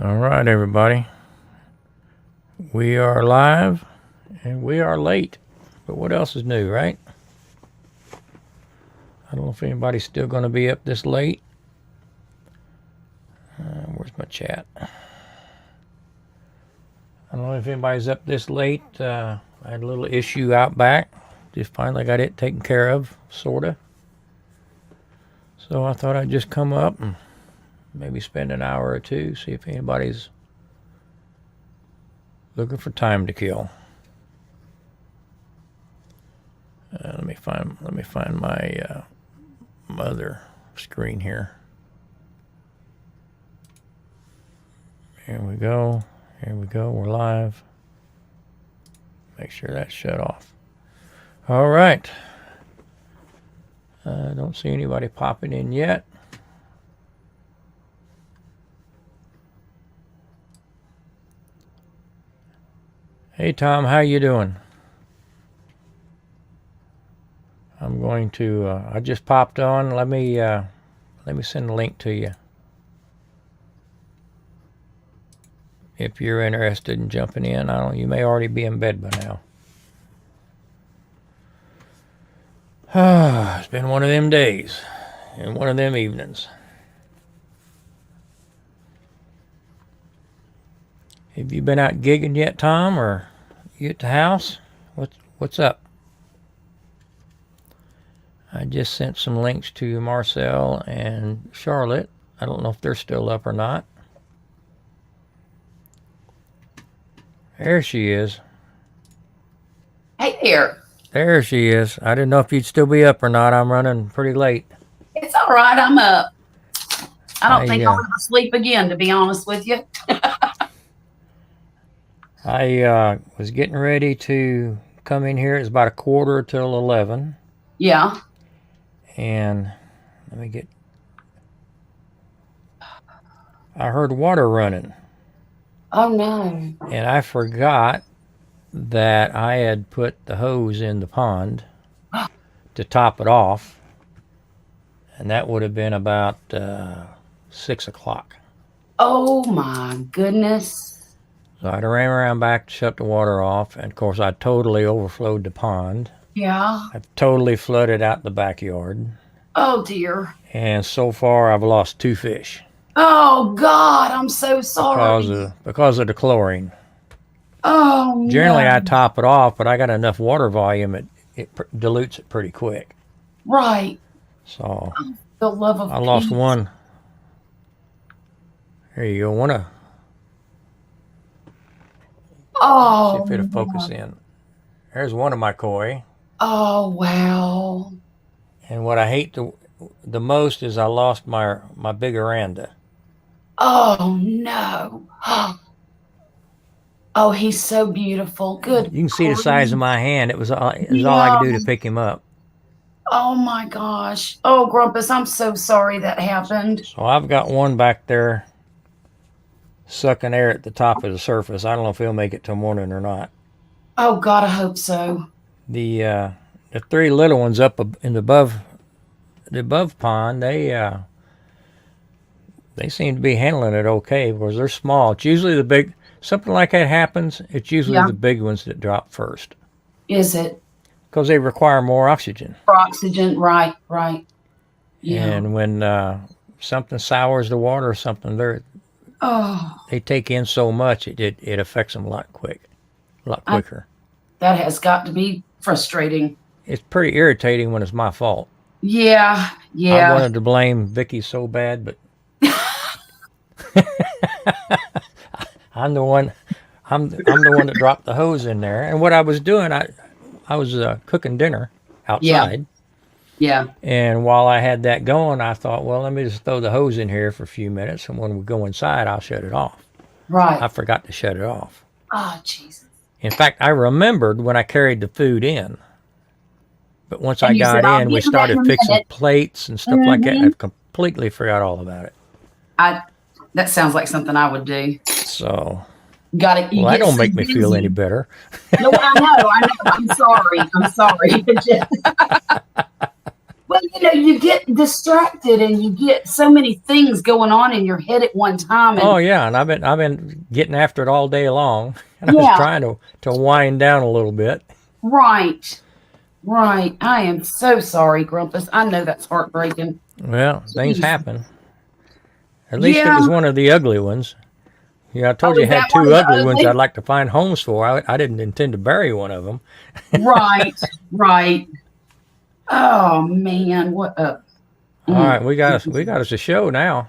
All right, everybody. We are live and we are late. But what else is new, right? I don't know if anybody's still going to be up this late. Where's my chat? I don't know if anybody's up this late. I had a little issue out back. Just finally got it taken care of, sort of. So I thought I'd just come up and maybe spend an hour or two, see if anybody's looking for time to kill. Let me find my other screen here. Here we go. We're live. Make sure that's shut off. All right. Don't see anybody popping in yet. Hey Tom, how you doing? I'm going to. I just popped on. Let me send a link to you if you're interested in jumping in. I don't. You may already be in bed by now. It's been one of them days and one of them evenings. Have you been out gigging yet, Tom, or you at the house? What's up? I just sent some links to Marcel and Charlotte. I don't know if they're still up or not. There she is. Hey there. There she is. I didn't know if you'd still be up or not. I'm running pretty late. It's all right. I'm up. I don't think I'll ever sleep again, to be honest with you. I was getting ready to come in here. It's about 11:15. Yeah. And let me get... I heard water running. Oh, no. And I forgot that I had put the hose in the pond to top it off. And that would have been about 6 o'clock. Oh, my goodness. So I ran around back to shut the water off. And, of course, I totally overflowed the pond. Yeah. I've totally flooded out the backyard. Oh, dear. And so far, I've lost 2 fish. Oh, God. I'm so sorry. Because of the chlorine. Oh, Generally, no. I top it off, but I got enough water volume, it dilutes it pretty quick. Right. So, the love of I lost peace. one. There you go. Oh, see if it'll focus in. There's one of my koi. Oh, wow. And what I hate the most is I lost my big aranda. Oh, no. Oh, he's so beautiful. Good. You can see the size of my hand. It was all I could do to pick him up. Oh, my gosh. Oh, Grumpus, I'm so sorry that happened. So I've got one back there sucking air at the top of the surface. I don't know if he'll make it till morning or not. Oh, God, I hope so. The 3 little ones up in the above pond, they seem to be handling it okay because they're small. It's usually something like that happens. It's usually the big ones that drop first. Is it? Because they require more oxygen. For oxygen, right. Yeah. And when something sours the water or something, they take in so much it affects them a lot quicker. That has got to be frustrating. It's pretty irritating when it's my fault. Yeah. I wanted to blame Vicky so bad, but I'm the one that dropped the hose in there. And what I was doing, I was cooking dinner outside. Yeah. And while I had that going, I thought, well, let me just throw the hose in here for a few minutes, and when we go inside, I'll shut it off. Right. I forgot to shut it off. Oh, Jesus. In fact, I remembered when I carried the food in. But once I got in, we started fixing plates and stuff like that, and I completely forgot all about it. That sounds like something I would do. So, got it. Well, that don't make me feel any better. No, I know. I'm sorry. Well, you get distracted and you get so many things going on in your head at one time. And Oh yeah, and I've been getting after it all day long, and I was yeah, trying to wind down a little bit. right. Right. I am so sorry, Grumpus. I know that's heartbreaking. Well, things Jeez. happen. At least it Yeah. was one of the ugly ones. Yeah, I told Oh, you I is that had one of two the ugly ones ugly? I'd like to find homes for. I didn't intend to bury one of them. Right. Right. Oh man, what up? All right, we got us a show now.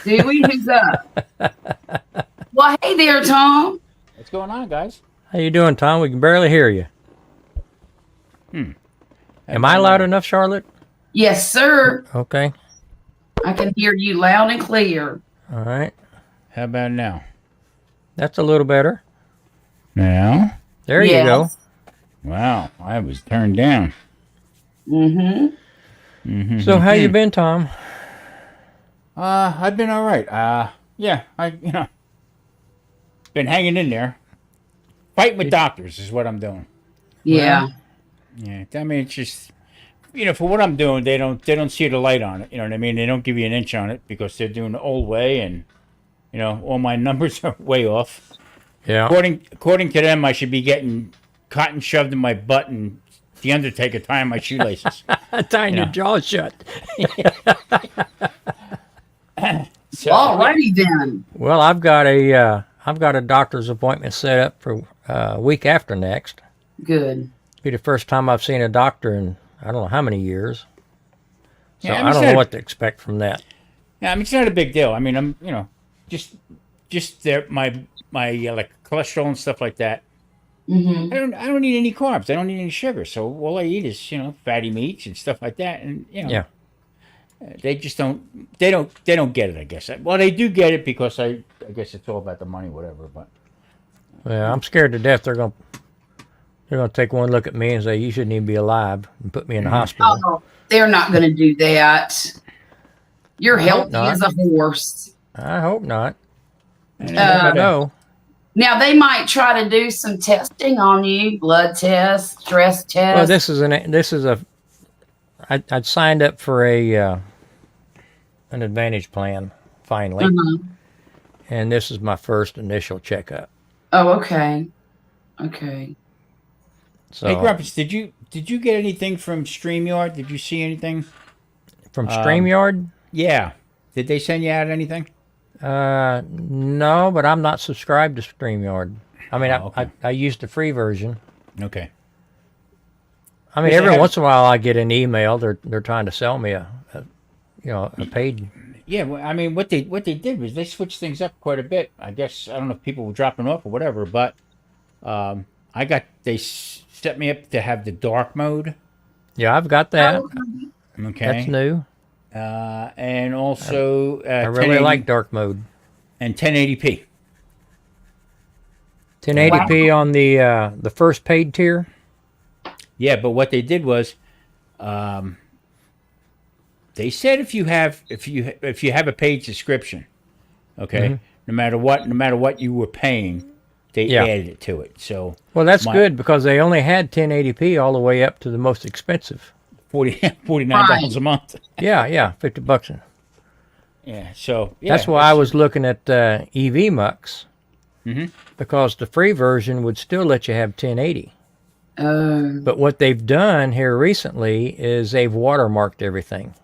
Do we? Who's up? Well, hey there, Tom. What's going on, guys? How you doing, Tom? We can barely hear you. Am I loud enough, Charlotte? Yes, sir. Okay. I can hear you loud and clear. All right. How about now? That's a little better. Now? There you go. Yes. Wow, I was turned down. Mm-hmm. So how you been, Tom? I've been all right. Yeah, been hanging in there. Fighting with doctors is what I'm doing. Yeah. Yeah, I mean, it's just, for what I'm doing, they don't see the light on it. You know what I mean? They don't give you an inch on it because they're doing the old way, and all my numbers are way off. Yeah. According to them, I should be getting cotton shoved in my butt and the Undertaker tying my shoelaces. Tying your jaw shut. So, Alrighty then. Well, I've got a doctor's appointment set up for a week after next. Good. Be the first time I've seen a doctor in I don't know how many years. So Yeah, I don't know what to expect from that. Yeah, I mean, it's not a big deal. I mean, I'm just there my like cholesterol and stuff like that. Mm-hmm. I don't need any carbs. I don't need any sugar. So all I eat is fatty meats and stuff like that. And Yeah. they just don't get it. I guess. Well, they do get it because I guess it's all about the money, whatever. But Well, I'm scared to death they're gonna take one look at me and say you shouldn't even be alive and put me in the hospital. Oh, they're not going to do that. You're healthy not. as a horse. I hope not. and I know. Now they might try to do some testing on you, blood test, stress test. Well, I'd signed up for an Advantage plan finally, and this is my first initial checkup. Oh, okay. Okay. So hey, Grumpus, did you get anything from StreamYard? Did you see anything from StreamYard? Yeah. Did they send you out anything? No, but I'm not subscribed to StreamYard. I mean, okay. I used the free version. Okay. I mean, Yes, I every have- once in a while I get an email. They're trying to sell me a paid. Yeah, well, I mean, what they did was they switched things up quite a bit. I guess I don't know if people were dropping off or whatever, but they set me up to have the dark mode. Yeah, I've got that. Okay, That's new. and also I really like dark mode. and 1080p. 1080p on the first paid tier. Yeah, but what they did was, they said if you have a paid subscription, okay, no matter what you were paying, they added it to it. So Well, that's good because they only had 1080p all the way up to the most expensive. $49 a month. Yeah, $50. Yeah, so That's why I was looking at EV Mux because the free version would still let you have 1080. But what they've done here recently is they've watermarked everything.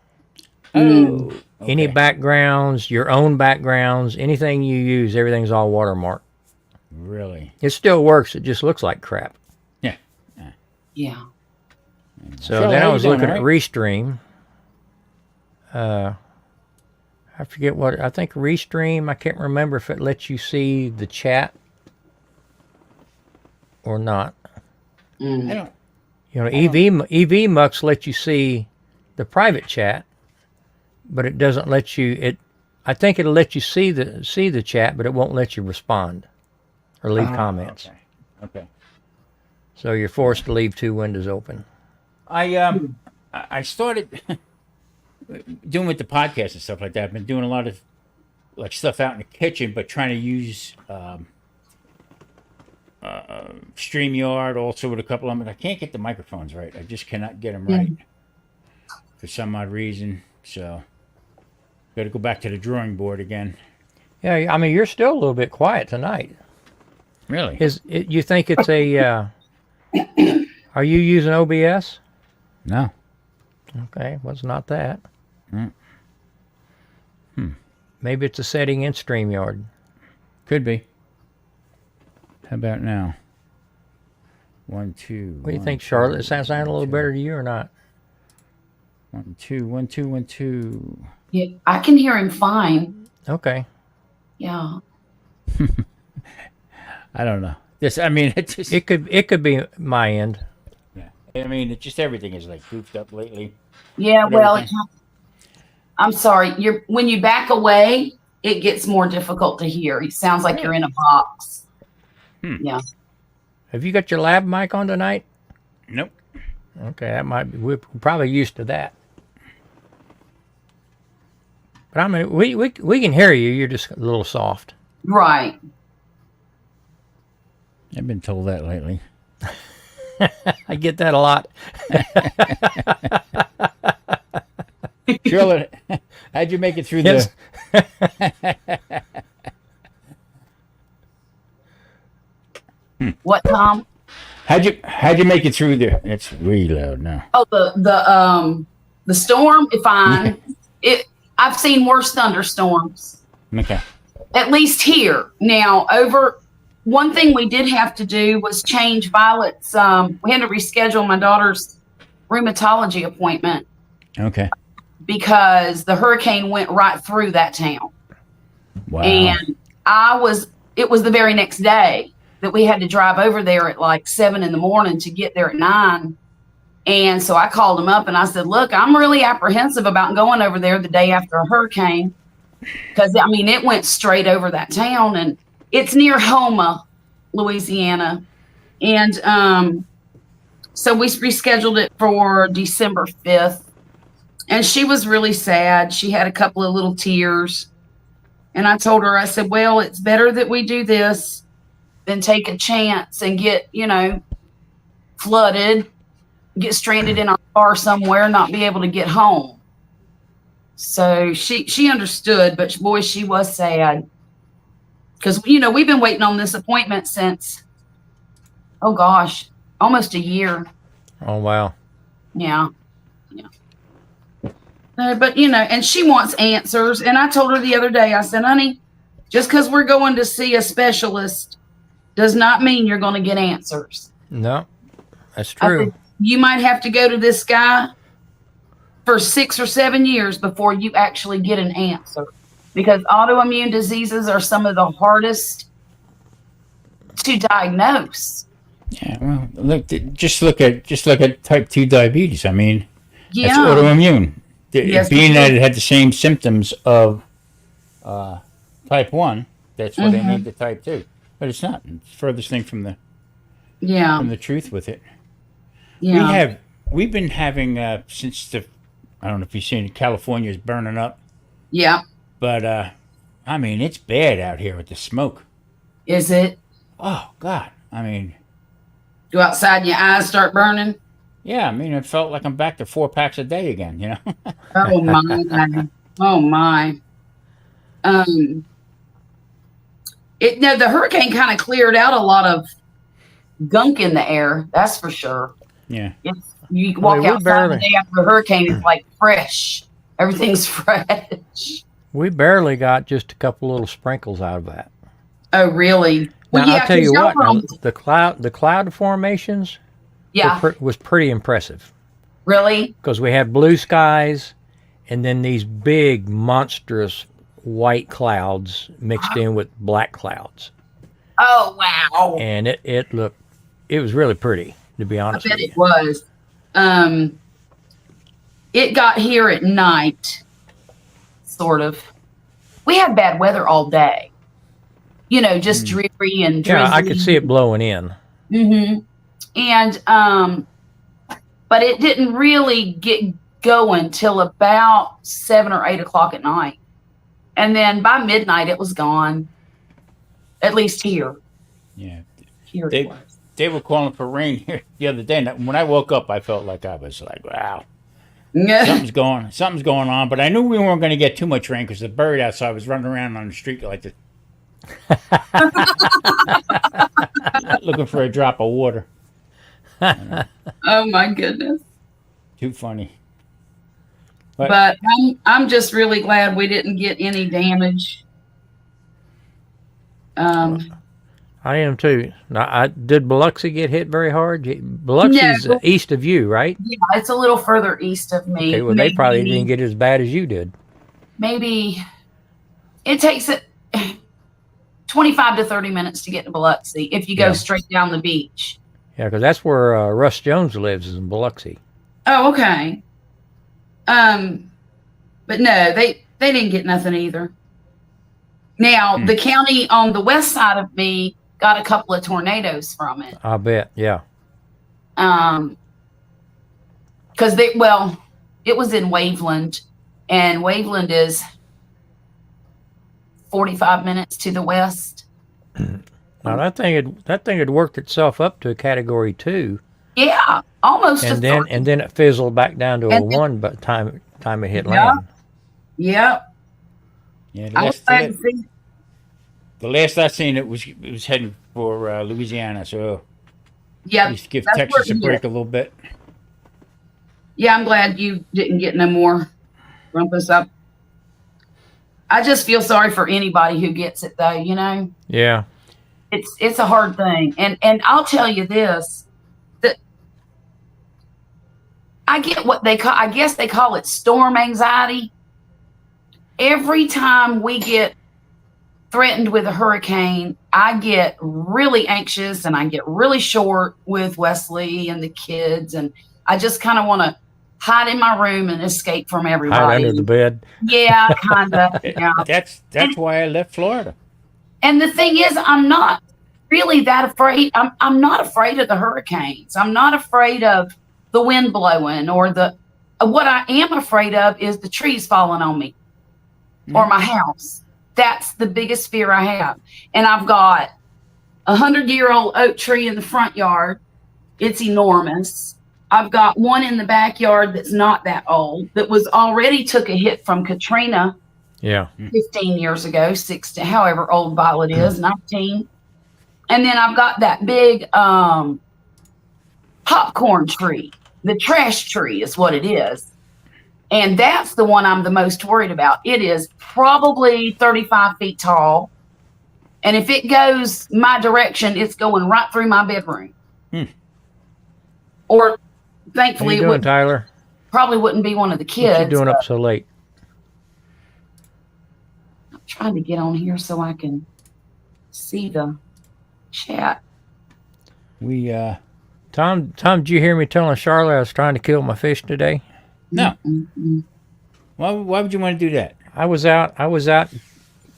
Oh, Any backgrounds, your own backgrounds, anything you use, everything's all watermarked. really? It still works. It just looks like crap. Yeah. Yeah. So Charlie, then how I you was doing, looking at all right? Restream. I forget what I think Restream. I can't remember if it lets you see the chat or not. I don't. EV Mux lets you see the private chat, but it doesn't let you. I think it'll let you see the chat, but it won't let you respond or leave comments. Okay. So you're forced to leave two windows open. I started doing with the podcast and stuff like that. I've been doing a lot of like stuff out in the kitchen, but trying to use StreamYard also with a couple of them. I can't get the microphones right. I just cannot get them right. for some odd reason. So, got to go back to the drawing board again. Yeah, I mean, you're still a little bit quiet tonight. Really? You think it's a? Are you using OBS? No. Okay, well, it's not that. Mm. Maybe it's a setting in StreamYard. Could be. How about now? 1, 2. What do you think, Charlotte? Does that sound a little better to you or not? 1, 2, 1, 2, 1, 2. Yeah, I can hear him fine. Okay. Yeah. I don't know. It could be my end. Yeah. I mean, it just everything is like goofed up lately. Yeah, But well, everything- I'm sorry. When you back away, it gets more difficult to hear. It sounds like you're in a box. Yeah. Have you got your lab mic on tonight? Nope. Okay, that might be. We're probably used to that. But I mean, we can hear you. You're just a little soft. Right. I've been told that lately. I get that a lot. Charlotte, how'd you make it through Yes. What, Tom? How'd you make it through there? It's really loud now. Oh, the storm. Fine. I've seen worse thunderstorms. Okay. At least here. Now, one thing we did have to do was change Violet's. We had to reschedule my daughter's rheumatology appointment Okay. because the hurricane went right through that town. Wow. And it was the very next day that we had to drive over there at like 7 a.m. to get there at 9. And so I called him up and I said, look, I'm really apprehensive about going over there the day after a hurricane. Because, I mean, it went straight over that town. And it's near Houma, Louisiana. And so we rescheduled it for December 5th. And she was really sad. She had a couple of little tears. And I told her, I said, well, it's better that we do this than take a chance and get, flooded, get stranded in a car somewhere, not be able to get home. So she understood, but boy, she was sad. Because, we've been waiting on this appointment since, oh gosh, almost a year. Oh wow. Yeah. But, and she wants answers. And I told her the other day, I said, honey, just because we're going to see a specialist does not mean you're going to get answers. No, that's I true. said, you might have to go to this guy for 6 or 7 years before you actually get an answer. Because autoimmune diseases are some of the hardest to diagnose. Yeah. Well, just look at type 2 diabetes. I mean, Yeah. that's autoimmune. Yes, Being it that is. it had the same symptoms of type 1, that's why they made the type 2. But it's not. It's the furthest thing from the truth with it. Yeah. We've been having since I don't know if you've seen it, California's burning up. Yeah. But I mean, it's bad out here with the smoke. Is it? Oh God. I mean, Go outside and your eyes start burning? yeah, I mean, it felt like I'm back to 4 packs a day again, Oh my. Oh my. The hurricane kind of cleared out a lot of gunk in the air. That's for sure. Yeah. You walk we outside barely- the day after a hurricane, it's like fresh. Everything's fresh. We barely got just a couple little sprinkles out of that. Oh, really? Now, I'll tell 'cause you y'all what, were on- the cloud formations yeah, was pretty impressive really? because we had blue skies and then these big monstrous white clouds mixed in with black clouds, Oh, wow. and it was really pretty, to be I honest bet with you. it was. It got here at night, sort of. We had bad weather all day. Just dreary and drizzly. Yeah, I could see it blowing in. Mm-hmm. And but it didn't really get going till about 7 or 8 o'clock at night, and then by midnight it was gone. At least here. Yeah. Here They- it was. They were calling for rain here the other day, and when I woke up, I felt like I was like, wow. something's going on. But I knew we weren't going to get too much rain because the bird outside was running around on the street like this, looking for a drop of water. Oh my goodness. Too funny. But I'm just really glad we didn't get any damage. I am too. Now, did Biloxi get hit very hard? Biloxi's No. east of you, right? Yeah, it's a little further east of me. Okay, well, they probably didn't get as bad as you did. Maybe it takes 25 to 30 minutes to get to Biloxi if you go straight down the beach. Yeah, because that's where Russ Jones lives, is in Biloxi. Oh, okay. But no, they didn't get nothing either. Now, the county on the west side of me got a couple of tornadoes from it. I bet, yeah. Because it was in Waveland, and Waveland is 45 minutes to the west. Now that thing had worked itself up to a Category 2. Yeah, almost. And then it fizzled back down to a 1 by the time it hit land. Yep. Yeah, The last I seen it was heading for Louisiana, so yeah, just give Texas a break a little bit. Yeah, I'm glad you didn't get no more Grumpus up. I just feel sorry for anybody who gets it, though. You know. Yeah. It's a hard thing, and I'll tell you this, that I get what I guess they call it storm anxiety. Every time we get threatened with a hurricane, I get really anxious and I get really short with Wesley and the kids, and I just kind of want to hide in my room and escape from everybody. Hide under the bed. Yeah, kind of. Yeah. That's why I left Florida. And the thing is, I'm not really that afraid. I'm not afraid of the hurricanes. I'm not afraid of the wind blowing or what I am afraid of is the trees falling on me or my house. That's the biggest fear I have. And I've got 100-year-old oak tree in the front yard. It's enormous. I've got one in the backyard that's not that old, that was already took a hit from Katrina. Yeah. 15 years ago, 16, however old Violet is, 19. And then I've got that big popcorn tree. The trash tree is what it is. And that's the one I'm the most worried about. It is probably 35 feet tall. And if it goes my direction, it's going right through my bedroom. Or thankfully, How you doing, Tyler? Probably wouldn't be one of the kids. What you doing up so late? I'm trying to get on here so I can see the chat. Tom, did you hear me telling Charlotte I was trying to kill my fish today? No. Why would you want to do that? I was out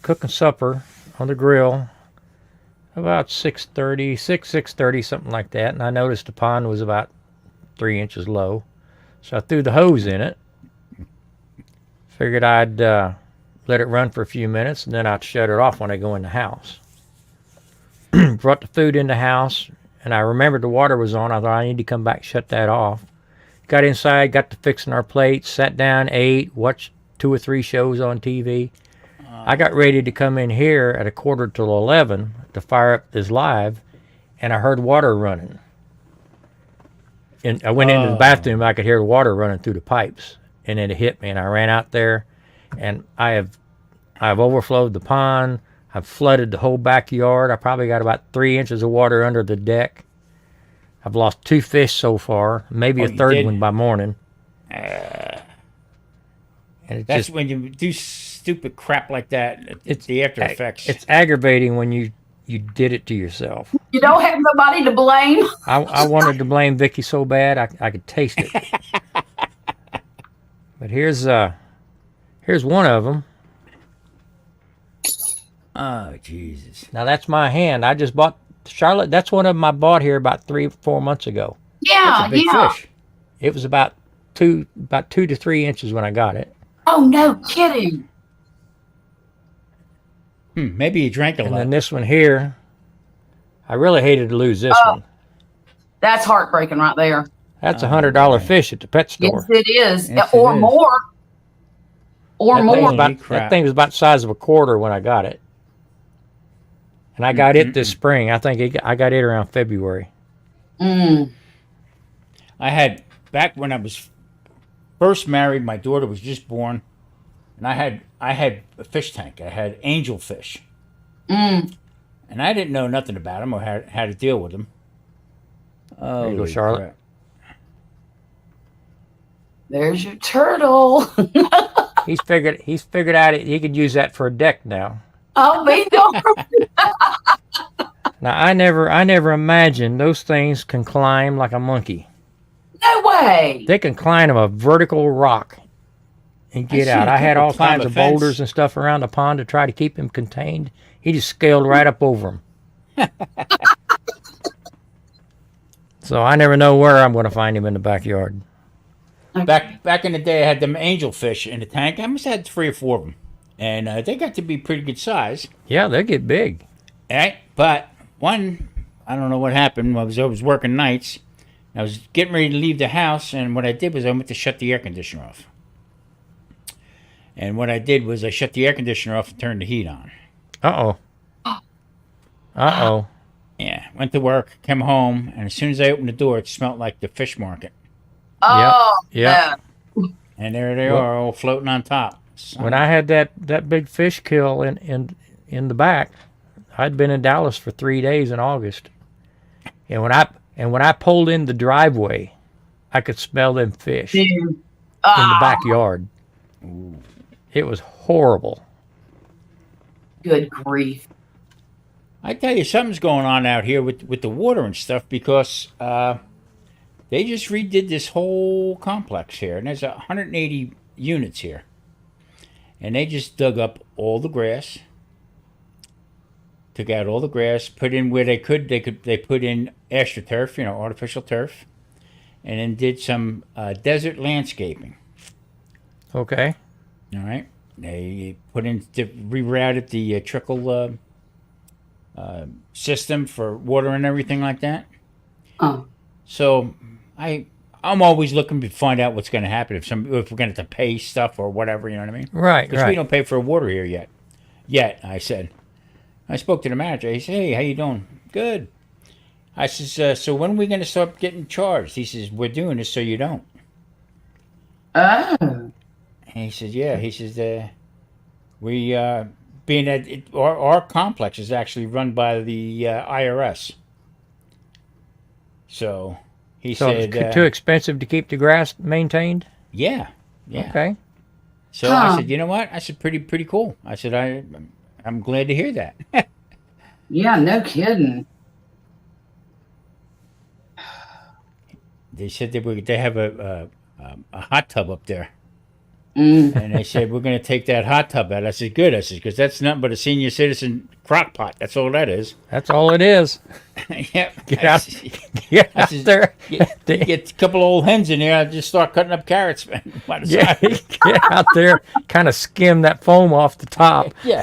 cooking supper on the grill about 6:30, something like that, and I noticed the pond was about 3 inches low. So I threw the hose in it. Figured I'd let it run for a few minutes, and then I'd shut it off when I go in the house. Brought the food in the house, and I remembered the water was on. I thought I need to come back, shut that off. Got inside, got to fixing our plates, sat down, ate, watched 2 or 3 shows on TV. I got ready to come in here at 11:15 to fire up this live, and I heard water running. And I went into the bathroom. I could hear the water running through the pipes, and then it hit me. And I ran out there, and I've overflowed the pond. I've flooded the whole backyard. I probably got about 3 inches of water under the deck. I've lost 2 fish so far, maybe a third one by morning. And that's when you do stupid crap like that. It's the after effects. It's aggravating when you did it to yourself. You don't have nobody to blame. I wanted to blame Vicky so bad I could taste it. But here's one of them. Oh, Jesus. Now that's my hand. I just bought Charlotte. That's one of them I bought here about 3 or 4 months ago. Yeah, that's a big fish. It was about 2 to 3 inches when I got it. Oh, no kidding. Maybe you drank a lot. And then this one here, I really hated to lose this one. That's heartbreaking right there. That's Oh, $100 boy. fish at the pet Yes, store. it is, Yes, it or is. more, or That thing was more. Holy about crap. that thing was about the size of a quarter when I got it, and I got it this Mm-mm-mm. spring. I think I got it around February. Mm. I had, back when I was first married, my daughter was just born, and I had a fish tank. I had angel fish, Mm. and I didn't know nothing about them or how to deal with them. There you go, Holy Charlotte. crap! There's your turtle. He's figured out he could use that for a deck now. I'll be darned. Now I never imagined those things can climb like a monkey. No way. They can climb a vertical rock and get seen out. I had people all climb kinds a of fence. boulders and stuff around the pond to try to keep him contained. He just scaled right up over them. So I never know where I'm going to find him in the backyard. Back in the day, I had them angel fish in the tank. I must have had 3 or 4 of them, and they got to be pretty good size. Yeah, they get big. Right? But one, I don't know what happened. I was working nights. I was getting ready to leave the house, and what I did was I went to shut the air conditioner off. And what I did was I shut the air conditioner off and turned the heat on. Uh-oh. Uh-oh. Yeah, went to work, came home, and as soon as I opened the door, it smelled like the fish market. Oh, Yep. no. And there they Well- are, all floating on top. When I had that big fish kill in the back, I'd been in Dallas for 3 days in August. And when I pulled in the driveway, I could smell them fish in Dude. the Ah, backyard. It was horrible. good grief. I tell you, something's going on out here with the water and stuff because they just redid this whole complex here, and there's 180 units here, and they just dug up all the grass, took out all the grass, put in where they could. They put in astroturf, artificial turf, and then did some desert landscaping. Okay. All right, they rerouted the trickle system for water and everything like that. Oh, So I'm always looking to find out what's going to happen if we're going to have to pay stuff or whatever. You know what I mean? Right, Because we right. don't pay for water here yet. I said. I spoke to the manager. He said, "Hey, how you doing?" "Good." I says, "So when are we going to start getting charged?" He says, "We're doing this so you don't." oh, And he says, "Yeah." He says, "We being that our complex is actually run by the IRS." So he So said, it's too expensive to keep the grass maintained? "Yeah, yeah." Okay. So I Huh. said, "You know what?" I said, "Pretty cool." I said, I'm glad to hear that." yeah, no kidding. They said they have a hot tub up there, Mm. and they said we're going to take that hot tub out. I said, "Good." I said, "Because that's nothing but a senior citizen crock pot. That's all that is." That's all it is. Yep. Get I out, said, get I out said, there. get a couple old hens in there. I'll just start cutting up carrots by the Yeah, side. get out there, kind of skim that foam off the top. Yeah.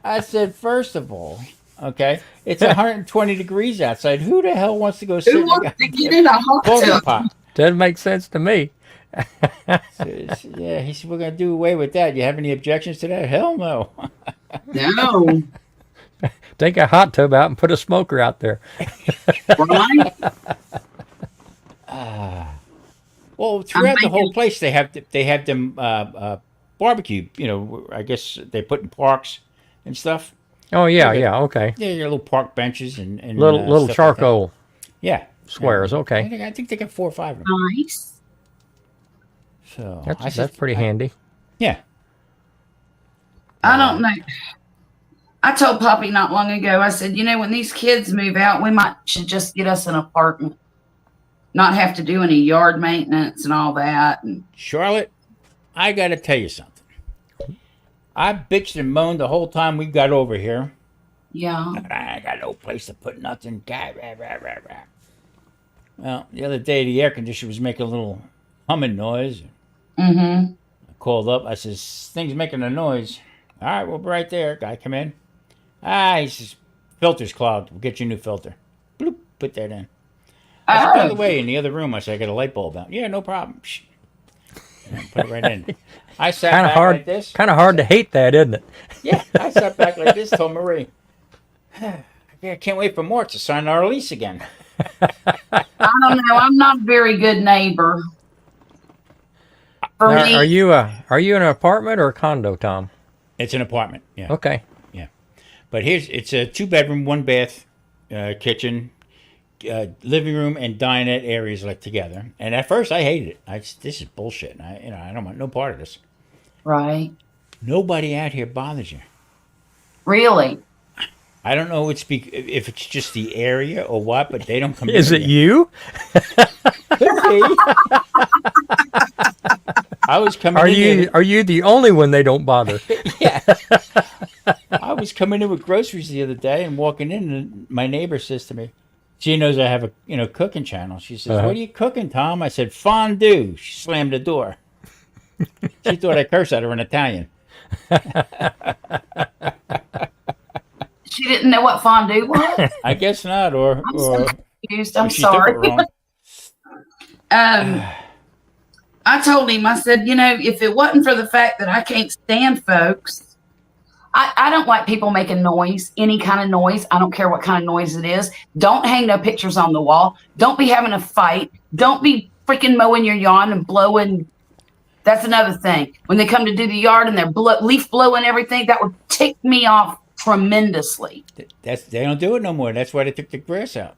I said, first of all, okay, it's 120 degrees outside. Who the hell wants to go sit Who in wants the to get in a hot coffee tub? pot? Doesn't make sense to me. Yeah, he said, we're going to do away with that. You have any objections to that? Hell no. No, Take a hot tub out and put a smoker out there. right? Well, throughout the whole thinking- place, they have them barbecue. I guess they put in parks and stuff. Oh yeah, Yeah. yeah, okay. Yeah, your little park benches and Little stuff like that. charcoal Yeah, squares. I Okay, think they got 4 or 5 of them. Nice. So that's pretty handy. Yeah. I don't know. I told Poppy not long ago, I said, when these kids move out, should just get us an apartment. Not have to do any yard maintenance and all that. And Charlotte, I got to tell you something. I bitched and moaned the whole time we got over here. yeah. I got no place to put nothing. Well, the other day the air conditioner was making a little humming noise. Mm-hmm. I called up. I says, "Thing's making a noise." "All right, we'll be right there." Guy come in. He says, filter's clogged. We'll get you a new filter. Bloop, put that in. I said, by the Oh, way, in the other room, I said, I got a light bulb out. Yeah, no problem. Psh. Put it right in. I sat Kind of back hard. like this. Kind of hard to hate that, isn't it? Yeah, I sat back like this, told Marie, I can't wait for Mort to sign our lease again. I don't know. I'm not a very good neighbor. For Now, me, are you in an apartment or a condo, Tom? It's an apartment, yeah. Okay. Yeah. But it's a 2-bedroom, 1-bath kitchen, living room and dinette areas like together. And at first I hated it. This is bullshit. I don't want no part of this. right? Nobody out here bothers you. Really? I don't know if it's just the area or what, but they don't come Is near it you? Could be. I was coming Are in you here- are you the only one they don't bother? Yeah. I was coming in with groceries the other day and walking in, and my neighbor says to me, she knows I have a cooking channel. She says, Uh-huh. "What are you cooking, Tom?" I said, "Fondue." She slammed the door. She thought I cursed at her in Italian. She didn't know what fondue was? I guess not, or Confused. I'm she took it sorry. wrong. I told him, I said, if it wasn't for the fact that I can't stand folks, I don't like people making noise, any kind of noise. I don't care what kind of noise it is. Don't hang no pictures on the wall. Don't be having a fight. Don't be freaking mowing your lawn and blowing. That's another thing. When they come to do the yard and they're leaf blowing everything, that would tick me off tremendously. They don't do it no more. That's why they took the grass out.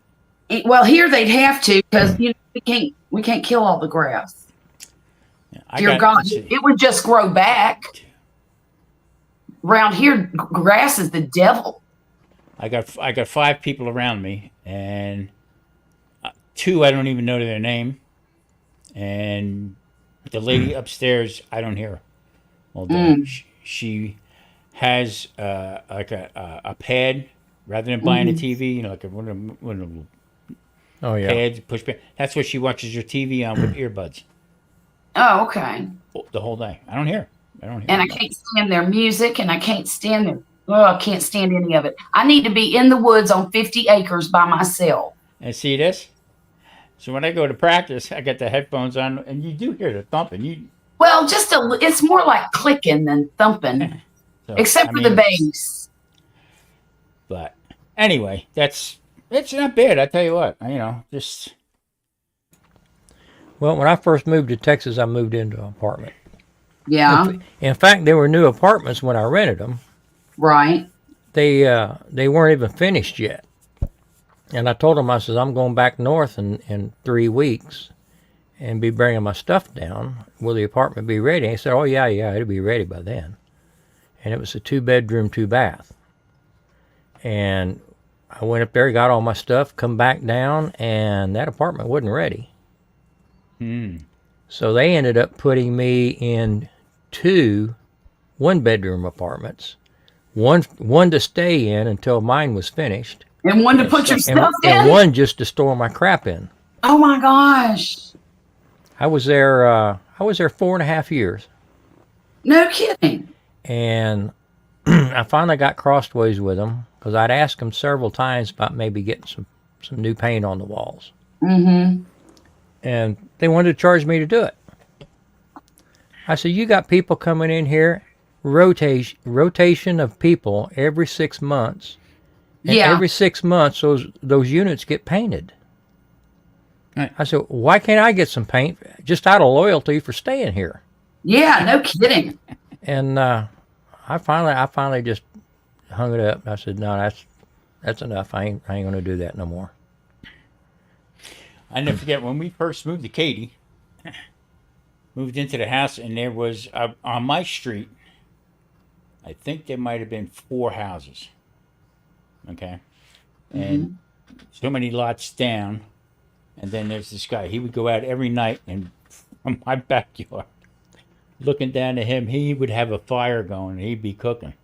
Well, here they'd have to because we can't kill all the grass. I Dear got- God, let's see. it would just grow back. Around here, grass is the devil. I got 5 people around me, and 2 I don't even know their name, and the lady upstairs I don't hear her all day. She has like a pad rather than buying a TV, like one of the Oh yeah. pads, push pad. That's what she watches her TV on with earbuds Oh, okay. the whole day. I don't hear her. And I can't stand their music, and I can't stand their. Oh, I can't stand any of it. I need to be in the woods on 50 acres by myself. And see this? So when I go to practice, I got the headphones on, and you do hear the thumping. Well, it's more like clicking than thumping, So, except I for the mean, bass. But anyway, it's not bad. I tell you what, just Well, when I first moved to Texas, I moved into an apartment. Yeah, In fact, there were new apartments when I rented them. right. They weren't even finished yet. And I told them, I said, I'm going back north in 3 weeks and be bringing my stuff down. Will the apartment be ready? And he said, oh, yeah, it'll be ready by then. And it was a 2-bedroom, 2-bath. And I went up there, got all my stuff, come back down, and that apartment wasn't ready. So they ended up putting me in 2 1-bedroom apartments, one to stay in until mine was finished, And one to put your stuff and in. one just to store my crap in. Oh my gosh! I was there 4.5 years, No kidding. and I finally got crossways with them because I'd asked them several times about maybe getting some new paint on the walls, and they wanted to charge me to do it. I said, you got people coming in here, rotation of people every 6 months. And Yeah. every 6 months, those units get painted. Right. I said, why can't I get some paint just out of loyalty for staying here? Yeah, no kidding. And I finally just hung it up. I said, no, that's enough. I ain't gonna do that no more. I never forget when we first moved to Katy. Moved into the house, and there was on my street, I think there might have been 4 houses. Okay, and so many lots down, and then there's this guy. He would go out every night, and from my backyard, looking down at him, he would have a fire going. And he'd be cooking.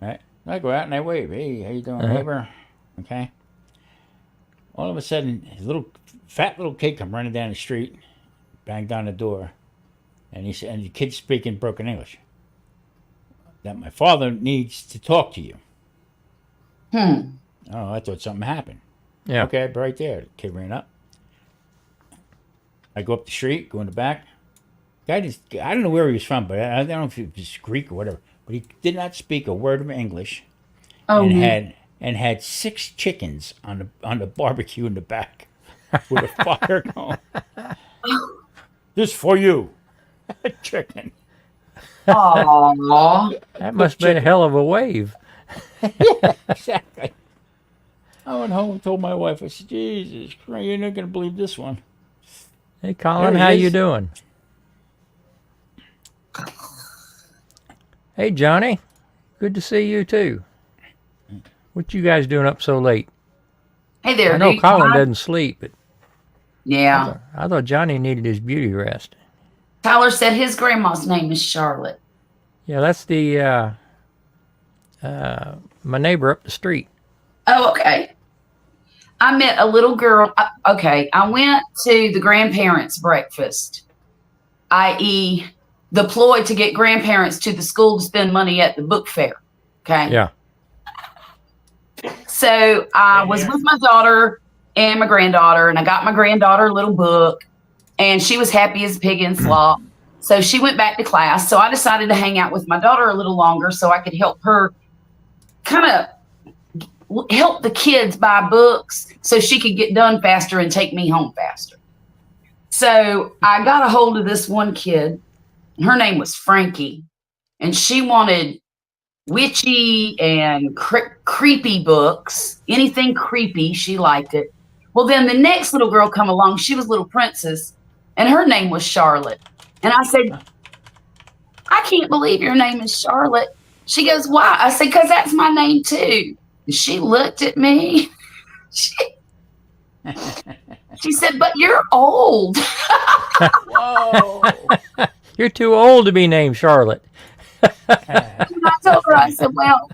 Right, I go out and I wave. Hey, how you doing, neighbor? Okay. All of a sudden, his fat little kid come running down the street, banged on the door, and he said, and the kid speaking broken English, that my father needs to talk to you. Hmm. Oh, I thought something happened. Yeah. Okay, right there. The kid ran up. I go up the street, go in the back. Guy just, I don't know where he was from, but I don't know if he was Greek or whatever. But he did not speak a word of English, Oh, and no. had 6 chickens on the barbecue in the back with a fire going. This for you, chicken. Aw. That must have been a hell of a wave. Exactly. I went home and told my wife. I said, "Jesus Christ, you're not gonna believe this one." Hey, Colin, There he how is. you doing? Hey, Johnny. Good to see you, too. What you guys doing up so late? Hey there, I know dude. Colin doesn't sleep, but Yeah. I thought Johnny needed his beauty rest. Tyler said his grandma's name is Charlotte. Yeah, that's the my neighbor up the street. Oh, okay. I met a little girl. Okay. I went to the grandparents' breakfast, i.e., the ploy to get grandparents to the school to spend money at the book fair. Okay. Yeah. So I was with my daughter and my granddaughter, and I got my granddaughter a little book, and she was happy as a pig in slop. So she went back to class. So I decided to hang out with my daughter a little longer so I could help her kind of help the kids buy books so she could get done faster and take me home faster. So I got a hold of this one kid. Her name was Frankie, and she wanted witchy and creepy books. Anything creepy, she liked it. Well, then the next little girl come along. She was little princess, and her name was Charlotte. And I said, I can't believe your name is Charlotte. She goes, why? I said, because that's my name too. And she looked at me. She said, but you're old. Whoa. You're too old to be named Charlotte. And I told her, I said, well,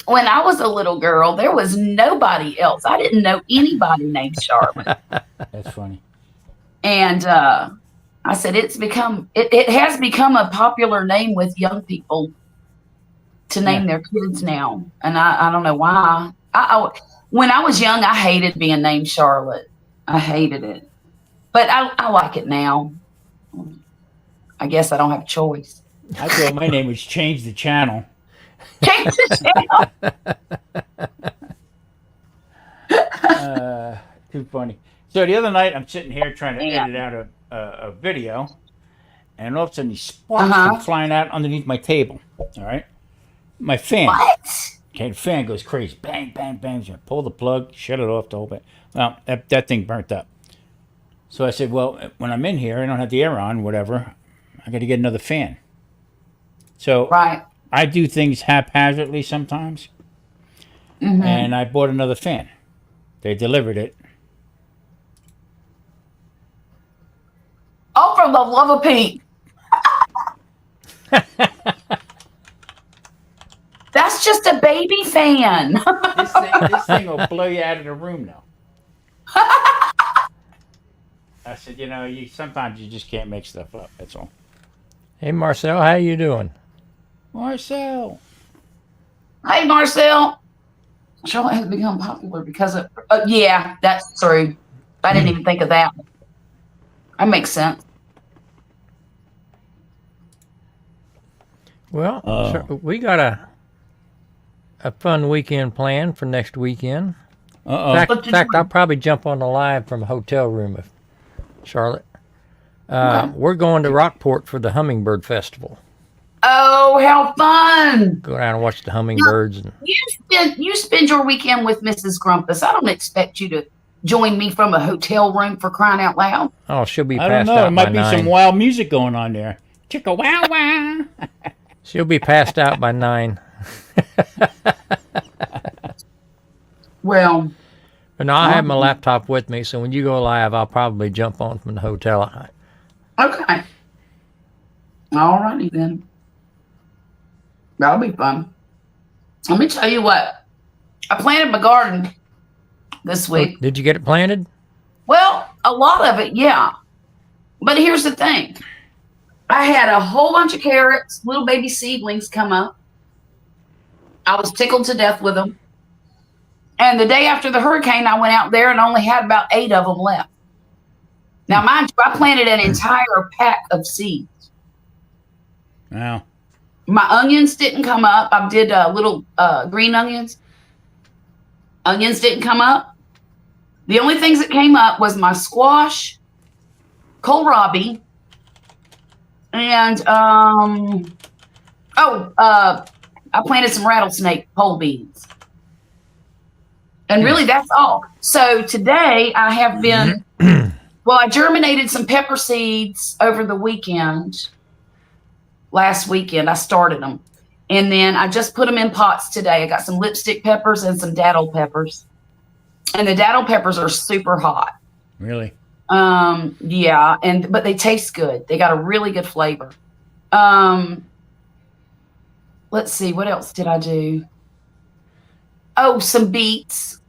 when I was a little girl, there was nobody else. I didn't know anybody named Charlotte. That's funny. And I said, it has become a popular name with young people to name their kids now. And I don't know why. When I was young, I hated being named Charlotte. I hated it. But I like it now. I guess I don't have a choice. I thought my name was Change the Channel. Change the channel. Too funny. So the other night, I'm sitting here trying to edit out a video, and all of a sudden these sparks come flying out underneath my table. All right, my fan. What? Okay, the fan goes crazy. Bang, bang, bang. So I pull the plug, shut it off the whole bit. Well, that thing burnt up. So I said, well, when I'm in here, I don't have the air on, whatever. I got to get another fan. So I do things haphazardly sometimes. Mm-hmm. And I bought another fan. They delivered it. Oh, for the love of Pete. That's just a baby fan. This thing will blow you out of the room now. I said, sometimes you just can't make stuff up. That's all. Hey, Marcel, how you doing? Marcel. Hey, Marcel. Charlotte has become popular because of... yeah, that's true. I didn't even think of that. That makes sense. Well, we got a fun weekend planned for next weekend. In fact, I'll probably jump on the live from a hotel room of Charlotte. We're going to Rockport for the Hummingbird Festival. Oh, how fun! Go down and watch the hummingbirds. And You spend your weekend with Mrs. Grumpus. I don't expect you to join me from a hotel room, for crying out loud. Oh, she'll be I passed don't know. out There might by be 9. some wild music going on there. Chicka wow wow. She'll be passed out by 9. Well, but no, I have my laptop with me, so when you go live, I'll probably jump on from the hotel. okay. All righty then. That'll be fun. Let me tell you what. I planted my garden this week. Did you get it planted? Well, a lot of it, yeah. But here's the thing. I had a whole bunch of carrots, little baby seedlings come up. I was tickled to death with them. And the day after the hurricane, I went out there and only had about 8 of them left. Now, mind you, I planted an entire pack of seeds. Wow. My onions didn't come up. I did little green onions. Onions didn't come up. The only things that came up was my squash, kohlrabi, and I planted some rattlesnake pole beans. And really, that's all. So today I have been, well, I germinated some pepper seeds over the weekend. Last weekend, I started them. And then I just put them in pots today. I got some lipstick peppers and some daddle peppers. And the daddle peppers are super hot. Really? Yeah, but they taste good. They got a really good flavor. Let's see, what else did I do? Oh, some beets.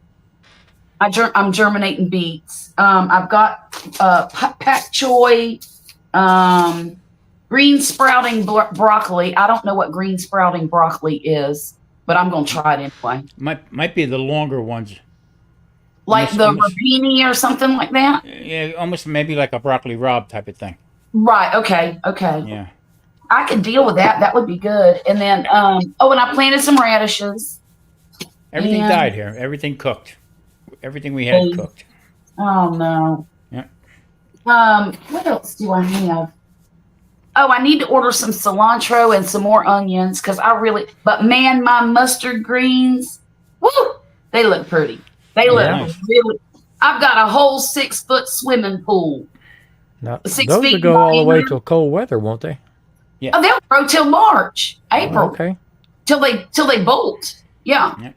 I'm germinating beets. I've got pak choi, green sprouting broccoli. I don't know what green sprouting broccoli is, but I'm going to try it anyway. Might be the longer ones. Like the rapini or something like that? Yeah, almost maybe like a broccoli rabe type of thing. Right, okay. Yeah. I could deal with that. That would be good. And then, and I planted some radishes. Everything died here. Everything cooked. Everything we had cooked. Oh, no. Yeah. What else do I have? Oh, I need to order some cilantro and some more onions because but man, my mustard greens, woo, they look pretty. They look really, I've got a whole 6-foot swimming pool. Now, 6 those feet will go all the way wide. till cold weather, won't they? Yeah. Oh, they'll grow till March, April. Oh, okay. Till they bolt. Yeah. Yep.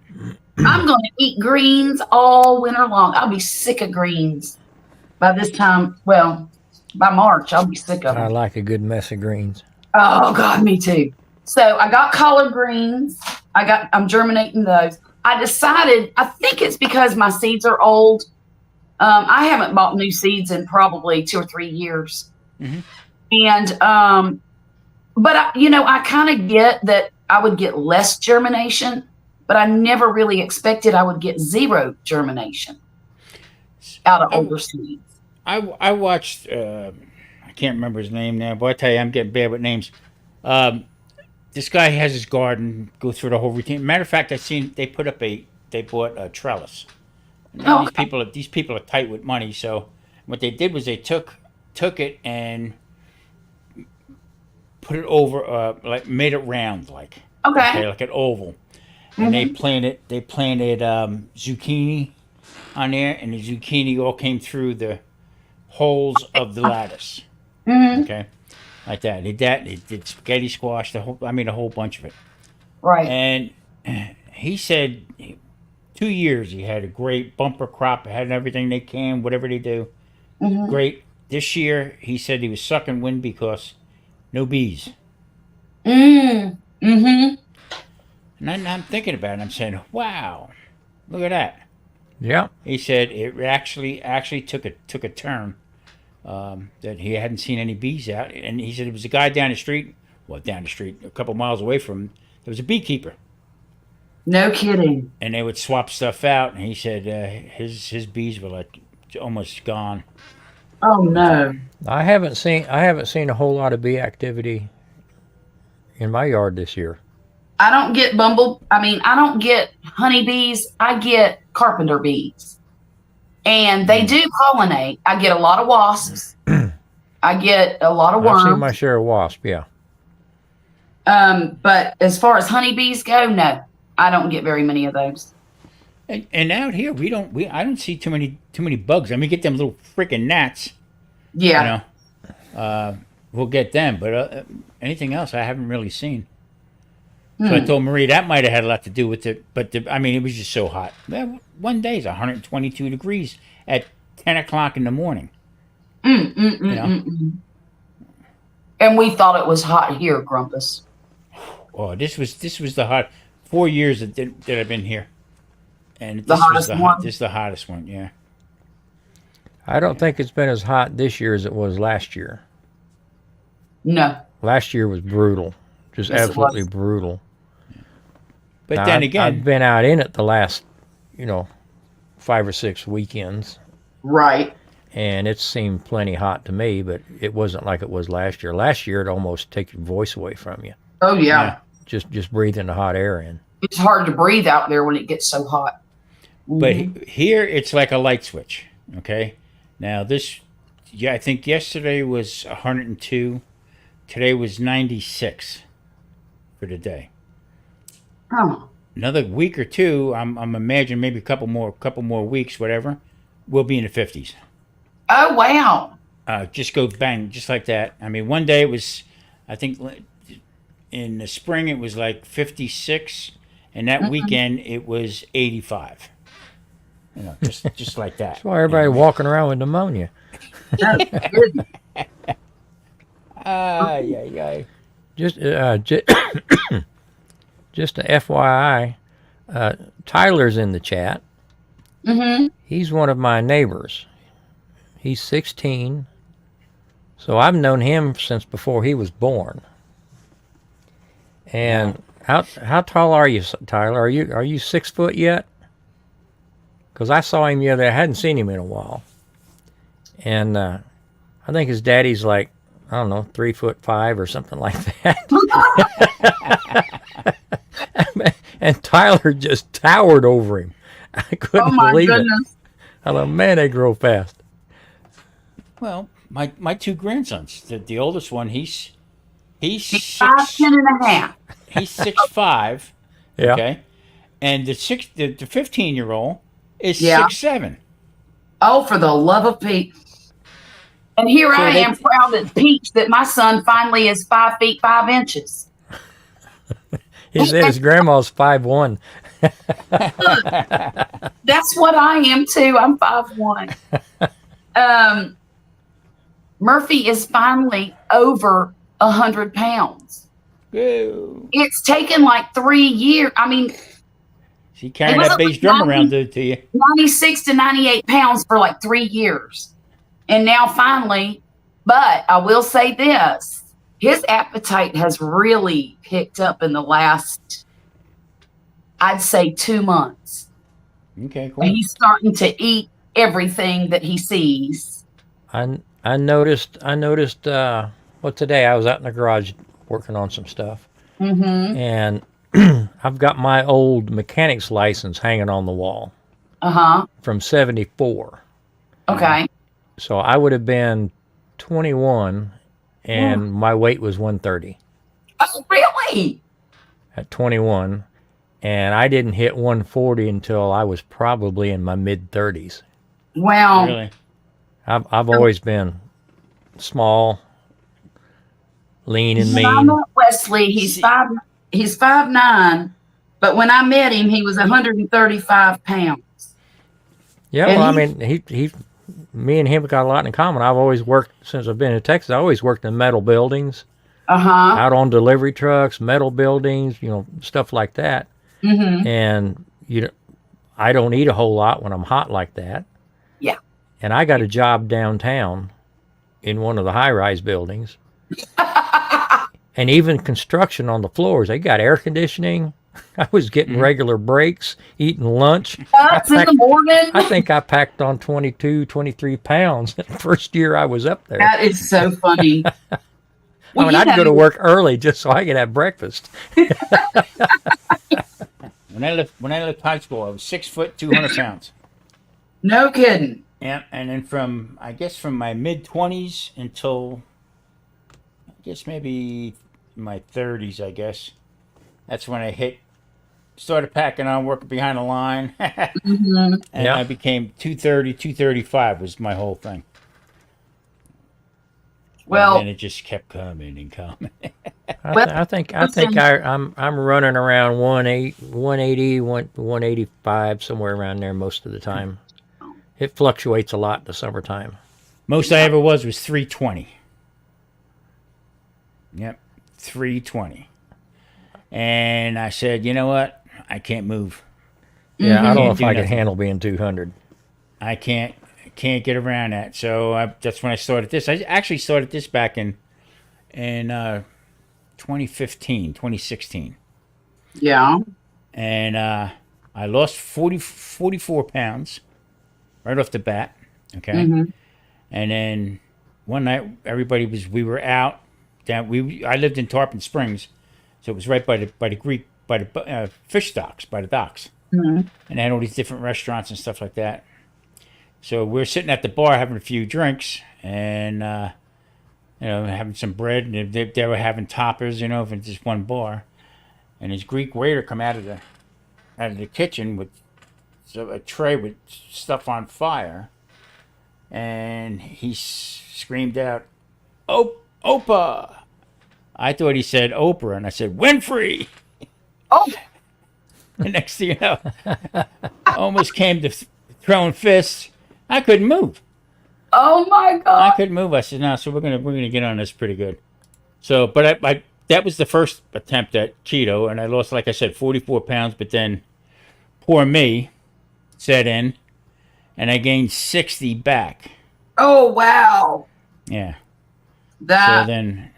I'm going to eat greens all winter long. I'll be sick of greens by this time. Well, by March, I'll be sick of I them. like a good mess of greens. Oh, God, me too. So I got collard greens. I'm germinating those. I decided, I think it's because my seeds are old. I haven't bought new seeds in probably 2 or 3 years. Mm-hmm. And, but I kind of get that I would get less germination, but I never really expected I would get 0 germination out of older seeds. I watched, I can't remember his name now, but I tell you, I'm getting bad with names. This guy has his garden, go through the whole routine. Matter of fact, they bought a trellis. Now, these people are tight with money, so what they did was they took it and put it over, made it round, like an oval. And they planted zucchini on there, and the zucchini all came through the holes of the lattice. Mm-hmm. Okay, like that. They did spaghetti squash, a whole bunch of it. Right. And he said 2 years he had a great bumper crop, had everything they can, whatever they do. Mm-hmm. Great. This year he said he was sucking wind because no bees. Mm-hmm. And I'm thinking about it. I'm saying, wow, look at that. Yeah. He said it actually took a turn. That he hadn't seen any bees out, and he said it was a guy down the street, a couple miles away from him. There was a beekeeper. No kidding. And they would swap stuff out, and he said his bees were like almost gone. Oh no! I haven't seen a whole lot of bee activity in my yard this year. I don't get I don't get honeybees. I get carpenter bees. And they do pollinate. I get a lot of wasps. I get a lot of worms. I've seen my share of wasp, yeah. But as far as honeybees go, no. I don't get very many of those. And out here I don't see too many bugs. I mean, get them little freaking gnats. Yeah. We'll get them, but anything else I haven't really seen. So I told Marie that might have had a lot to do with it, but it was just so hot. One day it's 122 degrees at 10 o'clock in the morning. And we thought it was hot here, Grumpus. Oh, this was the hot 4 years that I've been here, and The hottest one? This is the hottest one, yeah. I don't think it's been as hot this year as it was last year. No. Last year was brutal, just Yes, it absolutely was. brutal. But Now, then I've again, been out in it the last, 5 or 6 weekends. Right. And it seemed plenty hot to me, but it wasn't like it was last year. Last year, it almost take your voice away from you. Oh, yeah. Just breathing the hot air in. It's hard to breathe out there when it gets so hot. But here it's like a light switch. Okay. Now I think yesterday was 102. Today was 96 for the day. Oh. Another week or two, I'm imagining maybe a couple more weeks, whatever, we'll be in the 50s. Oh, wow. Just go bang, just like that. I mean, one day it was, I think in the spring it was like 56, and that weekend it was 85. Just like that. That's why everybody walking around with pneumonia. Yeah. Just just a FYI, Tyler's in the chat. Mm-hmm. He's one of my neighbors. He's 16, so I've known him since before he was born. And how tall are you, Tyler? Are you 6 foot yet? Because I saw him the other day. I hadn't seen him in a while, and I think his daddy's like, I don't know, 3'5" or something like that. And Tyler just towered over him. I couldn't believe it. I thought, man, they grow fast. Well, my 2 grandsons. The oldest one, he's 5'10" and a half. He's 6'5". Yeah. Okay. And the 15-year-old is Yeah. 6'7". Oh, for the love of Pete. And here I am proud as Peach that my son finally is 5 feet 5 inches. He said his grandma's 5'1". That's what I am too. I'm 5'1". Murphy is finally over 100 pounds. Whoa. It's taken like 3 years. I mean, She carrying that bass drum around to you. 96 to 98 pounds for like 3 years. And now finally, but I will say this, his appetite has really picked up in the last, I'd say 2 months. Okay, cool. And he's starting to eat everything that he sees. I noticed. Well, today I was out in the garage working on some stuff, and I've got my old mechanic's license hanging on the wall from '74. Okay. So I would have been 21, and my weight was 130 Oh, really? at 21, and I didn't hit 140 until I was probably in my mid 30s. Wow. Really? I've always been small, lean and When I mean. met Wesley, he's 5'9", but when I met him, he was 135 pounds. Yeah, And well, I mean, me and him got a lot in common. I've always worked, since I've been in Texas, I always worked in metal buildings, out on delivery trucks, metal buildings, stuff like that. And I don't eat a whole lot when I'm hot like that. Yeah. And I got a job downtown in one of the high-rise buildings. And even construction on the floors, they got air conditioning. I was getting regular breaks, eating lunch. In the morning. I think I packed on 22, 23 pounds the first year I was up there. That is so funny. I mean, I'd go to work early just so I could have breakfast. When I left high school, I was 6 foot 200 pounds. No kidding. Yeah, and then from my mid-20s until I guess maybe my 30s, I guess. That's when I started packing on, working behind the line. And I became 230, 235 was my whole thing. Well, and then it just kept coming and coming. I think I'm running around 180, 185, somewhere around there most of the time. It fluctuates a lot in the summertime. Most I ever was 320. Yep, 320. And I said, you know what? I can't move. Yeah, I don't know if I nothing. could handle being 200. I can't get around that. So that's when I started this. I actually started this back in 2015, 2016. yeah. And I lost 44 pounds right off the bat. Okay. Mm-hmm. And then one night, we were out I lived in Tarpon Springs, so it was right by the Greek, by the fish docks, by the docks. Mm-hmm. And they had all these different restaurants and stuff like that. So we're sitting at the bar having a few drinks and, having some bread. And they were having toppers, from just one bar. And this Greek waiter come out of the kitchen with a tray with stuff on fire. And he screamed out, Opa! I thought he said Oprah, and I said, Winfrey! Oh, The next thing you know, almost came to throwing fists. I couldn't move. oh my I God. couldn't move. I said, no, so we're gonna get on this pretty good. So, but I that was the first attempt at keto, and I lost, like I said, 44 pounds. But then, poor me set in, and I gained 60 back. Oh, wow. Yeah. That, So then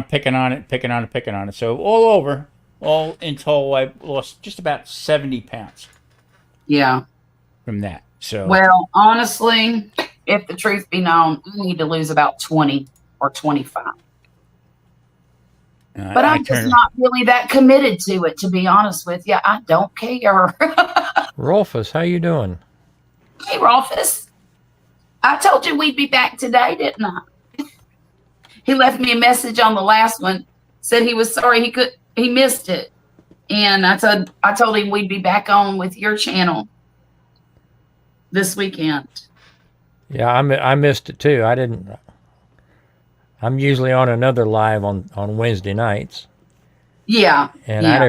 picking on it. So all in total, I lost just about 70 pounds yeah. from that. So Well, honestly, if the truth be known, I need to lose about 20 or 25. But I'm just not really that committed to it, to be honest with you. I don't care. Rolfus, how you doing? Hey, Rolfus. I told you we'd be back today, didn't I? He left me a message on the last one, said he was sorry he missed it. And I told him we'd be back on with your channel this weekend. Yeah, I missed it too. I didn't. I'm usually on another live on Wednesday nights, Yeah. and yeah.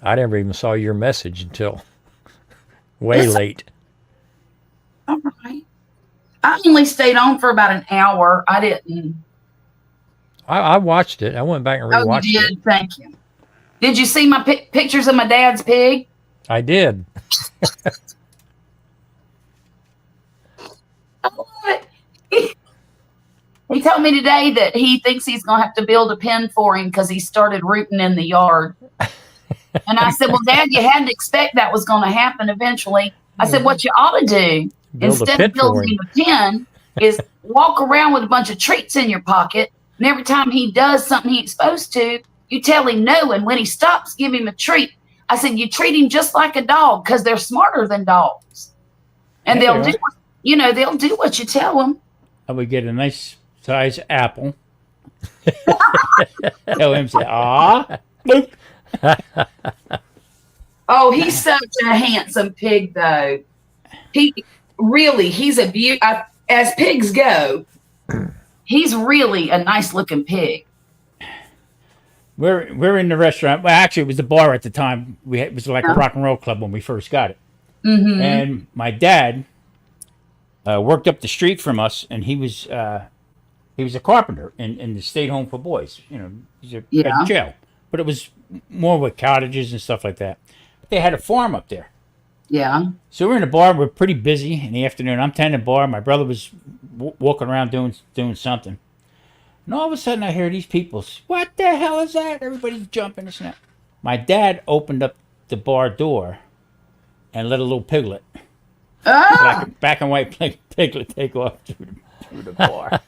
I never even saw your message until way late. All right. I only stayed on for about an hour. I didn't. I watched it. I went back and rewatched you did? it. Thank you. Did you see my pictures of my dad's pig? I did. I love it. He told me today that he thinks he's going to have to build a pen for him because he started rooting in the yard. And I said, well, Dad, you had to expect that was going to happen eventually. I said, what you ought to do, Build a instead pit of building for him. a pen, is walk around with a bunch of treats in your pocket. And every time he does something he ain't supposed to, you tell him no. And when he stops, give him a treat. I said, you treat him just like a dog because they're smarter than dogs. And Yeah, they'll do what you tell them. I would get a nice size apple. Tell him, say, boop. Oh, he's such a handsome pig, though. He's a beauty. As pigs go, he's really a nice looking pig. We're in the restaurant. Well, actually, it was the bar at the time. It was like a rock and roll club when we first got it. Mm-hmm. And my dad worked up the street from us, and he was a carpenter in the state home for boys. He's a jail, but it was more with cottages and stuff like that. But they had a farm up there. Yeah. So we're in the bar. We're pretty busy in the afternoon. I'm tending the bar. My brother was walking around doing something. And all of a sudden, I hear these people, what the hell is that? Everybody's jumping and snap. My dad opened up the bar door and let a little piglet, black and white piglet, take off through the bar.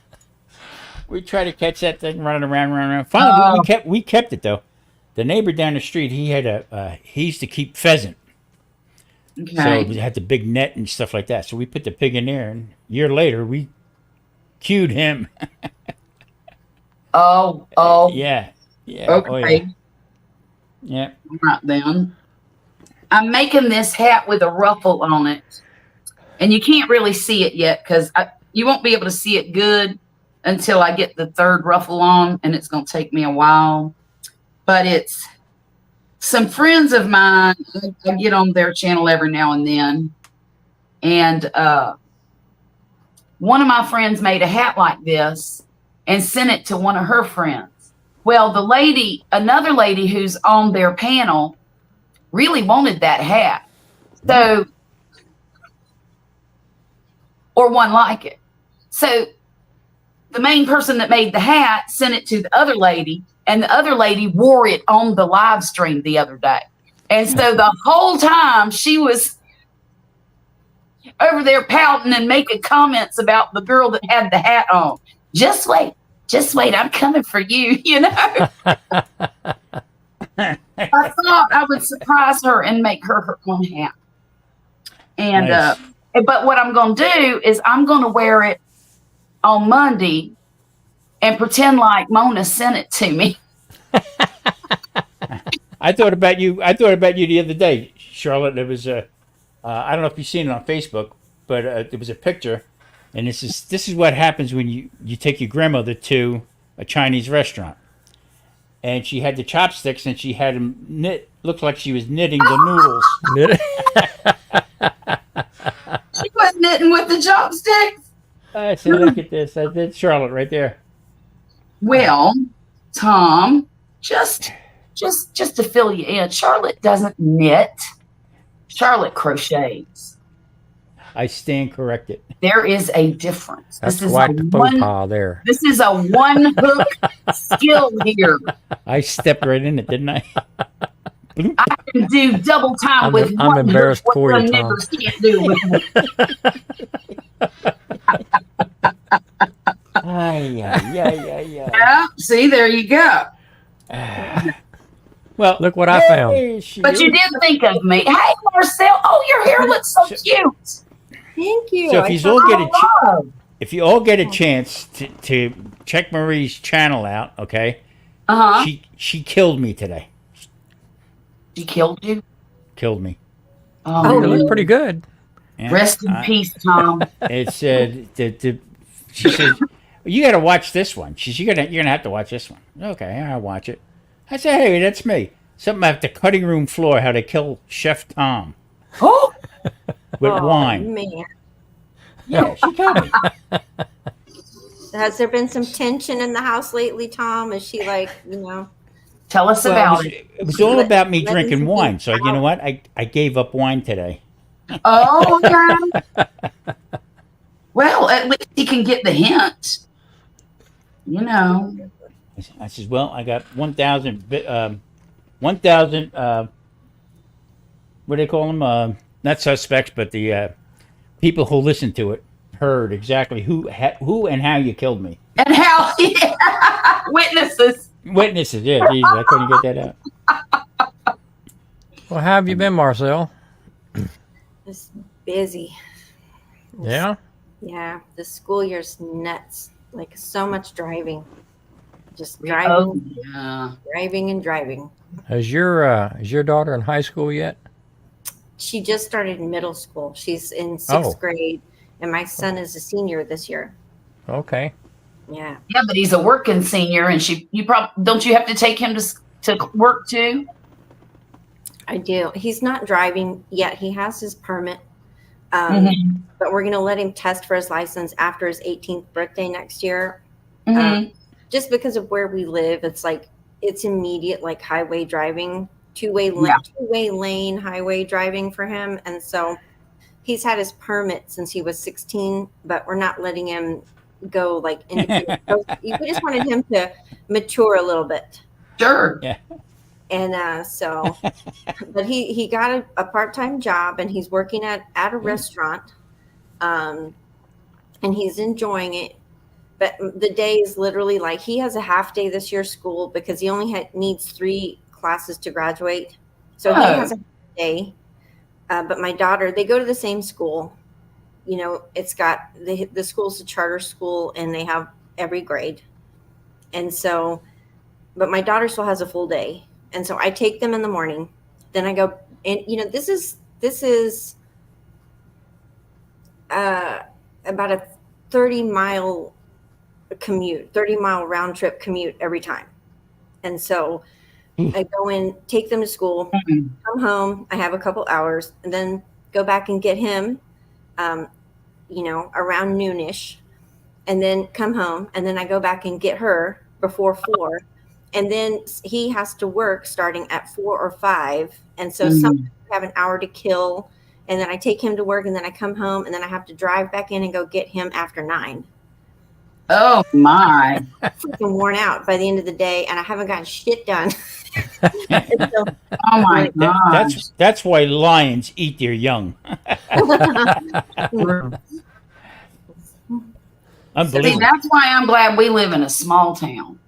We tried to catch that thing running around. Finally, we kept it, though. The neighbor down the street, he used to keep pheasant. Okay. So we had the big net and stuff like that. So we put the pig in there, and a year later, we cued him. Oh. Yeah. Okay. Oh, yeah. Right then. I'm making this hat with a ruffle on it. And you can't really see it yet because you won't be able to see it good until I get the third ruffle on, and it's going to take me a while. But it's some friends of mine. I get on their channel every now and then. And one of my friends made a hat like this and sent it to one of her friends. Well, another lady who's on their panel really wanted that hat. So, or one like it. So the main person that made the hat sent it to the other lady, and the other lady wore it on the live stream the other day. And so the whole time she was over there pouting and making comments about the girl that had the hat on. Just wait, I'm coming for you, you know. I thought I would surprise her and make her own hat. And Nice. but what I'm going to do is I'm going to wear it on Monday and pretend like Mona sent it to me. I thought about you. I thought about you the other day, Charlotte. There was a. I don't know if you've seen it on Facebook, but there was a picture, and this is what happens when you take your grandmother to a Chinese restaurant, and she had the chopsticks, and she had them knit. Looked like she was knitting the noodles. She was knitting with the chopsticks. I said, "Look at this! That's Charlotte right there." Well, Tom, just to fill you in, Charlotte doesn't knit. Charlotte crochets. I stand corrected. There is a difference. That's quite the faux pas there. This is a one hook skill here. I stepped right in it, didn't I? I can do double time with I'm one embarrassed hook, for what you, the Tom. niggers can't do with Yeah, see, there you go. Well, Look what I found. But you did think of me. Hey, Marcel. Oh, your hair looks so cute. Thank you. So if you all get a Oh, if you all get a chance to check Marie's channel out, okay? uh-huh. She killed me today. She killed you? Killed me. Oh, You no. look pretty good. Yeah. Rest in peace, Tom. It said she said you got to watch this one. She said you're gonna have to watch this one. Okay, I'll watch it. I said, hey, that's me. Something about the cutting room floor. How to kill Chef Tom Oh, with Oh, wine. man. Yeah, she told me. Has there been some tension in the house lately, Tom? Is she like, tell us Well, about it. it was all about me Let drinking me wine. So you know out. what? I gave up wine today. Oh, yeah. Well, at least he can get the hint. You know. I says, well, I got 1,000, 1,000, what do they call them? Not suspects, but the people who listened to it heard exactly who and how you killed me. And how, yeah, witnesses. Witnesses, yeah, geez, I couldn't get that out. Well, how have you been, Marcel? Just busy? Yeah? Yeah, the school year's nuts. Like so much driving. Just Oh, driving, yeah. driving, and driving. Is your daughter in high school yet? She just started middle school. She's in sixth grade, and my son is a senior this year. Okay. Yeah. Yeah, but he's a working senior, and you probably don't you have to take him to work too? I do. He's not driving yet. He has his permit, Mhm. but we're going to let him test for his license after his 18th birthday next year. Mhm. Just because of where we live, it's immediate, like highway driving, two-way lane highway driving for him. And so he's had his permit since he was 16, but we're not letting him go like independent. We just wanted him to mature a little bit. Sure. Yeah. And so, but he got a part-time job, and he's working at a restaurant, and he's enjoying it. But the day is literally like he has a half day this year school because he only needs 3 classes to graduate. So he has a half day. But my daughter, they go to the same school. You know, it's got the school's a charter school, and they have every grade. And so, but my daughter still has a full day. And so I take them in the morning. Then I go, and this is about a 30-mile commute, 30-mile round trip commute every time. And so I go in, take them to school, come home. I have a couple hours, and then go back and get him, around noonish, and then come home. And then I go back and get her before 4. And then he has to work starting at 4 or 5. And so sometimes I have an hour to kill. And then I take him to work, and then I come home, and then I have to drive back in and go get him after 9. Oh my. freaking worn out by the end of the day, and I haven't gotten shit done. And so, Oh my That's gosh. that's why lions eat their young. See, Unbelievable. that's why I'm glad we live in a small town.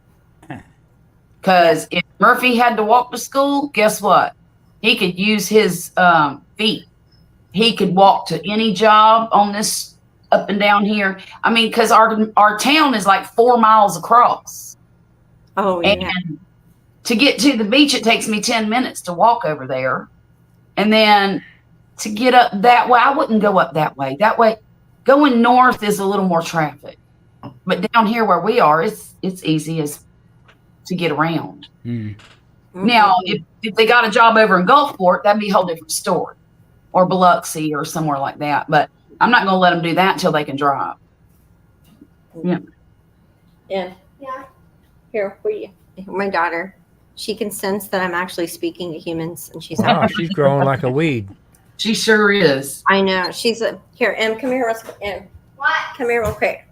Because if Murphy had to walk to school, guess what? He could use his feet. He could walk to any job on this up and down here. I mean, because our town is like 4 miles across. oh yeah, And to get to the beach, it takes me 10 minutes to walk over there. And then to get up that way, I wouldn't go up that way. That way, going north is a little more traffic. But down here where we are, it's easy as to get around. Mm. Now, if they got a job over in Gulfport, that'd be a whole different story. Or Biloxi or somewhere like that. But I'm not going to let them do that until they can drive. Yeah. yeah. Here, for you, my daughter. She can sense that I'm actually speaking to humans, and she's Wow, happy. she's growing like a weed. She sure is. I know. She's here. Em, come here, Em. What? Come here, real quick.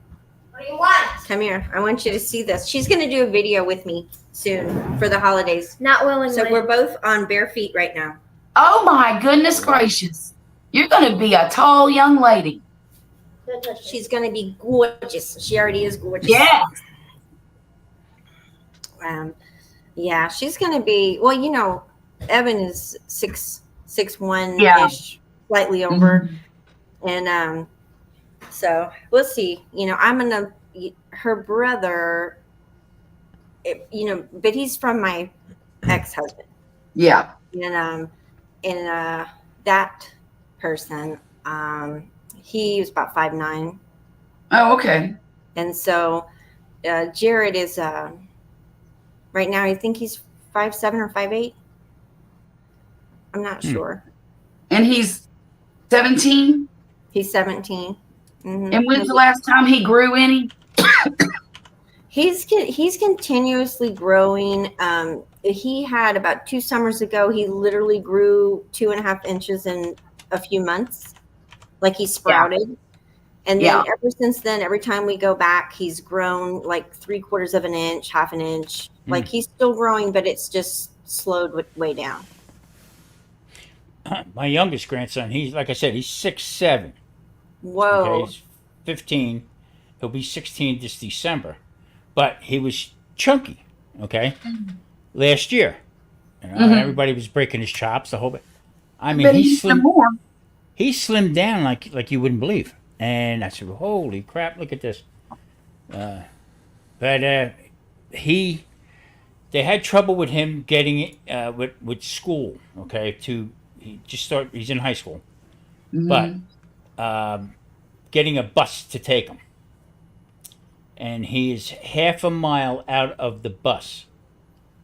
What do you want? Come here. I want you to see this. She's going to do a video with me soon for the holidays. Not willingly. So we're both on bare feet right now. Oh my goodness gracious. You're going to be a tall young lady. Don't touch me. She's going to be gorgeous. She already is gorgeous. Yeah. Yeah, she's going to be. Well, you know, Evan is 6'1" Yeah. ish, slightly over, and so we'll see. You know, I'm gonna. Her brother, you know, but he's from my ex-husband. Yeah. And that person, he was about 5'9", Oh, okay. and so Jared is right now. I think he's 5'7" or 5'8". I'm not sure. And he's 17. He's 17. Mhm. And when's the last time he grew any? He's continuously growing. He had about 2 summers ago. He literally grew 2.5 inches in a few months, like he sprouted. And then ever since then, every time we go back, he's grown like 3/4 of an inch, half an inch. Like he's still growing, but it's just slowed way down. My youngest grandson, he's like I said, he's 6'7". Whoa. Okay, he's 15. He'll be 16 this December. But he was chunky, okay, last year. You know, everybody was breaking his chops, the whole bit. I mean, But he he's slimmed, more. he slimmed down like you wouldn't believe. And I said, holy crap, look at this. But they had trouble with him getting with school, okay, he's in high school. But getting a bus to take him. And he is half a mile out of the bus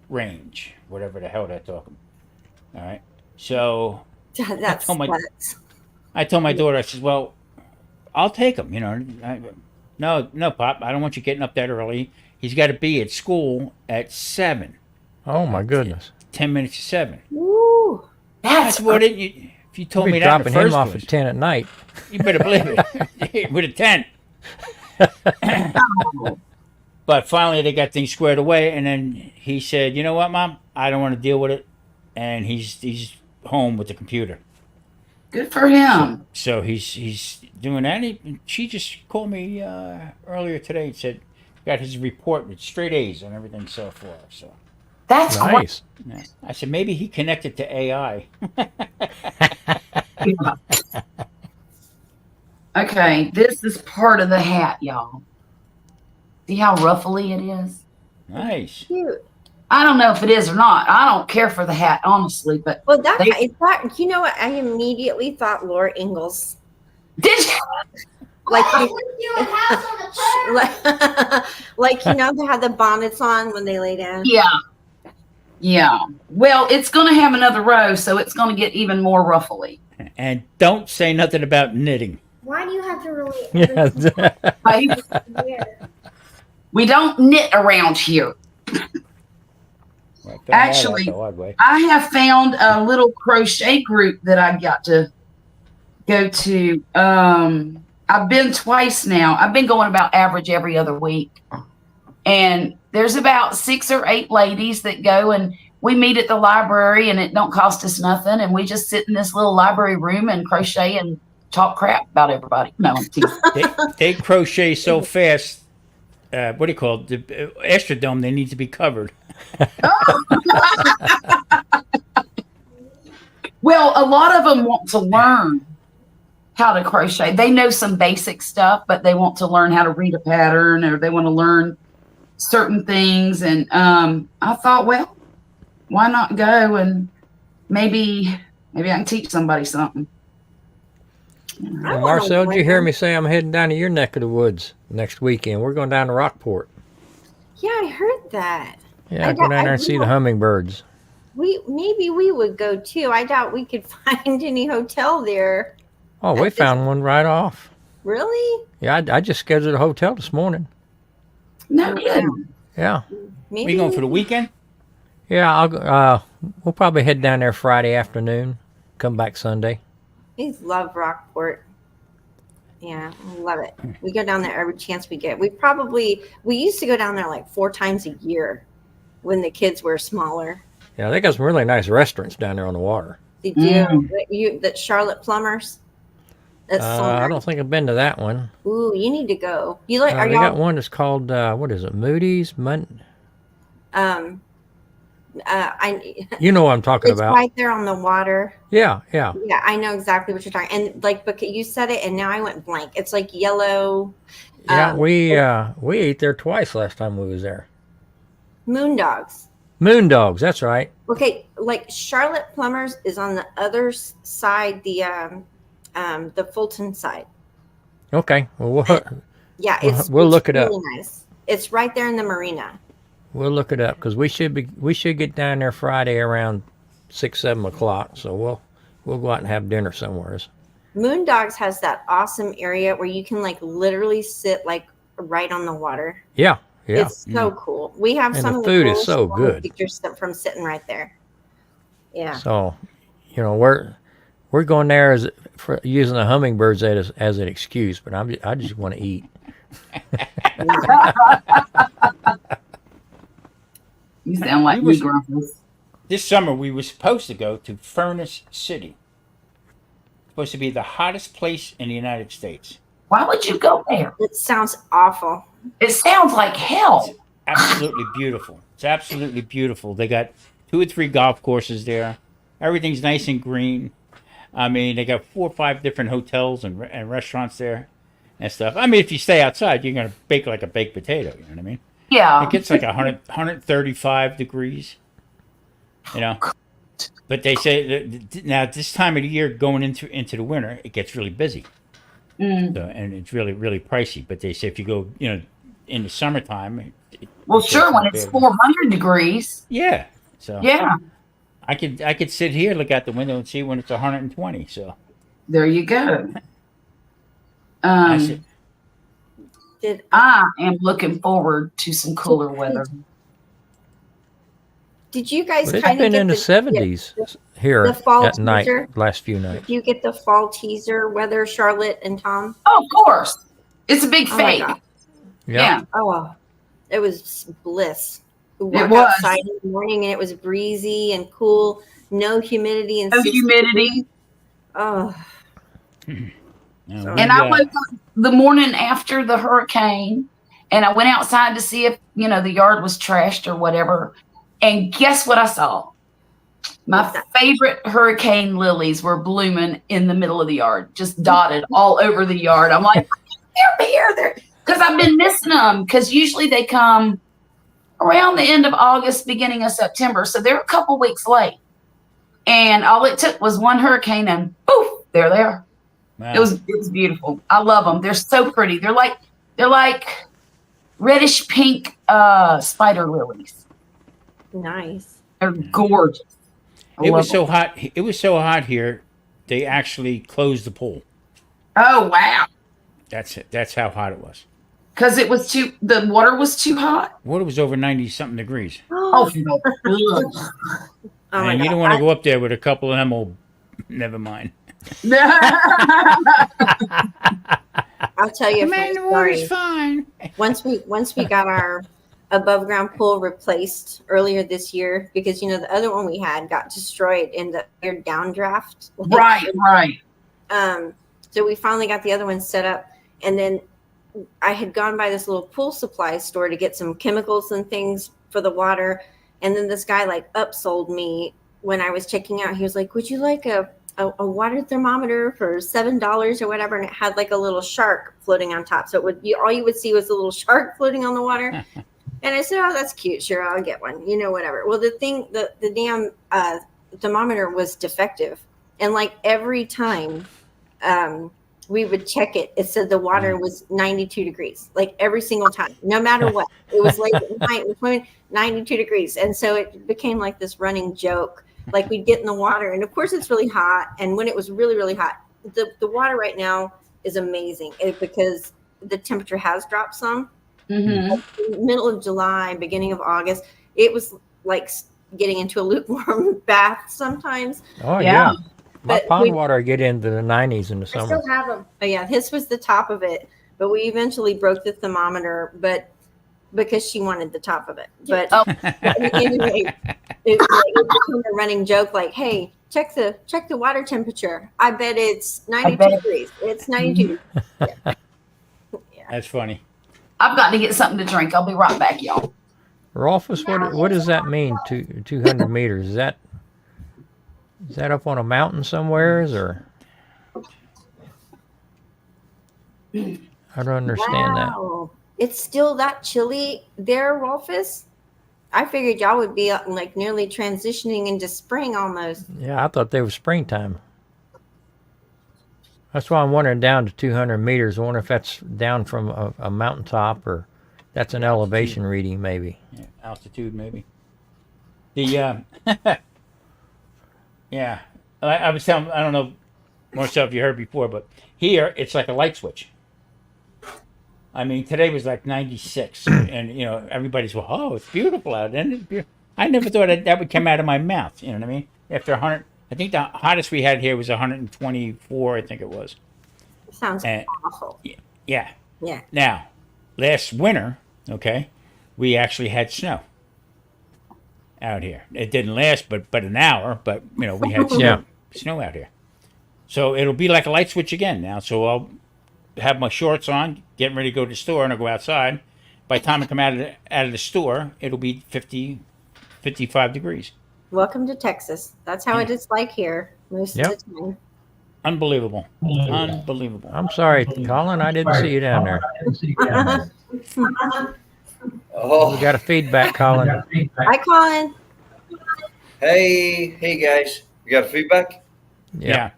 range, whatever the hell they're talking. All right. So That's I told my daughter, I said, well, I'll take him, you know. No, Pop, I don't want you getting up that early. He's got to be at school at 7. Oh my goodness. 10 minutes to 7. Woo. That's what it. If you told I'll me be that in the dropping first him off place, at 10 at night. you better believe it. With a tent. But finally, they got things squared away, and then he said, "You know what, Mom? I don't want to deal with it," and he's home with the computer. Good for him. So he's doing that. She just called me earlier today and said got his report with straight A's and everything so far. So That's great. Nice. yeah. I said maybe he connected to AI. Okay, this is part of the hat, y'all. See how ruffly it is? Nice. Cute. I don't know if it is or not. I don't care for the hat, honestly, but Well, you know what? I immediately thought Laura Ingalls. did you? Like, I flipped you a house on the curb. like you know, they have the bonnets on when they lay down. Yeah. Yeah. Well, it's going to have another row, so it's going to get even more ruffly. And don't say nothing about knitting. Why do you have to really? Yeah. Right? Weird. We don't knit around here. Well, I found that out Actually, the hard way. I have found a little crochet group that I got to go to. I I've been twice now. I've been going about average every other week. And there's about 6 or 8 ladies that go, and we meet at the library, and it don't cost us nothing. And we just sit in this little library room and crochet and talk crap about everybody. No, I'm teasing. They crochet so fast. What do you call it? The Astrodome, they need to be covered. Well, a lot of them want to learn how to crochet. They know some basic stuff, but they want to learn how to read a pattern, or they want to learn certain things. And I thought, well, why not go and maybe I can teach somebody something. Well, Marcel, did you hear me say I'm heading down to your neck of the woods next weekend? We're going down to Rockport. Yeah, I heard that. Yeah, go down there and see the hummingbirds. Maybe we would go too. I doubt we could find any hotel there. Oh, we found one right off. Really? Yeah, I just scheduled a hotel this morning. No kidding. Yeah. Maybe We going for the weekend? Yeah, we'll probably head down there Friday afternoon, come back Sunday. We love Rockport. Yeah, I love it. We go down there every chance we get. We used to go down there like 4 times a year when the kids were smaller. Yeah, they got some really nice restaurants down there on the water. Did you? The Charlotte Plumbers. That's so I nice. don't think I've been to that one. Ooh, you need to go. You like? Are They y'all? got one that's called what is it? Moody's. You know what I'm talking It's about. right there on the water. Yeah. Yeah, I know exactly what you're talking. And like, but you said it, and now I went blank. It's like yellow. Yeah, we ate there twice last time we was there. Moon dogs. Moon dogs, that's right. Okay, like Charlotte Plumbers is on the other side, the Fulton side. Okay, well Yeah, we'll it's look it really up. Nice. It's right there in the marina. we'll look it up because we should get down there Friday around 6-7 o'clock. So we'll go out and have dinner somewhere. Moon Dogs has that awesome area where you can like literally sit like right on the water. Yeah. It's so cool. We have And some the of food the is so good. pictures from sitting right there. Yeah. So, we're going there for using the hummingbirds as an excuse, but I just want to eat. You sound like me, Grumpus. This summer, we were supposed to go to Furnace City. Supposed to be the hottest place in the United States. Why would you go there? It sounds awful. It sounds like hell. Absolutely beautiful. It's absolutely beautiful. They got 2 or 3 golf courses there. Everything's nice and green. I mean, they got 4 or 5 different hotels and restaurants there and stuff. I mean, if you stay outside, you're going to bake like a baked potato. You know what I mean? Yeah. It gets like 135 degrees. You know? But they say that now this time of the year, going into the winter, it gets really busy. Mm. So, and it's really, really pricey. But they say if you go, in the summertime. Well, sure, when it's 400 degrees. Yeah. So Yeah. I could sit here, look out the window, and see when it's 120. So There you go. I said, I am looking forward to some cooler weather. Did you guys But it's kind of been get in the 70s here the fall at night, teaser? last few nights. Did you get the fall teaser weather, Charlotte and Tom? Oh, of course. It's a big Oh my fake. God. Yeah. Oh, it was bliss. We It walked was. outside in the morning and it was breezy and cool, no humidity and No 60 humidity. Oh, no, And I woke up the morning after the hurricane and I went outside to see if, the yard was trashed or whatever. And guess what I saw? My favorite hurricane lilies were blooming in the middle of the yard, just dotted all over the yard. I'm like, they're here. Because I've been missing them because usually they come around the end of August, beginning of September. So they're a couple weeks late. And all it took was one hurricane and poof, there they are. Wow. It was beautiful. I love them. They're so pretty. They're like reddish pink spider lilies. nice. They're gorgeous. It was so hot. It was so hot here. They actually closed the pool. Oh wow! That's it. That's how hot it was. Because the water was too hot. Water was over 90-something degrees. Oh, no. Oh my And you God. don't want to go up there with a couple of them old. Never mind. I'll tell you a Man, funny the water's story. fine. Once we got our above ground pool replaced earlier this year, because the other one we had got destroyed in the weird downdraft. Right. So we finally got the other one set up, and then I had gone by this little pool supply store to get some chemicals and things for the water, and then this guy like upsold me when I was checking out. He was like, "Would you like a water thermometer for $7 or whatever?" And it had like a little shark floating on top. So it would all you would see was a little shark floating on the water. And I said, "Oh, that's cute. Sure, I'll get one. Whatever." Well, the damn thermometer was defective, and like every time we would check it, it said the water was 92 degrees, like every single time, no matter what. It was late at night, it was 92 degrees. And so it became like this running joke. Like we'd get in the water, and of course it's really hot. And when it was really, really hot, the water right now is amazing because the temperature has dropped some. Mm-hmm. Middle of July, beginning of August, it was like getting into a lukewarm bath sometimes. Oh Yeah. yeah. My But pond we- water get into the 90s in the I summer. still have them. Oh yeah, this was the top of it, but we eventually broke the thermometer, but because she wanted the top of it. But Oh. anyway, it became a running joke, like, "Hey, check the water temperature. I bet it's 92 degrees. It's 92." That's funny. I've got to get something to drink. I'll be right back, y'all. Rolfus, what does that mean? 200 meters? Is that up on a mountain somewheres, or I don't understand that. Wow. It's still that chilly there, Rolfus? I figured y'all would be like nearly transitioning into spring almost. Yeah, I thought they was springtime. That's why I'm wondering down to 200 meters. I wonder if that's down from a mountaintop or that's an elevation reading, maybe. Yeah, altitude, maybe. The yeah, I was telling. I don't know, Marcel, if you heard before, but here it's like a light switch. I mean, today was like 96, and everybody's oh, it's beautiful out. And I never thought that would come out of my mouth. You know what I mean? After 100, I think the hottest we had here was 124. I think it was. Sounds And- awful. Yeah. Yeah. Now, last winter, okay, we actually had snow out here. It didn't last but an hour, but we had snow out here. So it'll be like a light switch again now. So I'll have my shorts on, getting ready to go to the store, and I'll go outside. By the time I come out of the store, it'll be 50, 55 degrees. Welcome to Texas. That's how it is like here most of the time. Unbelievable. Unbelievable. I'm sorry, Colin, I didn't see you down there. Oh, We got a feedback, Colin. Hi, Colin. hey guys, you got feedback? Yeah.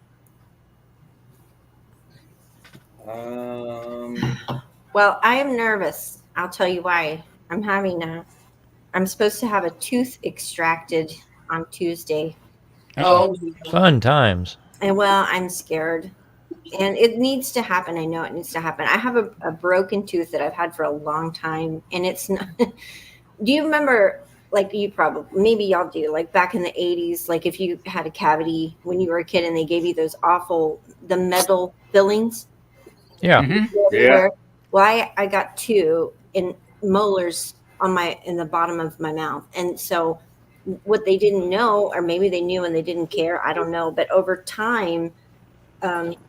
Well, I am nervous. I'll tell you why. I'm supposed to have a tooth extracted on Tuesday. Oh, Fun times. And well, I'm scared. And it needs to happen. I know it needs to happen. I have a broken tooth that I've had for a long time. And it's not. Do you remember, like you probably, maybe y'all do, like back in the 80s, like if you had a cavity when you were a kid and they gave you those the metal fillings? Yeah. Mm-hmm. Yeah. Well, I got two in molars in the bottom of my mouth. And so what they didn't know, or maybe they knew and they didn't care, I don't know. But over time,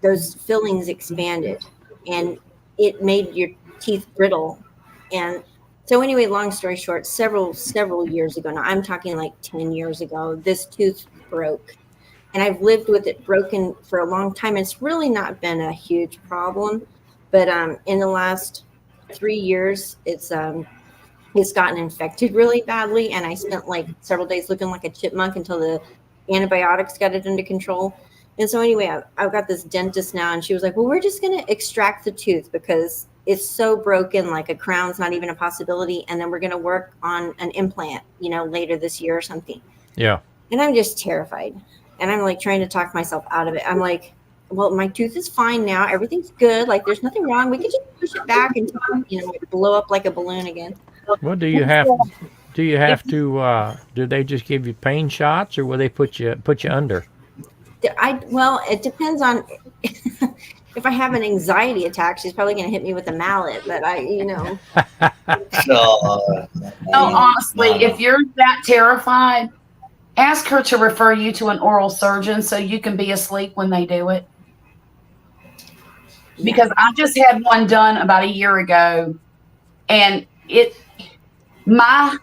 those fillings expanded and it made your teeth brittle. And so anyway, long story short, several years ago, now I'm talking like 10 years ago, this tooth broke. And I've lived with it broken for a long time. It's really not been a huge problem. But in the last 3 years, it's gotten infected really badly. And I spent like several days looking like a chipmunk until the antibiotics got it under control. And so anyway, I've got this dentist now, and she was like, well, we're just going to extract the tooth because it's so broken, like a crown's not even a possibility. And then we're going to work on an implant, later this year or something. Yeah. And I'm just terrified. And I'm like trying to talk myself out of it. I'm like, well, my tooth is fine now. Everything's good. Like there's nothing wrong. We could just push it back until, it blow up like a balloon again. Well, do you have to? Do they just give you pain shots, or will they put you under? Well, it depends on if I have an anxiety attack, she's probably going to hit me with a mallet. But No. No, honestly, No. if you're that terrified, ask her to refer you to an oral surgeon so you can be asleep when they do it. Because I just had one done about a year ago, and my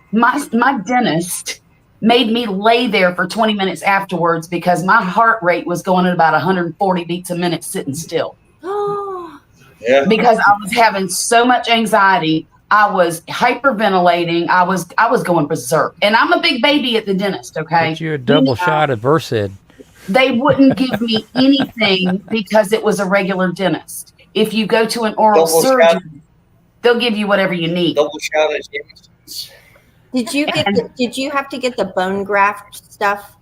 dentist made me lay there for 20 minutes afterwards because my heart rate was going at about 140 beats a minute sitting still. Yeah. Because I was having so much anxiety. I was hyperventilating. I was going berserk. And I'm a big baby at the dentist, okay? Get you a double shot of Versed. They wouldn't give me anything because it was a regular dentist. If you go to an oral Double surgeon, shot. they'll give you whatever you need. Double shot of Jameson's. did you have to get the bone graft stuff?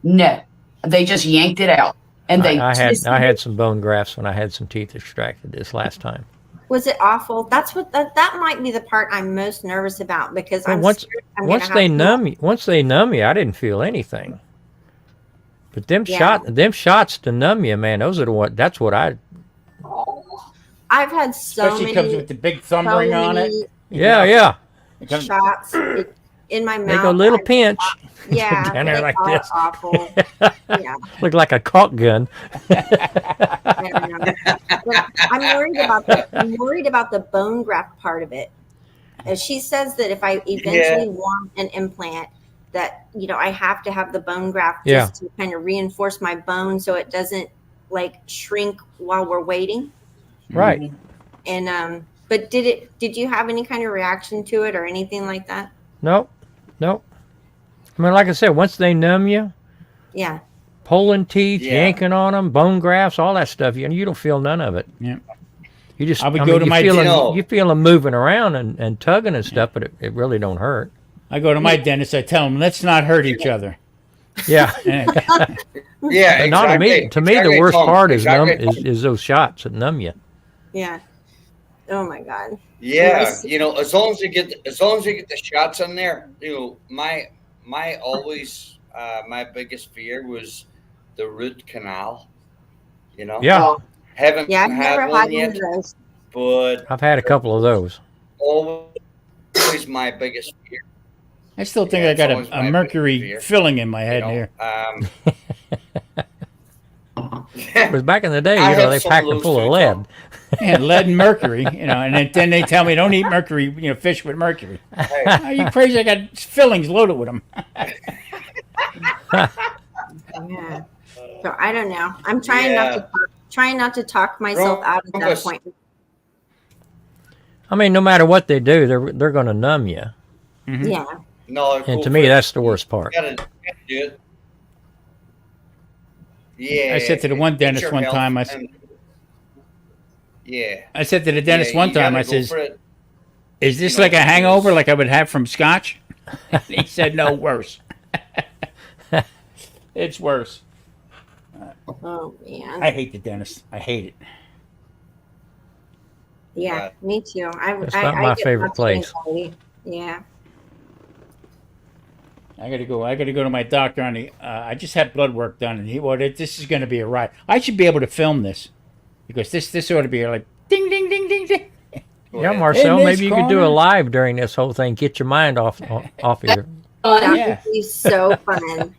No, they just yanked it out, and they I twisted had it. some bone grafts when I had some teeth extracted this last time. Was it awful? That's what that might be the part I'm most nervous about because Well, I'm once scared I'm once gonna they have to- numb you, I didn't feel anything. But them Yeah. shots to numb you, man, those are the one. That's what I. I've had so Especially comes many with the big thumb ring on it. Yeah. It comes, shots in my mouth. They go little pinch. Yeah, down there they like are this. awful. Yeah, Look like a caulk gun. I don't know. But I'm worried about the bone graft part of it. She says that if I eventually want an implant, that I have to have the bone graft just to kind of reinforce my bone so it doesn't like shrink while we're waiting. Right. And but did you have any kind of reaction to it or anything like that? Nope. I mean, like I said, once they numb you, Yeah. pulling teeth, Yeah. yanking on them, bone grafts, all that stuff, you don't feel none of it. Yeah. You just, I would go to my- you feel them moving around and tugging and stuff, but it really don't hurt. I go to my dentist. I tell him, let's not hurt each other. Yeah. And Yeah, But not to me. exactly. To me, the Exactly, worst Tom. part is Exactly. is those shots that numb you. Yeah. Oh my God. Yeah, as long as you get the shots in there, my biggest fear was the root canal. Yeah, Haven't Yeah, I've had never one had one yet, of those. but I've had a couple of those. always my biggest fear. I still think Yeah, I it's got always a my mercury fear. filling in my head here. Because back in the day, I have they some packed of them those full of too, lead. Tom. Yeah, lead and mercury, and then they tell me don't eat mercury, fish with mercury. Hey, Are you crazy? I got fillings loaded with them. Yeah. So I don't know. I'm trying not to talk myself out of that Grumpus. appointment. I mean, no matter what they do, they're going to numb you. Mhm. Yeah. no, And to me, that's the worst part. gotta do it. Yeah. I said to the one it's dentist your one health time, and- yeah. I said to the dentist Yeah, one you time, gotta I go says, for it. is this You know, like a hangover like I would have from scotch? And he said, no, worse. It's worse. Oh man. I hate the dentist. I hate it. Yeah, me too. It's not my get favorite lots of place. anxiety. Yeah. I gotta go to my doctor on the. I just had blood work done, and this is going to be a ride. I should be able to film this because this ought to be like ding ding ding ding ding. Go Yeah, ahead. Marcel, In this maybe you could do a corner. live during this whole thing. Get your mind off of your. Fun. Yeah. Would be so fun.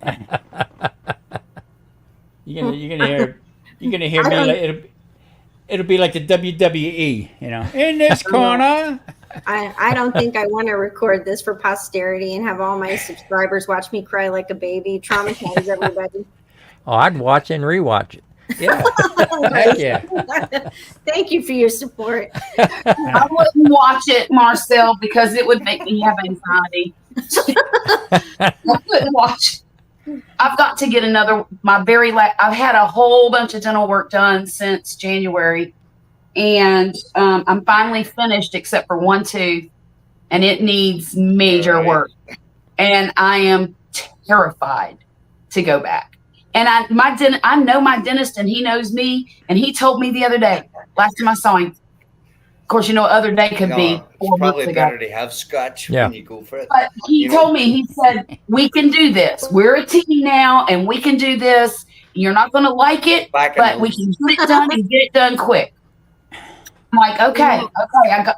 You're gonna hear me. Like, it'll be like the WWE, in this corner. I don't think I want to record this for posterity and have all my subscribers watch me cry like a baby, traumatize everybody. Oh, I'd watch and rewatch it. Yeah, heck yeah. Thank you for your support. I wouldn't watch it, Marcel, because it would make me have anxiety. I couldn't watch it. I've got to get I've had a whole bunch of dental work done since January, and I'm finally finished except for one tooth, and it needs major Right. work, and I am terrified to go back. And I know my dentist, and he knows me, and he told me the other day, last time I saw him. Of course, other day could be It's 4 probably months ago. better to have scotch Yeah. when you go for it. But he You know? told me, he said, we can do this. We're a team now, and we can do this. You're not going to like it, Back but in we the, can get it done and get it done quick. I'm like, okay,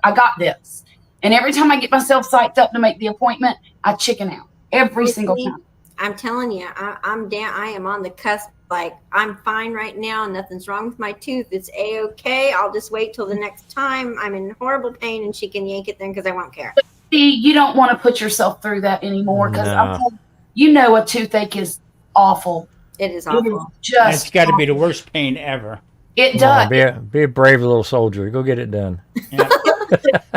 I got this. And every time I get myself psyched up to make the appointment, I chicken out every single See, time. I'm telling you, I'm down. I am on the cusp. Like, I'm fine right now. Nothing's wrong with my tooth. It's a-okay. I'll just wait till the next time I'm in horrible pain and she can yank it then because I won't care. See, you don't want to put yourself through that anymore because No. you know a toothache is awful. It is It is awful. just That's got to be the worst pain ever. It Come does. on, be a brave little soldier. Go get it done. Yeah.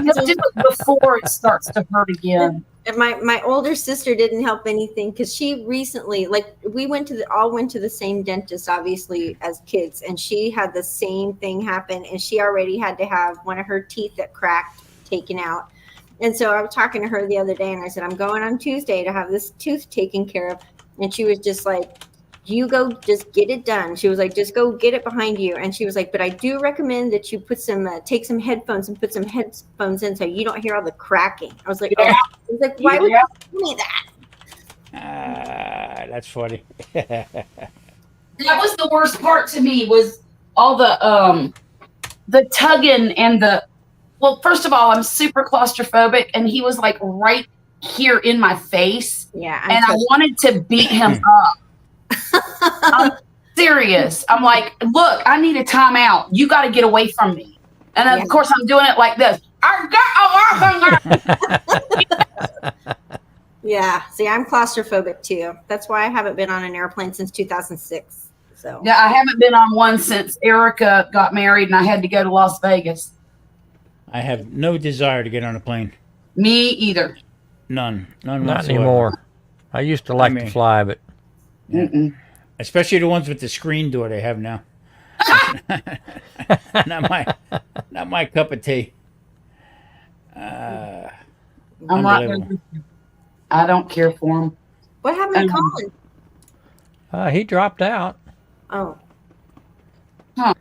Just do it before it starts to hurt again. And my older sister didn't help anything because she recently, like, we all went to the same dentist, obviously, as kids, and she had the same thing happen, and she already had to have one of her teeth that cracked taken out. And so I was talking to her the other day, and I said, I'm going on Tuesday to have this tooth taken care of. And she was just like, you go just get it done. She was like, just go get it behind you. And she was like, but I do recommend that you put take some headphones and put some headphones in so you don't hear all the cracking. I was like, Yeah. oh. I was like, why would you tell me that? That's funny. That was the worst part to me was all the tugging and well, first of all, I'm super claustrophobic, and he was like right here in my face. Yeah. And I wanted to beat him up. I'm serious. I'm like, look, I need a timeout. You got to get away from me. And of course, I'm doing it like this. Yeah. See, I'm claustrophobic too. That's why I haven't been on an airplane since 2006. So Yeah, I haven't been on one since Erica got married and I had to go to Las Vegas. I have no desire to get on a plane. Me either. None Not whatsoever. anymore. I used to like to fly, but Mm-mm. Especially the ones with the screen door they have now. not my cup of tea. I'm right there Unbelievable. with you. I don't care for him. what happened to Colin? he dropped out. Oh, I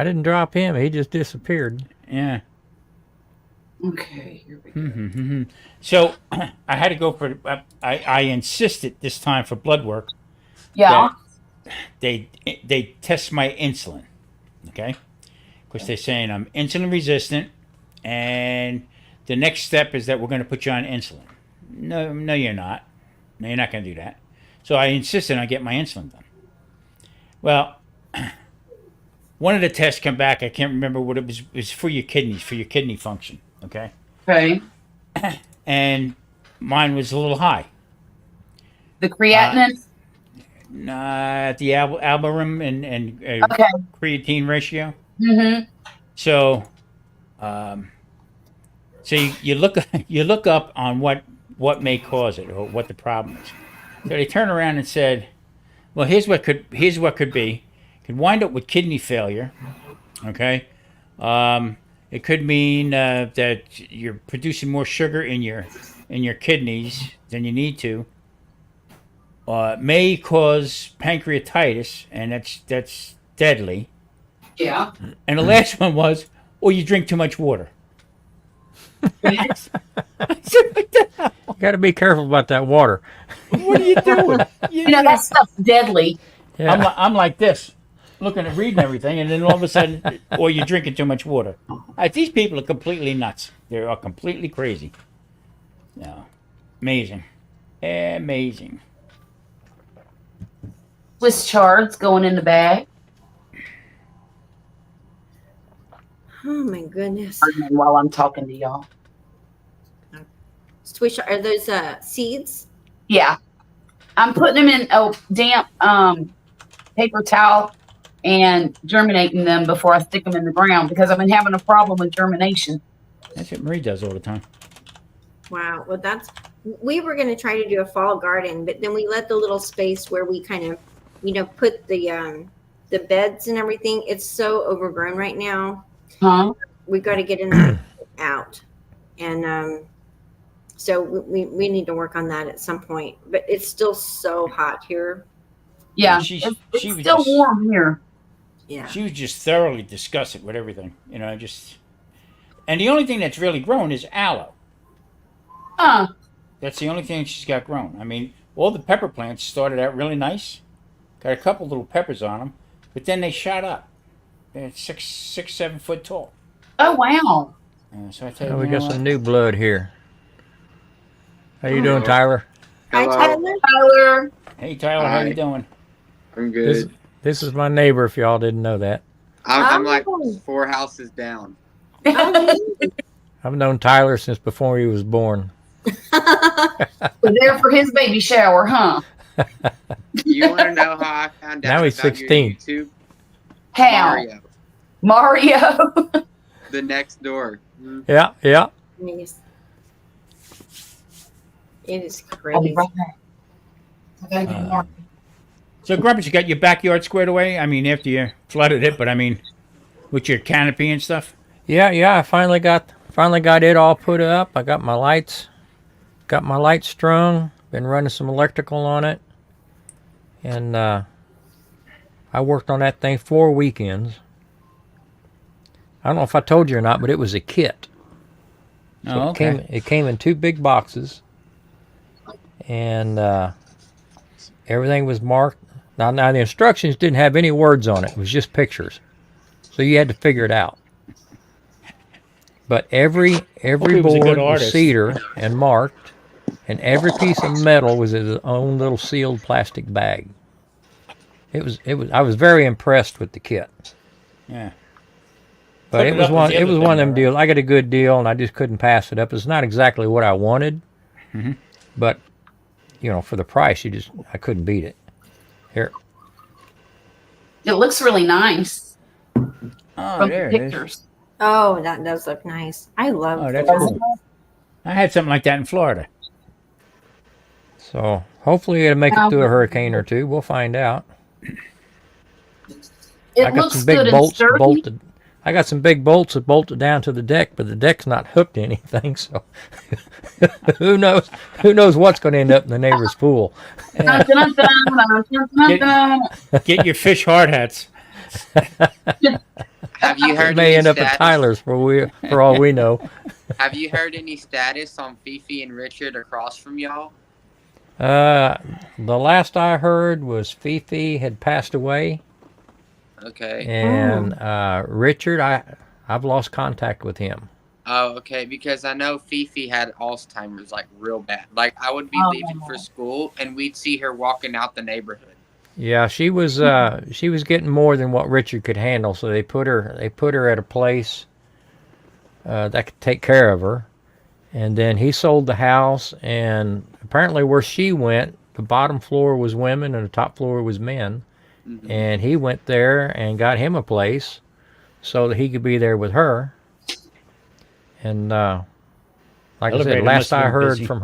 didn't drop him. He just disappeared. Yeah. Okay, here we go. Mm-hmm. So I had to go for. I insisted this time for blood work. Yeah. They test my insulin, okay? Because they're saying I'm insulin resistant, and the next step is that we're going to put you on insulin. No, you're not. No, you're not going to do that. So I insisted on getting my insulin done. Well, one of the tests come back. I can't remember what it was. It was for your kidneys, for your kidney function, okay? Okay. And mine was a little high. The creatinine. At the albumin and Okay. creatine ratio. Mm-hmm. So, you look up on what may cause it or what the problem is. So they turn around and said, "Well, here's what could be. Could wind up with kidney failure. Okay, it could mean that you're producing more sugar in your kidneys than you need to. May cause pancreatitis, and that's deadly. Yeah. And the last one was, or you drink too much water." I said, "What the hell? You got to be careful about that water. What are you doing?" You know, that stuff's deadly. Yeah. I'm like this, looking at reading everything, and then all of a sudden, or you're drinking too much water. These people are completely nuts. They are completely crazy. No, amazing. Swiss chards going in the bag. oh my goodness. Pardon me while I'm talking to y'all. Swish, are those seeds? Yeah. I'm putting them in a damp paper towel and germinating them before I stick them in the ground because I've been having a problem with germination. That's what Marie does all the time. Wow. Well, we were going to try to do a fall garden, but then we let the little space where we kind of, put the beds and everything. It's so overgrown right now. Huh? We've got to get it out. And so we need to work on that at some point. But it's still so hot here. Yeah. She It's was still just- warm here. Yeah. She was just thoroughly disgusted with everything, and the only thing that's really grown is aloe. Huh. That's the only thing she's got grown. I mean, all the pepper plants started out really nice, Got a couple little peppers on them, but then they shot up. They're 7 foot tall. Oh wow. So I tell you, Oh, we you know got what? some new blood here. How you doing, Oh. Tyler? Hi, Hello. Tyler. Tyler. Hey Tyler, how you Hi. doing? I'm This good. this is my neighbor. If y'all didn't know that, I'm like Oh. 4 houses down. Oh, I've known Tyler since before he was born. Was there for his baby shower, huh? You want to know how I found Now out he's about 16. your YouTube? How? Mario, Mario. the next door. Yeah, yeah. nice. It is I'll be crazy. right back. I gotta get more. So Grumpus, you got your backyard squared away? I mean, after you flooded it, but I mean, with your canopy and stuff. Yeah. I finally got it all put up. I got my lights strung. Been running some electrical on it, and I worked on that thing 4 weekends. I don't know if I told you or not, but it was a kit. So Oh, okay. it came in 2 big boxes, and everything was marked. Now the instructions didn't have any words on it. It was just pictures, so you had to figure it out. But every he was a board good was artist. cedar and marked, and every piece of metal was in its own little sealed plastic bag. It was. I was very impressed with the kit. Yeah. But Put it it was up one. with the It other was one of thing, them though, deals. I got a good deal, and I just couldn't pass it up. It's not exactly what I wanted, Mhm. but for the price, I couldn't beat it. Here, It looks really nice Oh, from there the it is. pictures. Oh, that does look nice. I love Oh, that's those. cool. I had something like that in Florida. so hopefully it'll make it through a hurricane or two. We'll find out. It I got looks some big good and bolts sturdy. bolted. I got some big bolts that bolted down to the deck, but the deck's not hooked to anything. So who knows? Who knows what's going to end up in the neighbor's pool? Dun, dun, dun, dun, dun, dun, dun. Get your fish hard hats. Have you It heard may any end up at status? Tyler's for all we know. Have you heard any status on Fifi and Richard across from y'all? The last I heard was Fifi had passed away, Okay. and Richard, I've lost contact with him. Oh, okay. Because I know Fifi had Alzheimer's, like real bad. Like I would be Oh. leaving for school, and we'd see her walking out the neighborhood. Yeah, she was getting more than what Richard could handle, so they put her at a place that could take care of her, and then he sold the house, and apparently where she went, the bottom floor was women and the top floor was men, Mhm. and he went there and got him a place so that he could be there with her. And like I Elevator said, must last have I been heard busy. from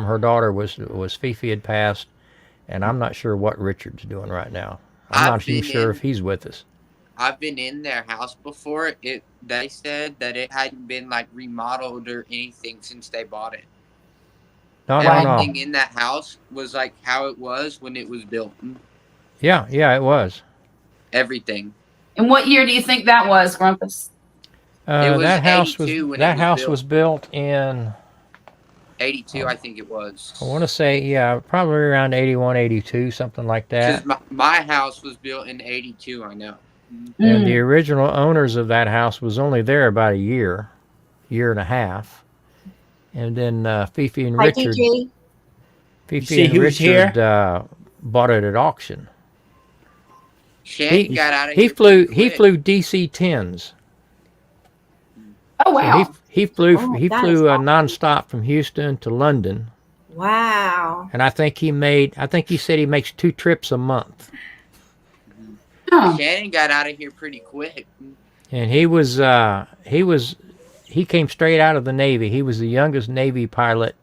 her daughter was Fifi had passed, and I'm not sure what Richard's doing right now. I'm I've not even been sure in- if he's with us. I've been in their house before. They said that it hadn't been like remodeled or anything since they bought it. No. Everything in that house was like how it was when it was built. Yeah, it was. Everything. And what year do you think that was, Grumpus? It was That house 82 when it that was house built. was built in, 82, I think it was. I want to say, probably around 81, 82, something like that. Because my house was built in 82, I know. And the original owners of that house was only there about a year and a half. And then Fifi and Hi, Richard, TJ. see who's here? Bought it at auction. Shannon got out of He here. flew pretty quick. DC-10s. Oh wow. So he flew Oh, he that flew is awesome. nonstop from Houston to London, Wow. and I think he said he makes 2 trips a month. Huh. Shannon got out of here pretty quick. And he came straight out of the Navy. He was the youngest Navy pilot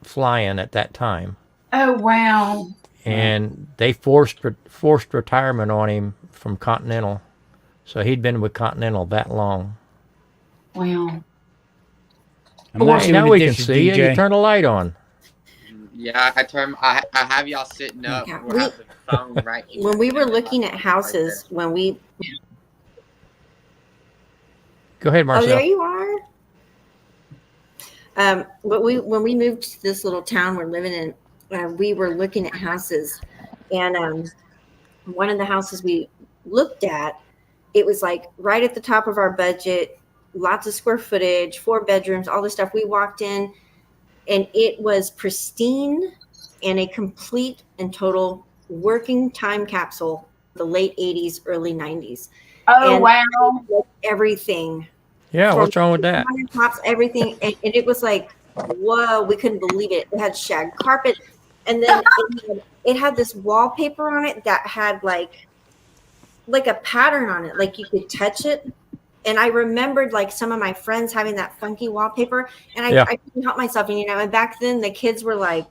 flying at that time, Oh wow. and they forced retirement on him from Continental. So he'd been with Continental that long. Wow. I'm not Now doing we the can dishes, see you. DJ. You turn the light on. Yeah, I have y'all sitting up. Yeah, We'll have the phone right here. When we were And then looking at right houses, when we Go ahead, oh, Marcel. there you are. But when we moved to this little town we're living in, we were looking at houses, and one of the houses we looked at, it was like right at the top of our budget, lots of square footage, 4 bedrooms, all this stuff. We walked in and it was pristine and a complete and total working time capsule, the late 80s, early 90s. Oh, And wow. everything Yeah, from what's wrong with that? tops, everything. And it was like, whoa, we couldn't believe it. It had shag carpet. And then it had this wallpaper on it that had like a pattern on it, like you could touch it. And I remembered like some of my friends having that funky wallpaper, and Yeah. I couldn't help myself. And and back then the kids were like,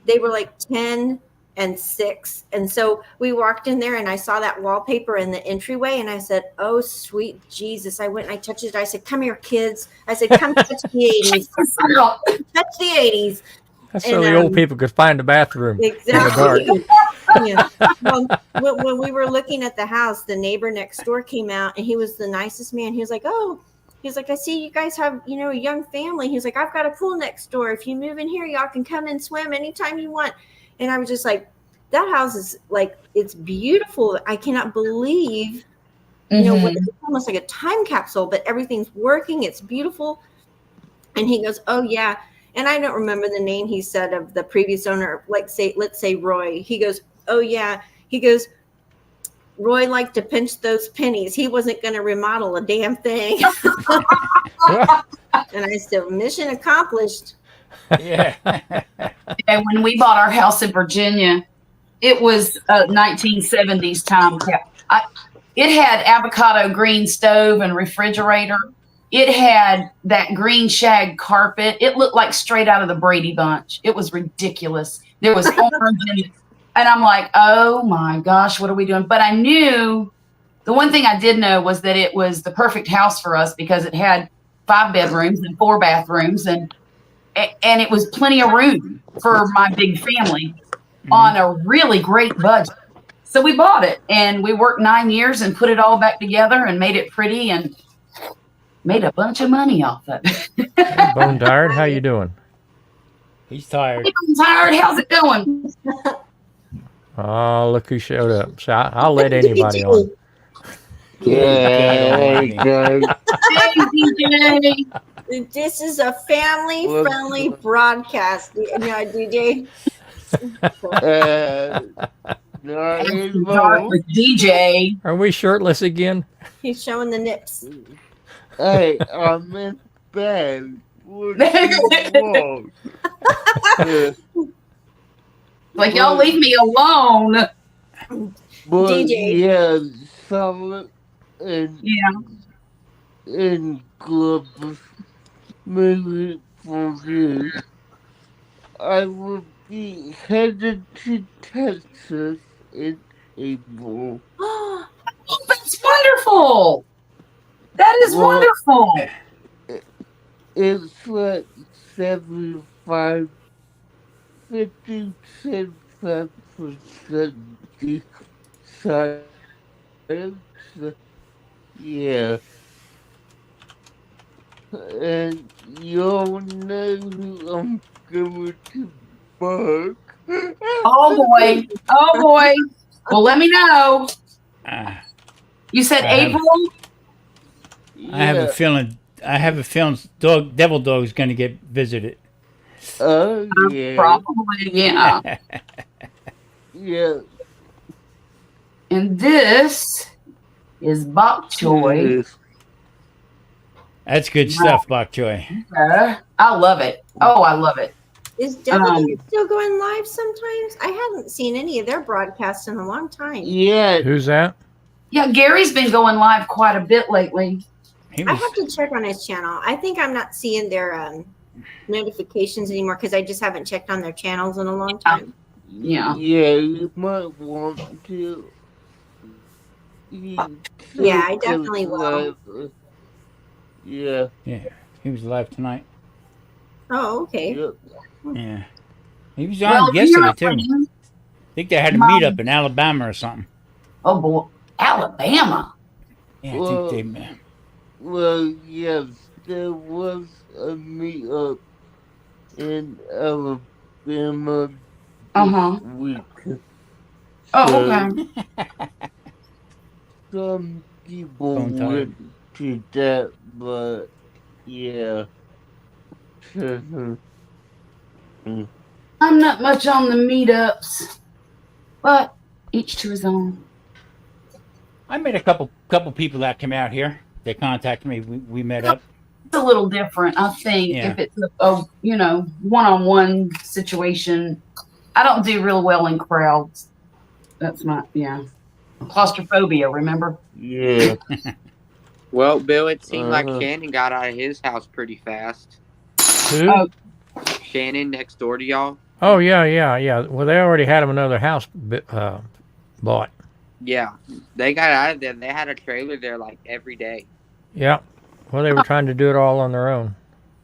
they were like 10 and 6, and so we walked in there, and I saw that wallpaper in the entryway, and I said, "Oh, sweet Jesus!" I went and I touched it. I said, "Come here, kids." I said, "Come touch the 80s. Touch the 80s." That's so the old people could find the bathroom in the dark. Exactly. Yeah. Well, when we were looking at the house, the neighbor next door came out, and he was the nicest man. He was like, "Oh," he's like, "I see you guys have, a young family." He's like, "I've got a pool next door. If you move in here, y'all can come and swim anytime you want." And I was just like, that house is like, it's beautiful. I cannot believe, it's almost like a time capsule, but everything's working. It's beautiful. And he goes, "Oh yeah." And I don't remember the name he said of the previous owner. Let's say Roy. He goes, "Oh yeah." He goes, "Roy liked to pinch those pennies. He wasn't going to remodel a damn thing." And I said, "Mission accomplished." Yeah. And when we bought our house in Virginia, it was 1970s time. It had avocado green stove and refrigerator. It had that green shag carpet. It looked like straight out of the Brady Bunch. It was ridiculous. There was orange in it. And I'm like, oh my gosh, what are we doing? But I knew, the one thing I did know was that it was the perfect house for us because it had 5 bedrooms and 4 bathrooms, and it was plenty of room for my big family on a really great budget. So we bought it, and we worked 9 years and put it all back together and made it pretty and made a bunch of money off of it. Hey, Bone Tired, how you doing? He's tired. I'm tired. How's it going? Oh, look who showed up. So I'll let anybody on. Hey, guys. Hey, DJ. This is a family-friendly broadcast. DJ. Dark with DJ. Are we shirtless again? He's showing the nips. Hey, I'm in bed. What do you want? Like, y'all leave me alone. But DJ. yeah, Solid and Yeah. Grumpus made it for you. I will be headed to Texas in April. Oh, that's wonderful. That is Well, wonderful. It's like 75, 50%, 5% science. Yeah. And you'll know who I'm going to mark. Oh boy. Oh boy. Well, let me know. You said I have- April? I have a feeling. Devil Dog's going to get visited. Oh, yeah. Probably, yeah. Yeah. And this is bok choy. That's good stuff, Bok Choy. I love it. Oh, I love it. Is Devil still going live sometimes? I haven't seen any of their broadcasts in a long time. Yeah. Who's that? Yeah, Gary's been going live quite a bit lately. I have to check on his channel. I think I'm not seeing their notifications anymore because I just haven't checked on their channels in a long time. Yeah. Yeah, you might want to. Yeah, I definitely will. Yeah. Yeah, he was live tonight. Oh, okay. Yep. Yeah, he was on yesterday too. I think they had a Mom. meet up in Alabama or something. Oh boy, Alabama. Yeah, Well, I think they. Well, yes, there was a meetup in Alabama this week. Oh, okay. Some people Phone time. wouldn't do that, but yeah. I'm not much on the meetups, but each to his own. I met a couple people that came out here. They contacted me. We met up. It's a little different, I think, Yeah. if it's a one-on-one situation. I don't do real well in crowds. That's my claustrophobia. Remember? Yeah. Well, Bill, it seemed like Uh-huh. Shannon got out of his house pretty fast. Who? Oh. Shannon next door to y'all. Oh, yeah. Well, they already had him another house bought. Yeah, they got out of there. They had a trailer there like every day. Yeah. Well, they were trying to do it all on their own.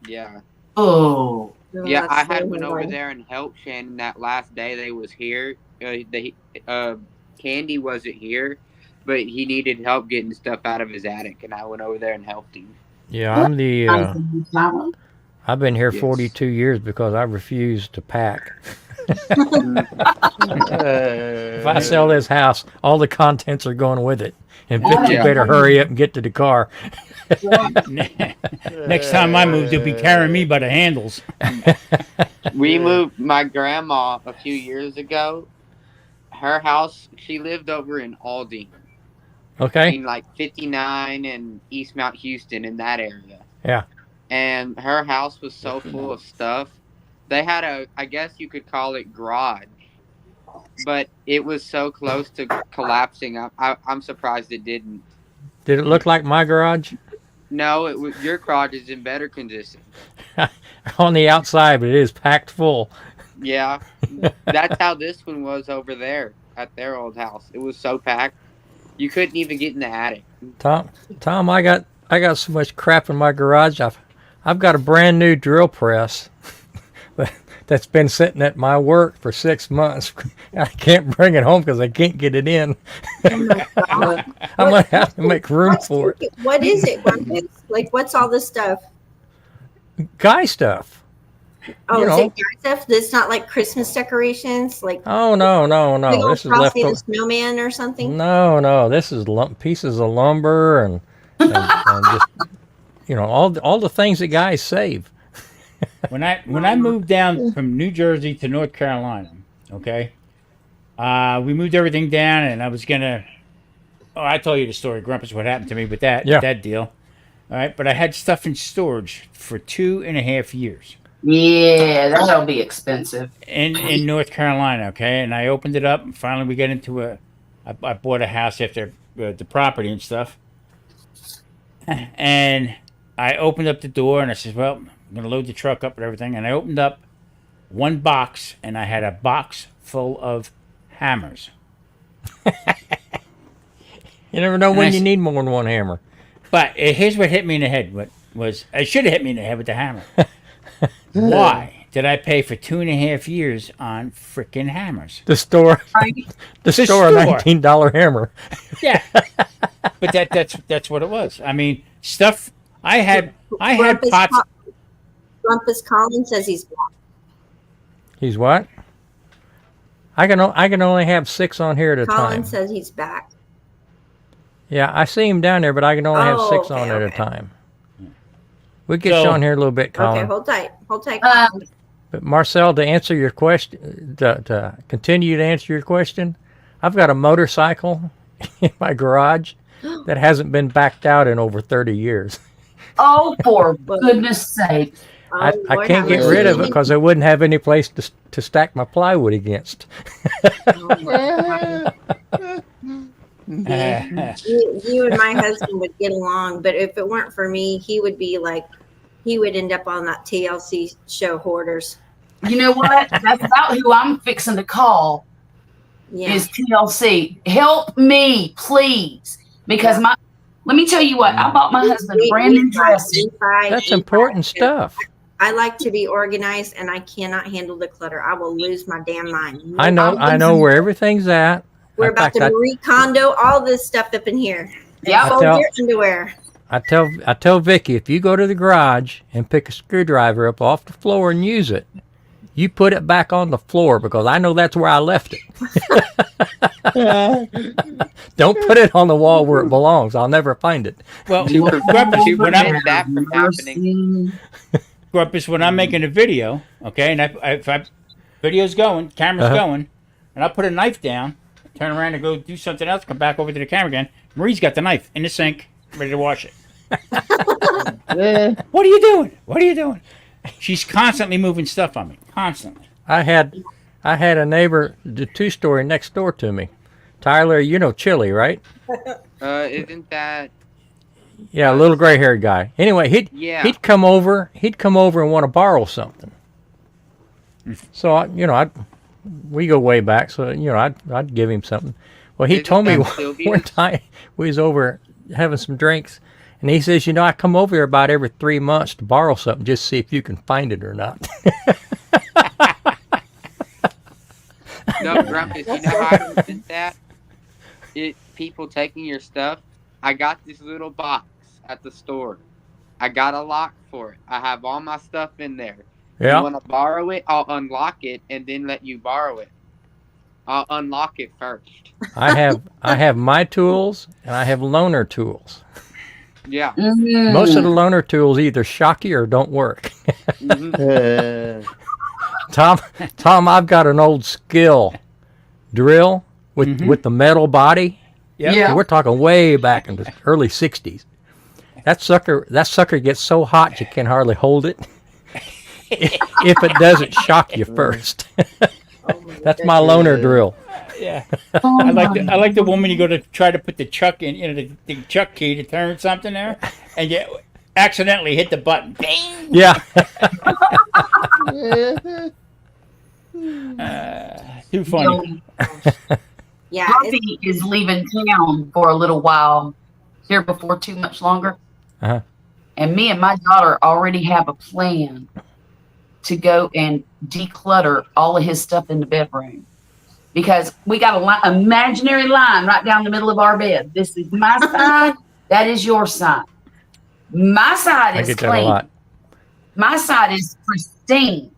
Yeah. Oh. Yeah, I had so went over annoying. there and helped Shannon that last day they was here. Candy wasn't here, but he needed help getting stuff out of his attic, and I went over there and helped him. Yeah, I'm the. I've been here Yes. 42 years because I refuse to pack. If I sell this house, all the contents are going with it. And Vicky Yeah. better hurry up and get to the car. Next time I move, they'll be carrying me by the handles. We moved my grandma a few years ago. Her house, she lived over in Aldi, Okay? in like 59 and East Mount Houston, in that area. Yeah. And her house was so full of stuff. They had I guess you could call it garage, but it was so close to collapsing. I'm surprised it didn't. Did it look like my garage? No, your garage is in better condition. On the outside, but it is packed full. Yeah, that's how this one was over there at their old house. It was so packed, you couldn't even get in the attic. Tom, I got so much crap in my garage. I've got a brand new drill press that's been sitting at my work for 6 months. I can't bring it home because I can't get it in. Oh my God. I'm gonna have to make room for it. What is it, Grumpus? Like, what's all this stuff? Guy stuff. Oh, You is know. it guy stuff? That's not like Christmas decorations? Like, Oh no. big old This is Frosty the leftover. Snowman or something? No. This is pieces of lumber and just all the things that guys save. When I moved down from New Jersey to North Carolina, okay, we moved everything down, and I was gonna. Oh, I told you the story, Grumpus, what happened to me with that deal. All right, but I had stuff in storage for 2.5 years Yeah, that'll be expensive. in North Carolina, okay, and I opened it up, and finally we got into I bought a house after the property and stuff, and I opened up the door, and I said, well, I'm going to load the truck up and everything. And I opened up one box, and I had a box full of hammers. You never know And when I you s- need more than one hammer. But here's what hit me in the head. What was it should have hit me in the head with the hammer. Why did I pay for 2.5 years on freaking hammers? The store, Right? the store, store. a $19 hammer. Yeah, but that's what it was. I mean, stuff I had Grumpus pots. Grumpus Collins says he's back. He's what? I can only have 6 on here at a time. Collins says he's back. Yeah, I see him down there, but I can only have 6 okay, on at a okay. time. We'll get So- you on here a little bit, Colin. Okay, hold tight. Hold tight. But Marcel, to answer your question, to continue to answer your question, I've got a motorcycle in my garage that hasn't been backed out in over 30 years. Oh, for goodness sake. I Oh, Lord, can't have get mercy. rid of it because I wouldn't have any place to stack my plywood against. You and my husband would get along, but if it weren't for me, he would end up on that TLC show Hoarders. You know what? That's about who I'm fixing to call Yeah. is TLC. Help me, please. Because let me tell you what, I bought my husband a brand new dress. That's important stuff. I like to be organized, and I cannot handle the clutter. I will lose my damn mind. I know where everything's at. We're In about fact, to recondo all this stuff up in here. Yeah. Fold I your underwear. I tell Vicky, if you go to the garage and pick a screwdriver up off the floor and use it, you put it back on the floor because I know that's where I left it. Don't put it on the wall where it belongs. I'll never find it. Well, To Grumpus, when I'm prevent that from happening. Grumpus, when I'm making a video, okay, and if video's going, camera's Uh-huh. going, and I put a knife down, turn around and go do something else, come back over to the camera again. Marie's got the knife in the sink, ready to wash it. What are you doing? What are you doing? She's constantly moving stuff on me. Constantly. I had a neighbor, the 2-story next door to me. Tyler, you know Chili, right? Isn't that? Yeah, a little gray-haired guy. Anyway, Yeah. he'd come over and want to borrow something. So we go way back. So I'd give him something. Well, he Isn't told me that one Sylvia's? time we was over having some drinks, and he says, I come over here about every 3 months to borrow something, just see if you can find it or not. No, Grumpus, you know how I prevent that? People taking your stuff. I got this little box at the store. I got a lock for it. I have all my stuff in there. Yeah. You want to borrow it? I'll unlock it and then let you borrow it. I'll unlock it first. I have my tools and I have loaner tools. Yeah. Most of the loaner tools either shock you or don't work. Tom, I've got an old skill drill with the metal body. Yep. Yeah. We're talking way back in the early '60s. That sucker gets so hot you can hardly hold it. If it doesn't shock you first. That's my loaner drill. Yeah. Oh I like the woman you go to try to put the chuck in, the chuck key to turn something there, and you accidentally hit the button. Bing! Yeah. Too funny. Yeah, Grumpy is leaving town for a little while here before too much longer. Uh-huh. And me and my daughter already have a plan to go and declutter all of his stuff in the bedroom. Because we got an imaginary line right down the middle of our bed. This is my side. That is your side. My side I is get that a clean. lot. My side is pristine.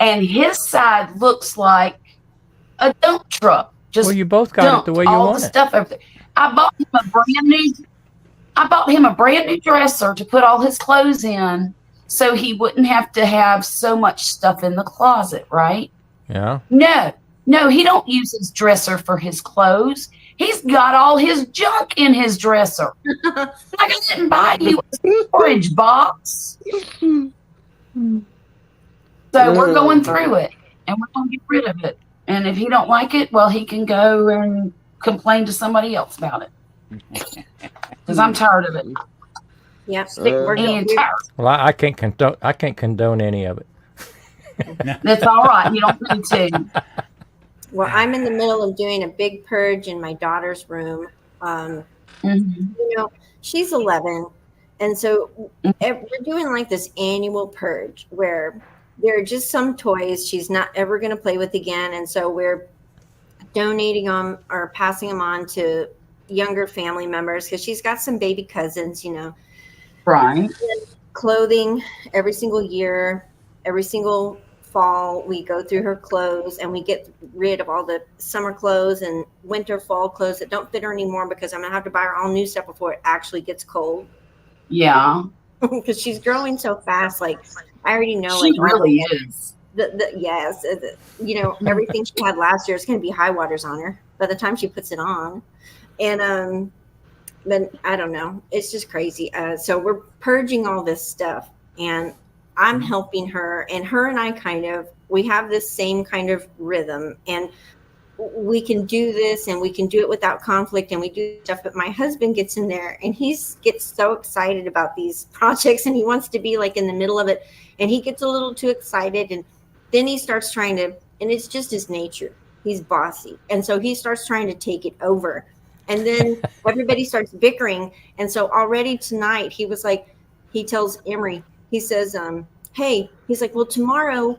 And his side looks like a dump truck. Just Well, you both got it the way you all want the it. stuff over there. I bought him a brand new dresser to put all his clothes in so he wouldn't have to have so much stuff in the closet, right? Yeah. No, he don't use his dresser for his clothes. He's got all his junk in his dresser. Like, I didn't buy you a storage box. So we're going through it, and we're going to get rid of it. And if he don't like it, well, he can go and complain to somebody else about it. Because I'm tired of it. yeah. We're And we're- tired. Well, I can't condone any of it. That's all right. You don't need to. well, I'm in the middle of doing a big purge in my daughter's room. Mhm. You know, she's 11, and so we're doing like this annual purge where there are just some toys she's not ever going to play with again, and so we're donating them or passing them on to younger family members because she's got some baby cousins, Right. clothing every single year, every single fall we go through her clothes and we get rid of all the summer clothes and winter fall clothes that don't fit her anymore because I'm gonna have to buy her all new stuff before it actually gets cold Yeah. because she's growing so fast. Like I already know She like really is. everything she had last year is going to be high waters on her by the time she puts it on. And but I don't know, it's just crazy. So we're purging all this stuff and I'm helping her, and I we have this same kind of rhythm, and we can do this and we can do it without conflict and we do stuff. But my husband gets in there and he gets so excited about these projects and he wants to be like in the middle of it, and he gets a little too excited, and then he starts trying to, and it's just his nature. He's bossy. And so he starts trying to take it over. And then everybody starts bickering. And so already tonight he was like, he tells Emery, he says, hey, he's like, well, tomorrow,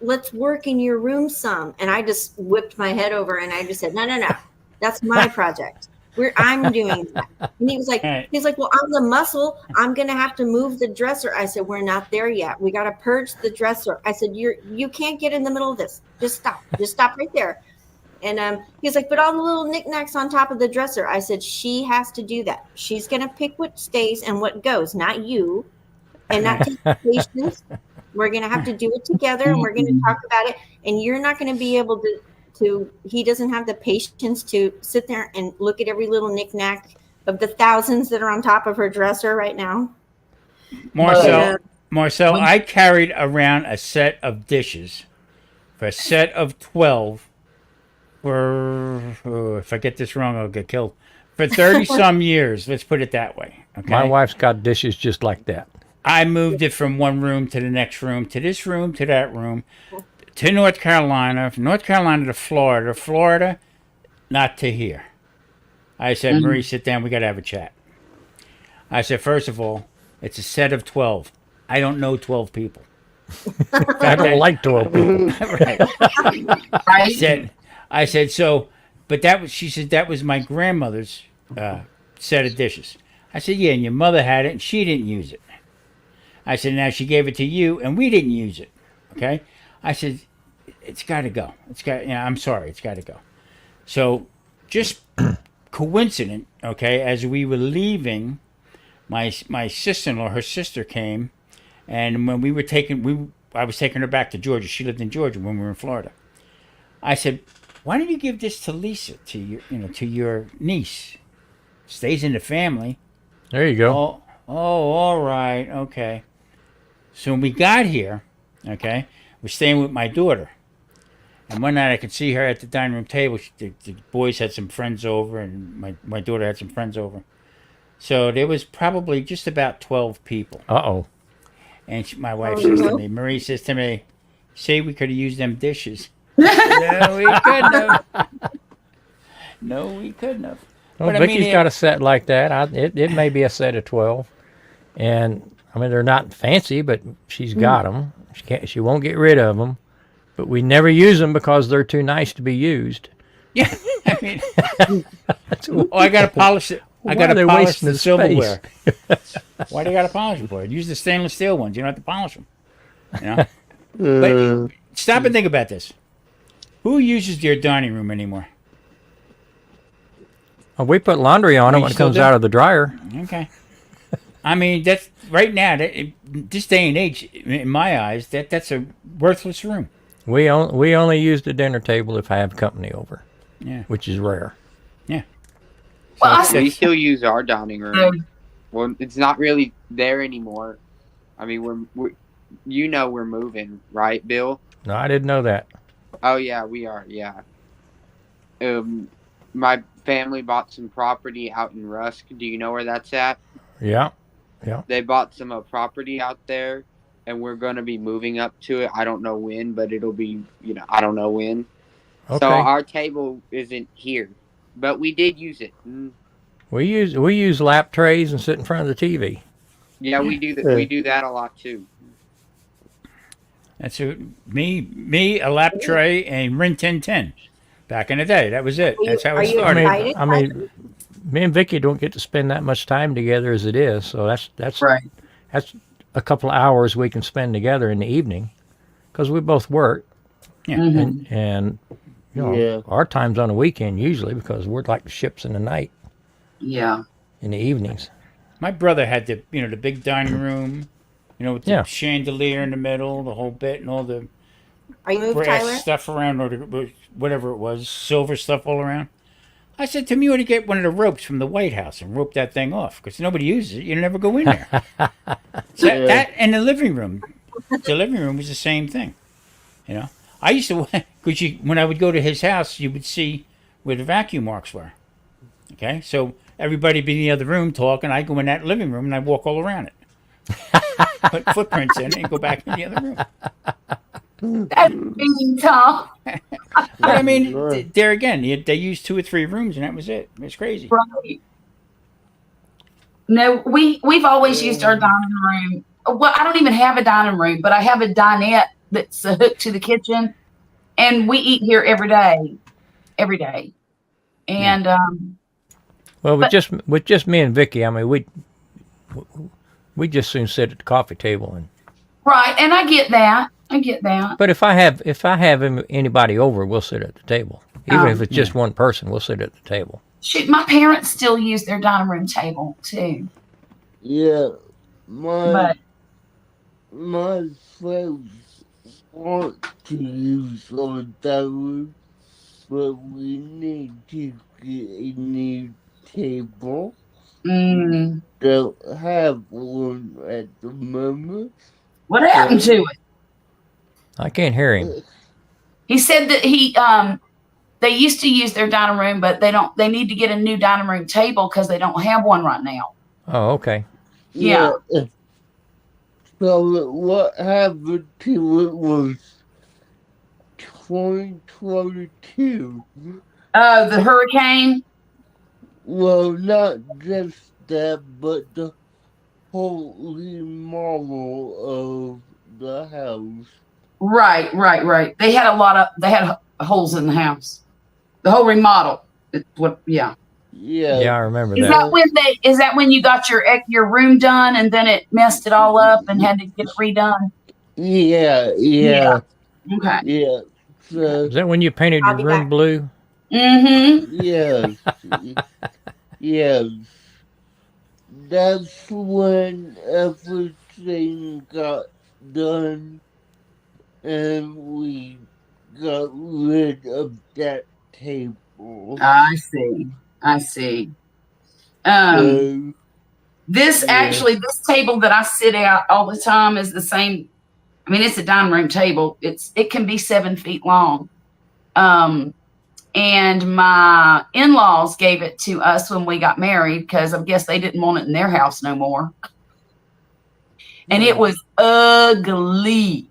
let's work in your room some. And I just whipped my head over and I just said, no, that's my project. I'm doing that. And he was like, he's like, well, I'm the muscle. I'm going to have to move the dresser. I said, we're not there yet. We got to purge the dresser. I said, you can't get in the middle of this. Just stop right there. And he's like, but all the little knickknacks on top of the dresser. I said, she has to do that. She's going to pick what stays and what goes, not you. And that takes patience. We're going to have to do it together, and we're going to talk about it. And you're not going to be able to, he doesn't have the patience to sit there and look at every little knickknack of the thousands that are on top of her dresser right now. Marcel, I carried around a set of dishes for a set of 12 for, if I get this wrong, I'll get killed. For 30 some years, let's put it that way. Okay. My wife's got dishes just like that. I moved it from one room to the next room, to this room, to that room, to North Carolina, from North Carolina to Florida, Florida, not to here. I said, Marie, sit down. We got to have a chat. I said, first of all, it's a set of 12. I don't know 12 people. I don't like 12 people. Right. I said, so, but that was, she said, that was my grandmother's set of dishes. I said, yeah, and your mother had it, and she didn't use it. I said, now she gave it to you, and we didn't use it. Okay? I said, it's got to go. I'm sorry, it's got to go. So, just coincident, okay, as we were leaving, my sister-in-law, her sister came, and when we were I was taking her back to Georgia. She lived in Georgia when we were in Florida. I said, why don't you give this to Lisa, to your niece? Stays in the family. There you go. Oh, all right, okay. So when we got here, okay, we're staying with my daughter. And one night I could see her at the dining room table. The boys had some friends over, and my daughter had some friends over. So there was probably just about 12 people. Uh-oh. And my wife says to me, Marie says to me, say we could have used them dishes. No, we couldn't have. No, we couldn't have. Well, But, Vicky's got a set like that. It may be a set of 12. And, I mean, they're not fancy, but she's got them. She won't get rid of them. But we never use them because they're too nice to be used. Yeah, I mean, I got to polish it. I got to polish the silverware. Why do you got to polish it for? Use the stainless steel ones. You don't have to polish them. You know? But stop and think about this. Who uses your dining room anymore? Well, we put laundry on it when it comes out of the dryer. Okay. I mean, that's right now. This day and age, in my eyes, that's a worthless room. We only use the dinner table if I have company over. Yeah. Which is rare. Yeah. Well, We still use our dining room. Well, it's not really there anymore. I mean, we're moving, right, Bill? No, I didn't know that. Oh yeah, we are. Yeah. My family bought some property out in Rusk. Do you know where that's at? Yeah. Yeah. They bought some property out there, and we're going to be moving up to it. I don't know when, but it'll be, I don't know when. Okay. So our table isn't here, but we did use it. We use lap trays and sit in front of the TV. Yeah, we do that. We do that a lot too. That's me, a lap tray, and Rin Tin Tin. Back in the day, that was it. That's how it started. I mean, me and Vicky don't get to spend that much time together as it is, so that's right. That's a couple of hours we can spend together in the evening, because we both work. Yeah. Mm-hmm. And our time's on the weekend usually, because we're like the ships in the night. Yeah. In the evenings. My brother had the big dining room, with the chandelier in the middle, the whole bit, and all the Are you moved, brass Tyler? stuff around, or whatever it was, silver stuff all around. I said to him, you ought to get one of the ropes from the White House and rope that thing off, because nobody uses it. You never go in there. That and the living room. The living room was the same thing. I used to, because when I would go to his house, you would see where the vacuum marks were. Okay, so everybody be in the other room talking. I go in that living room and I walk all around it. Put footprints in it and go back in the other room. That's mean, Tom. But I mean, there again, they used 2 or 3 rooms and that was it. It's crazy. Right. No, we've always used our dining room. Well, I don't even have a dining room, but I have a dinette that's hooked to the kitchen, and we eat here every day. And well, with just me and Vicky, I mean, we just soon sit at the coffee table and. Right, and I get that. But if I have anybody over, we'll sit at the table. Even if it's just one person, we'll sit at the table. Shoot, my parents still use their dining room table too. Yeah, my But my friends want to use our dining, but we need to get a new table. Don't have one at the moment. what happened to it? I can't hear him. He said that they used to use their dining room, but they need to get a new dining room table because they don't have one right now. Oh, okay. Yeah. So what happened to it was 2022. The hurricane. Well, not just that, but the whole remodel of the house. Right. They had holes in the house. The whole remodel. Yeah. Yeah, I remember Is that. that when you got your room done and then it messed it all up and had to get it redone? Yeah. Okay. Yeah. So, Is that when you painted I'll your be room back. blue? Mm-hmm. yes. Yes. That's when everything got done and we got rid of that table. I see. This table that I sit at all the time is the same. I mean, it's a dining room table. It can be 7 feet long. And my in-laws gave it to us when we got married because I guess they didn't want it in their house no more. And it was ugly.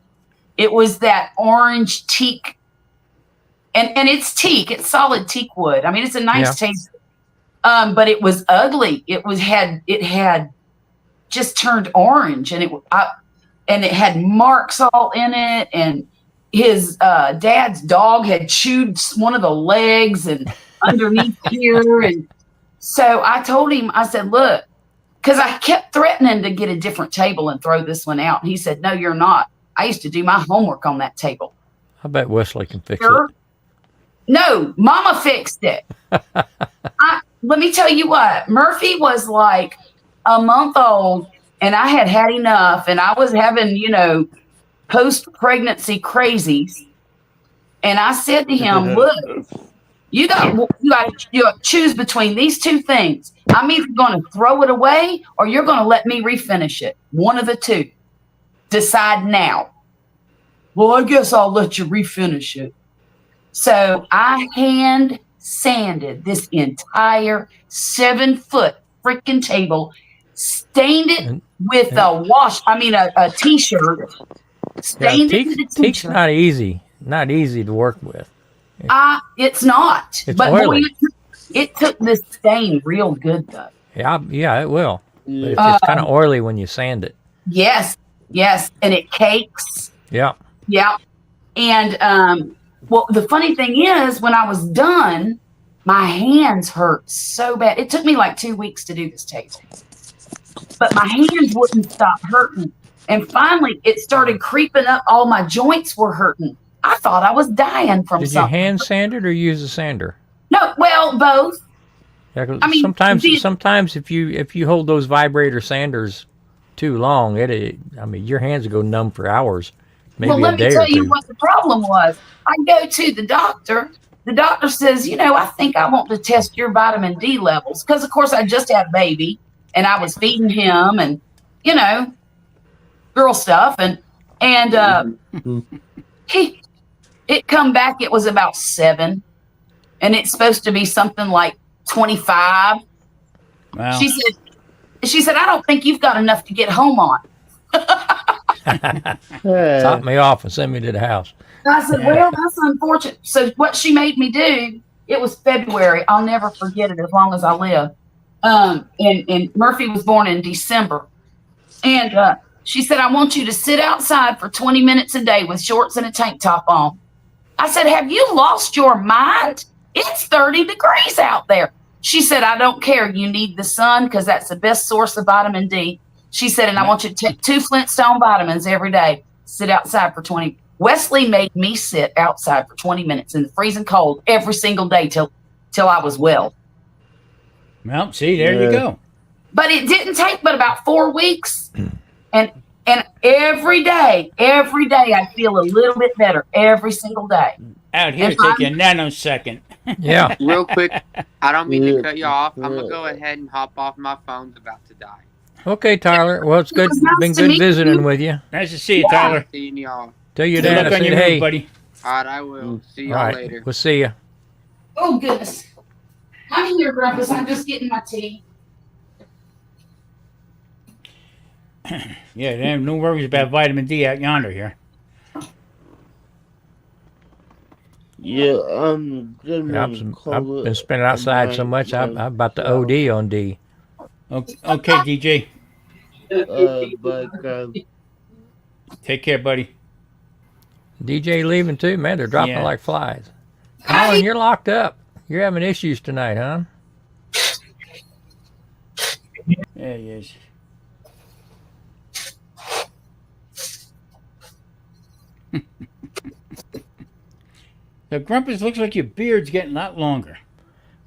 It was that orange teak. And it's teak. It's solid teak wood. I mean, it's a nice table. But it was ugly. It had just turned orange, and it had marks all in it. And his dad's dog had chewed one of the legs and underneath here. And so I told him, I said, look, because I kept threatening to get a different table and throw this one out. And he said, no, you're not. I used to do my homework on that table. I bet Wesley can fix it. No, Mama fixed it. Let me tell you what, Murphy was like a month old and I had enough and I was having, post-pregnancy crazies. And I said to him, look, you got to choose between these two things. I'm either going to throw it away or you're going to let me refinish it. One of the two. Decide now. Well, I guess I'll let you refinish it. So I hand sanded this entire 7-foot freaking table, stained it with a t-shirt, stained it with a t-shirt. Teak's not easy to work with. It's not. It's but oily. Boy, it took this stain real good though. Yeah, it will. But it's kind of oily when you sand it. Yes, and it cakes. Yeah. And well, the funny thing is, when I was done, my hands hurt so bad. It took me like 2 weeks to do this table, but my hands wouldn't stop hurting. And finally, it started creeping up. All my joints were hurting. I thought I was dying from something. Did you hand sand it or use a sander? No, well, both. Yeah, I mean, sometimes if you hold those vibrator sanders too long, your hands will go numb for hours. Maybe well, let a day me tell or two. you what the problem was. I go to the doctor. The doctor says, I think I want to test your vitamin D levels. Because, of course, I just had a baby. And I was feeding him and, girl stuff. And it come back, it was about 7. And it's supposed to be something like 25. Wow. She said, I don't think you've got enough to get home on. Top me off and send me to the house. I said, well, that's unfortunate. So what she made me do, it was February. I'll never forget it as long as I live. And Murphy was born in December. And she said, I want you to sit outside for 20 minutes a day with shorts and a tank top on. I said, have you lost your mind? It's 30 degrees out there. She said, I don't care. You need the sun because that's the best source of vitamin D. She said, and I want you to take 2 Flintstone vitamins every day. Sit outside for 20 Wesley made me sit outside for 20 minutes in the freezing cold every single day till I was well. Well, see, there you Yeah. go. But it didn't take but about 4 weeks. And every day I feel a little bit better every single day. Out here, And take a nanosecond. Yeah. Real quick, I don't mean Yeah, to cut you off. I'm gonna yeah. go ahead and hop off. My phone's about to die. Okay, Tyler. Well, it's good. was nice Been to good meet visiting you. with you. Nice to see you, Tyler. Seeing y'all. Tell your Good dad I luck on said your hey. move, buddy. All right, I will. See All y'all right. later. We'll see you. Oh goodness. I'm here, Grumpus. I'm just getting my tea. Yeah, no worries about vitamin D out yonder here. Yeah, I'm gonna Yeah, I've cover been spending outside so much. I'm about to OD on D. Okay, DJ. But Take care, buddy. DJ leaving too, man. They're dropping Yeah. like flies. Colin, you're locked up. You're having issues tonight, huh? There he is. So, Grumpus, looks like your beard's getting a lot longer.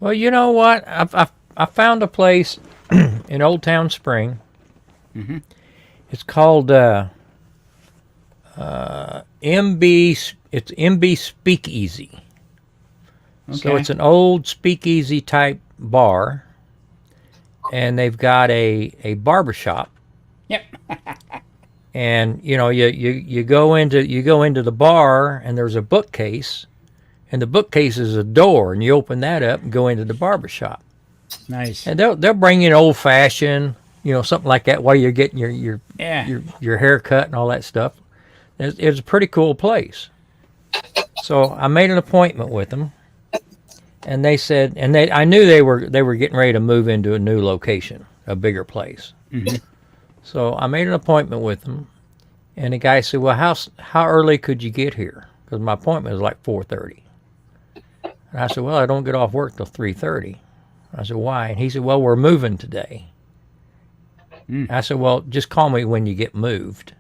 Well, you know what? I found a place in Old Town Spring. Mhm. It's called MB. It's MB Speakeasy. So Okay. it's an old speakeasy type bar, and they've got a barbershop. Yep. And you go into the bar, and there's a bookcase, and the bookcase is a door, and you open that up and go into the barbershop. Nice. And they'll bring you an old fashioned, something like that while you're getting Yeah. your hair cut and all that stuff. It's a pretty cool place. So I made an appointment with them, and they said, I knew they were getting ready to move into a new location, a bigger place. Mhm. So I made an appointment with them, and the guy said, "Well, how early could you get here?" Because my appointment was like 4:30. And I said, "Well, I don't get off work till 3:30." I said, "Why?" And he said, "Well, we're moving today." I said, "Well, just call me when you get moved."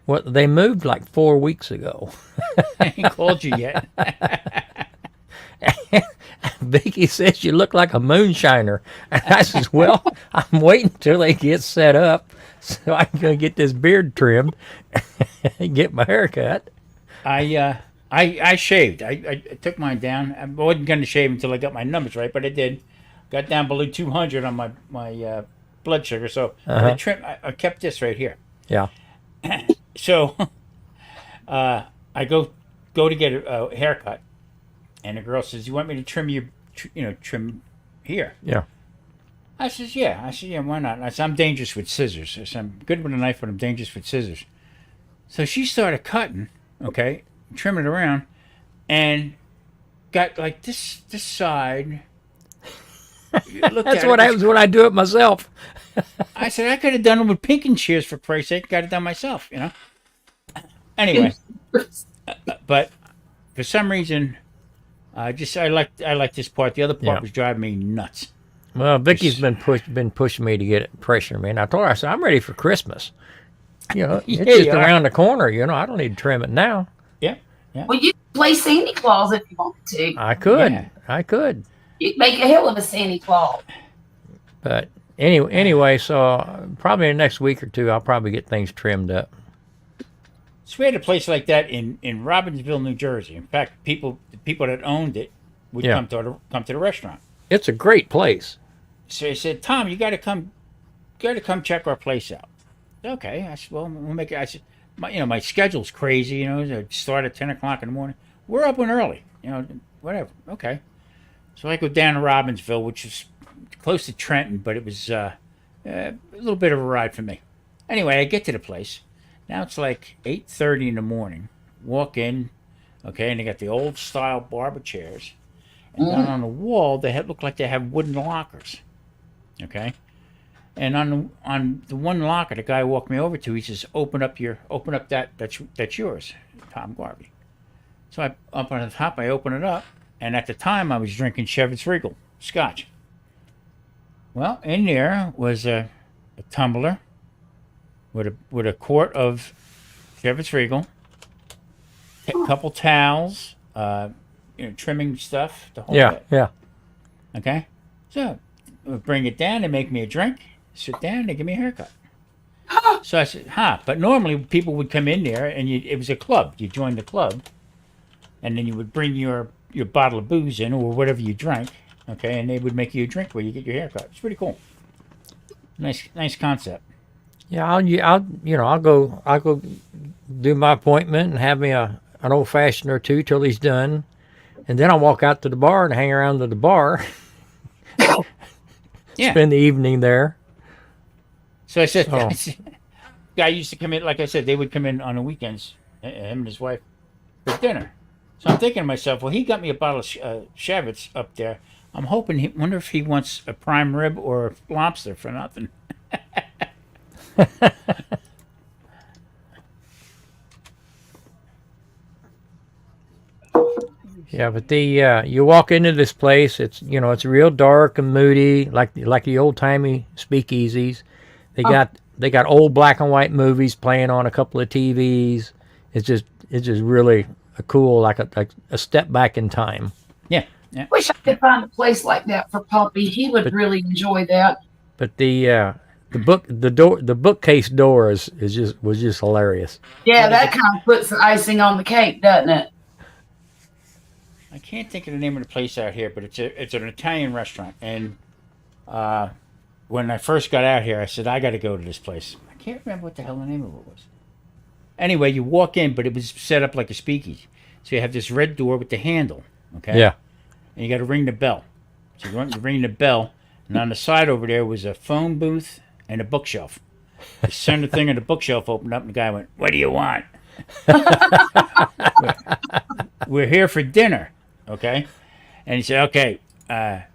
Well, they moved like 4 weeks ago. I ain't called you yet. Vicky says you look like a moonshiner. And I says, "Well, I'm waiting till they get set up so I can go get this beard trimmed and get my hair cut." I shaved. I took mine down. I wasn't going to shave until I got my numbers right, but I did. Got down below 200 on my blood sugar, so Uh-huh. I kept this right here. Yeah. So I go to get a haircut, and the girl says, "You want me to trim trim here?" Yeah. I says, "Yeah." I said, "Yeah, why not?" I said, "I'm dangerous with scissors. I said, I'm good with a knife, but I'm dangerous with scissors." So she started cutting, okay, trimming it around, and got like this side. Look That's at what it, happens when I do it myself. I said, I could have done it with pinking shears for Christ's sake. Got it done myself, Anyway, but for some reason, I like this part. The other part Yeah. was driving me nuts. Well, Vicky's been pushing me to get it pressure me, and I told her, I said, "I'm ready for Christmas. It's Yeah, just you are. around the corner. I don't need to trim it now." Well, you can play Santa Claus if you want to. I could. Yeah. I could. You can make a hell of a Santa Claus. But anyway, so probably in the next week or two, I'll probably get things trimmed up. So we had a place like that in Robbinsville, New Jersey. In fact, the people that owned it would Yeah. come to the restaurant. It's a great place. So they said, "Tom, you got to come check our place out." Okay, I said, "Well, we'll make it." I said, my schedule's crazy. I start at 10 o'clock in the morning. We're up and early. Whatever. Okay. So I go down to Robbinsville, which is close to Trenton, but it was a little bit of a ride for me. Anyway, I get to the place. Now it's like 8:30 in the morning. Walk in, okay, and they got the old style barber chairs. And down on the wall, they look like they have wooden lockers. Okay, and on the one locker, the guy walked me over to. He says, "Open up that's yours, Tom Garvey." So I up on the top, I open it up, and at the time I was drinking Chivas Regal Scotch. Well, in there was a tumbler with a quart of Chivas Regal, couple towels, trimming stuff, the whole Yeah, bit. yeah. Okay, so we'll bring it down. They make me a drink. Sit down. They give me a haircut. So I said, But normally people would come in there, and it was a club. You joined the club, and then you would bring your bottle of booze in or whatever you drank. Okay, and they would make you a drink where you get your haircut. It's pretty cool. Nice concept. Yeah, I'll go do my appointment and have me an old fashioned or two till he's done, and then I'll walk out to the bar and hang around at the bar. Yeah. Spend the evening there. So I said, Oh. guy used to come in, like I said, they would come in on the weekends, him and his wife, for dinner. So I'm thinking to myself, well, he got me a bottle of Shavits up there. I'm hoping, wonder if he wants a prime rib or lobster for nothing. Yeah, but you walk into this place, it's real dark and moody, like the old timey speakeasies. They got old black and white movies playing on a couple of TVs. It's just really a cool, like a step back in time. Yeah. Wish I could find a place like that for Poppy. He would really enjoy that. But the bookcase door was just hilarious. Yeah, that kind of puts the icing on the cake, doesn't it? I can't think of the name of the place out here, but it's an Italian restaurant. And when I first got out here, I said, I got to go to this place. I can't remember what the hell the name of it was. Anyway, you walk in, but it was set up like a speakeasy. So you have this red door with the handle, okay? Yeah. And you got to ring the bell. So you ring the bell, and on the side over there was a phone booth and a bookshelf. The center thing of the bookshelf opened up, and the guy went, "What do you want?" We're here for dinner, okay? And he said, "Okay,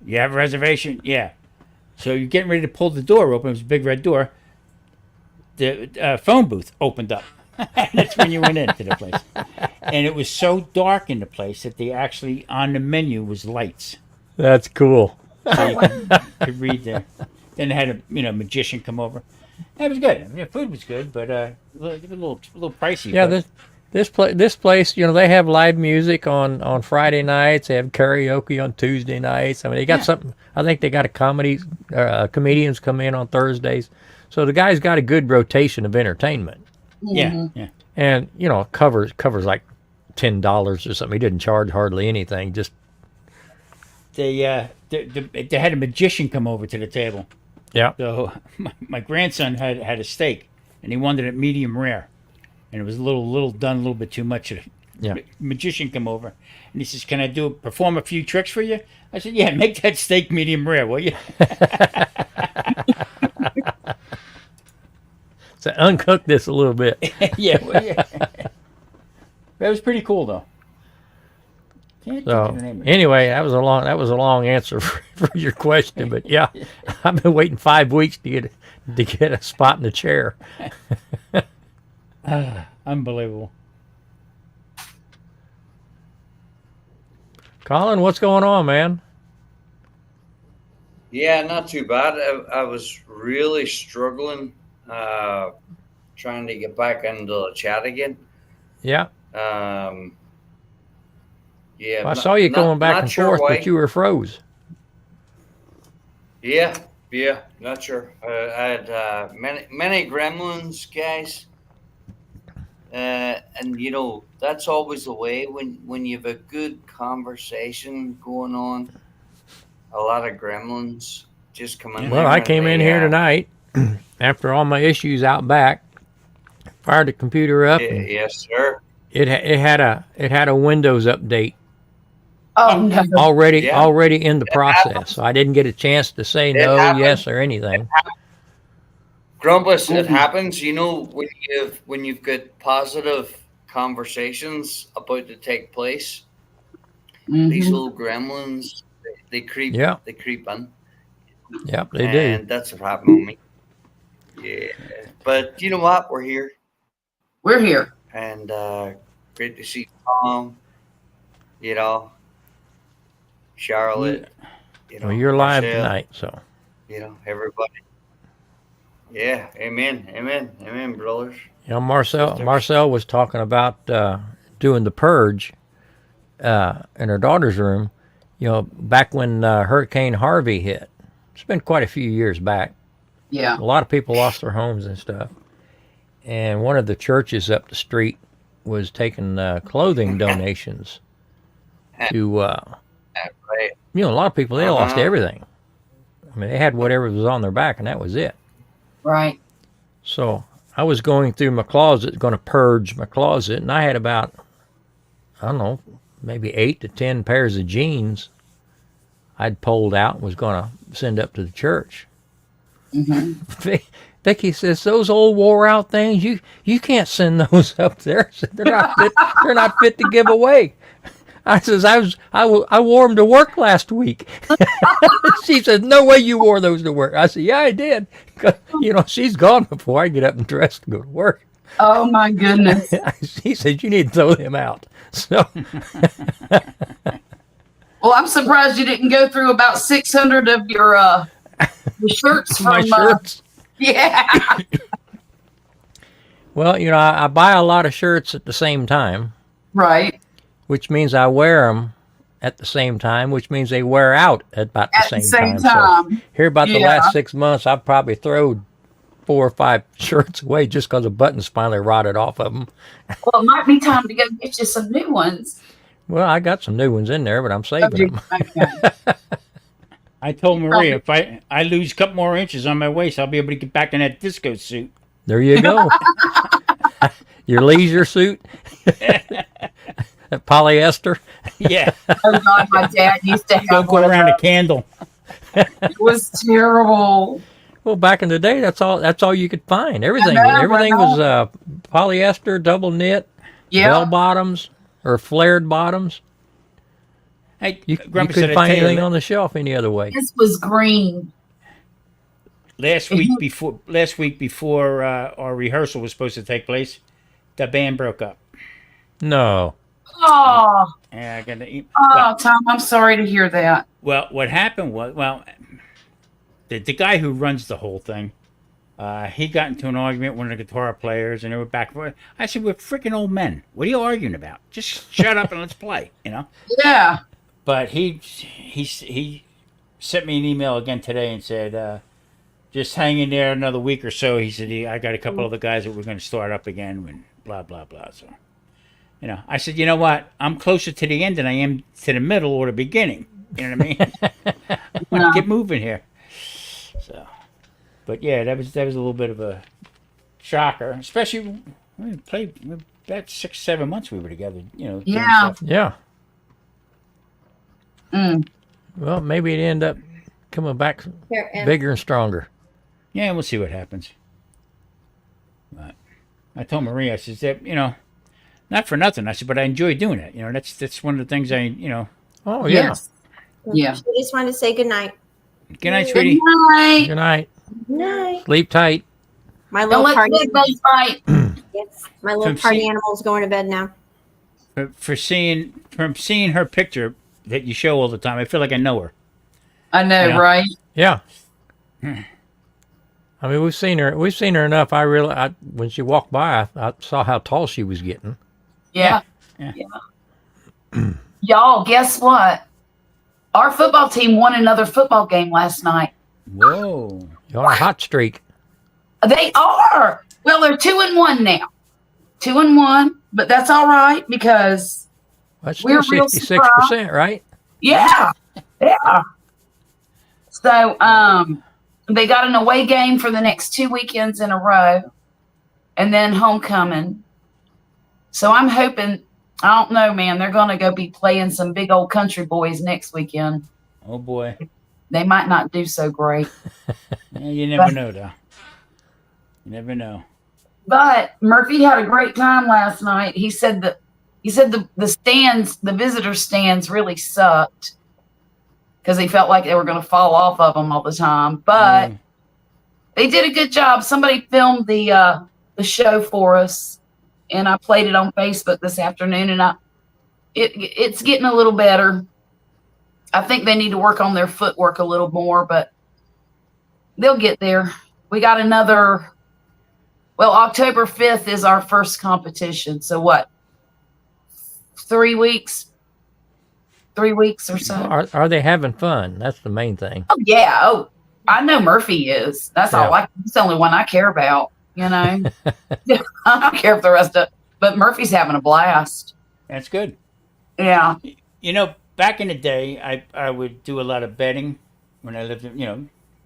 you have a reservation?" "Yeah." So you're getting ready to pull the door open. It was a big red door. The phone booth opened up. That's when you went into the place. And it was so dark in the place that they actually, on the menu, was lights. That's cool. So you could read there. Then they had a magician come over. It was good. I mean, the food was good, but a little pricey. Yeah, but this place, they have live music on Friday nights. They have karaoke on Tuesday nights. I mean, they got something. I think they got comedians come in on Thursdays. So the guy's got a good rotation of entertainment. yeah. And covers like $10 or something. He didn't charge hardly anything. Just They had a magician come over to the table. yeah. So my grandson had a steak, and he wanted it medium rare, and it was a little done a little bit too much. Yeah. Magician come over, and he says, "Can I perform a few tricks for you?" I said, "Yeah, make that steak medium rare, will you?" So uncook this a little bit. Yeah. That was pretty cool, though. Can't think So of the name of it. anyway, that was a long answer for your question, but yeah, I've been waiting 5 weeks to get a spot in the chair. Unbelievable. Colin, what's going on, man? Yeah, not too bad. I was really struggling trying to get back into the chat again. Yeah, Yeah, well, I saw you going back and sure forth, why. but you were froze. Yeah, not sure. I had many gremlins, guys, and that's always the way when you have a good conversation going on. A lot of gremlins just come in. Well, there I and came in they, here tonight after all my issues out back. Fired the computer up. And yes, sir. it had a Windows update Oh no. already in the process. So I didn't get a chance to say It no, happened. yes, or anything. Grumpus, it happens. When you've got positive conversations about to take place, these little gremlins, they creep. Yeah. They creep in. Yep, they And that's what happened with me. Yeah, but you know what? We're here, We're here. and great to see Tom. Charlotte. do. Well, you're live Marcel, tonight, so everybody. Yeah, amen, brothers. Marcel was talking about doing the purge in her daughter's room, back when Hurricane Harvey hit. It's been quite a few years back. Yeah. A lot of people lost their homes and stuff. And one of the churches up the street was taking clothing donations to, Right. a lot of people, they lost everything. I mean, they had whatever was on their back, and that was it. Right. So I was going through my closet, going to purge my closet, and I had about, I don't know, maybe 8 to 10 pairs of jeans I'd pulled out and was going to send up to the church. Mm-hmm. Vicky says, those old wore out things, you can't send those up there. They're not fit to give away. I says, I wore them to work last week. She says, no way you wore those to work. I said, yeah, I did. 'Cause, she's gone before I get up and dress to go to work. Oh my goodness. She said, you need to throw them out. So, Well, I'm surprised you didn't go through about 600 of your shirts from my shirts. Yeah. Well, I buy a lot of shirts at the same time, Right. which means I wear them at the same time, which means they wear out at about the same time. So here about the last 6 months, I've probably thrown 4 or 5 shirts away just because the buttons finally rotted off of them. Well, it might be time to go get you some new ones. Well, I got some new ones in there, but I'm saving them. Okay. I told Maria if I lose a couple more inches on my waist, I'll be able to get back in that disco suit. There you go. Your leisure suit, polyester. Yeah, Oh God, my dad used to have don't go one of around a those. candle. It was terrible. Well, back in the day, that's all you could find. Everything I know. was polyester, double knit, Yeah. bell bottoms or flared bottoms. Hey, You Grumpus, couldn't I find tell you, anything on the shelf any other way. This was green. last week before our rehearsal was supposed to take place, the band broke up. No. Oh, Yeah, I got to. Tom, I'm sorry to hear that. Well, what happened was, the guy who runs the whole thing, he got into an argument with one of the guitar players, and they were back and forth. I said, "We're freaking old men. What are you arguing about? Just shut up and let's play." Yeah. But he sent me an email again today and said, "Just hang in there another week or so." He said, "I got a couple of the guys that we're going to start up again," and blah blah blah. So, I said, "You know what? I'm closer to the end than I am to the middle or the beginning." You know what I mean? I want to get moving here. So, but yeah, that was a little bit of a shocker, especially we played about 6-7 months we were together. Doing Yeah. stuff. Yeah. Mm. Well, maybe it end up coming back Here, and bigger and stronger. Yeah, we'll see what happens. But I told Maria, I said, not for nothing. I said, but I enjoy doing it. That's one of the things Oh, yeah. Yes. Yeah. she just wanted to say good night. Good night, Good sweetie. night. Good night. Good night. Sleep tight. My Don't little let party, the bed fight. yes, my little From party see- animal's going to bed now. From seeing her picture that you show all the time, I feel like I know her. I know, Yeah. right? Yeah. I mean, we've seen her enough. When she walked by, I saw how tall she was getting. Yeah. Yeah. Y'all, guess what? Our football team won another football game last night. Whoa. You're on a hot streak. They are. Well, they're 2-1 now. 2-1, but that's all right because That's We're still real 66%, right? yeah. So, they got an away game for the next 2 weekends in a row, and then homecoming. So I'm hoping. I don't know, man. They're going to go be playing some big old country boys next weekend. Oh boy. They might not do so great. Yeah, you never know, though. You never know. But Murphy had a great time last night. He said the stands, the visitor stands, really sucked because he felt like they were going to fall off of them all the time. But they did a good job. Somebody filmed the show for us, and I played it on Facebook this afternoon. And it's getting a little better. I think they need to work on their footwork a little more, but they'll get there. We got another. Well, October 5th is our first competition. So what? 3 weeks. 3 weeks or so. Are they having fun? That's the main thing. Oh yeah. Oh, I know Murphy is. That's all. He's the only one I care about. You know, I don't care if the rest of. But Murphy's having a blast. That's good. Yeah. You know, back in the day, I would do a lot of betting when I lived,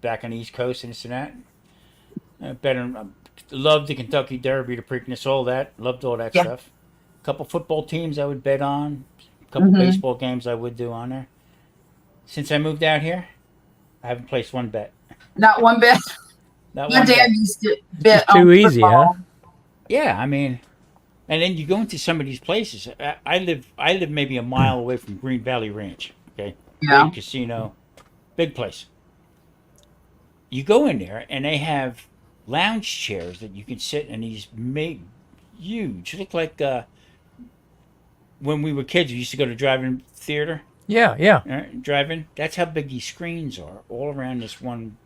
back on the East Coast and this and that. Loved the Kentucky Derby, the Preakness, all that. Loved all that stuff. A couple football teams I would bet on. A couple baseball games I would do on there. Since I moved out here, I haven't placed one bet. Not one bet. Not My one dad bet. used to bet It's too on easy, football. huh? Yeah, I mean, and then you go into some of these places. I live maybe a mile away from Green Valley Ranch. Okay, Yeah. big casino, big place. You go in there and they have lounge chairs that you can sit in. These huge, look like when we were kids. We used to go to drive-in theater. Yeah. Drive-in. That's how big these screens are, all around this one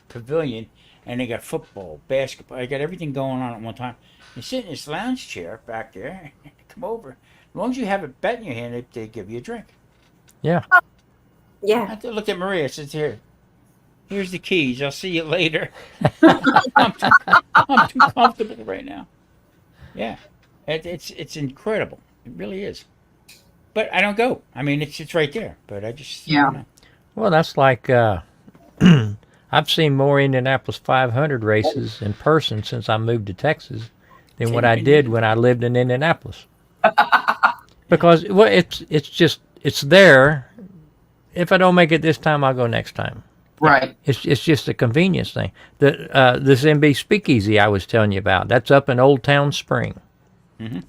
pavilion. And they got football, basketball. I got everything going on at one time. You sit in this lounge chair back there. Come over. As long as you have a bet in your hand, they give you a drink. Yeah. Yeah. I looked at Maria. I said, here's the keys. I'll see you later. I'm too comfortable right now. Yeah. It's incredible. It really is. But I don't go. I mean, it's right there. But I just I don't know. Well, that's like I've seen more Indianapolis 500 races in person since I moved to Texas than what I did when I lived in Indianapolis. Because it's there. If I don't make it this time, I'll go next time. Right. It's just a convenience thing. This MB Speakeasy I was telling you about, that's up in Old Town Spring. Mm-hmm.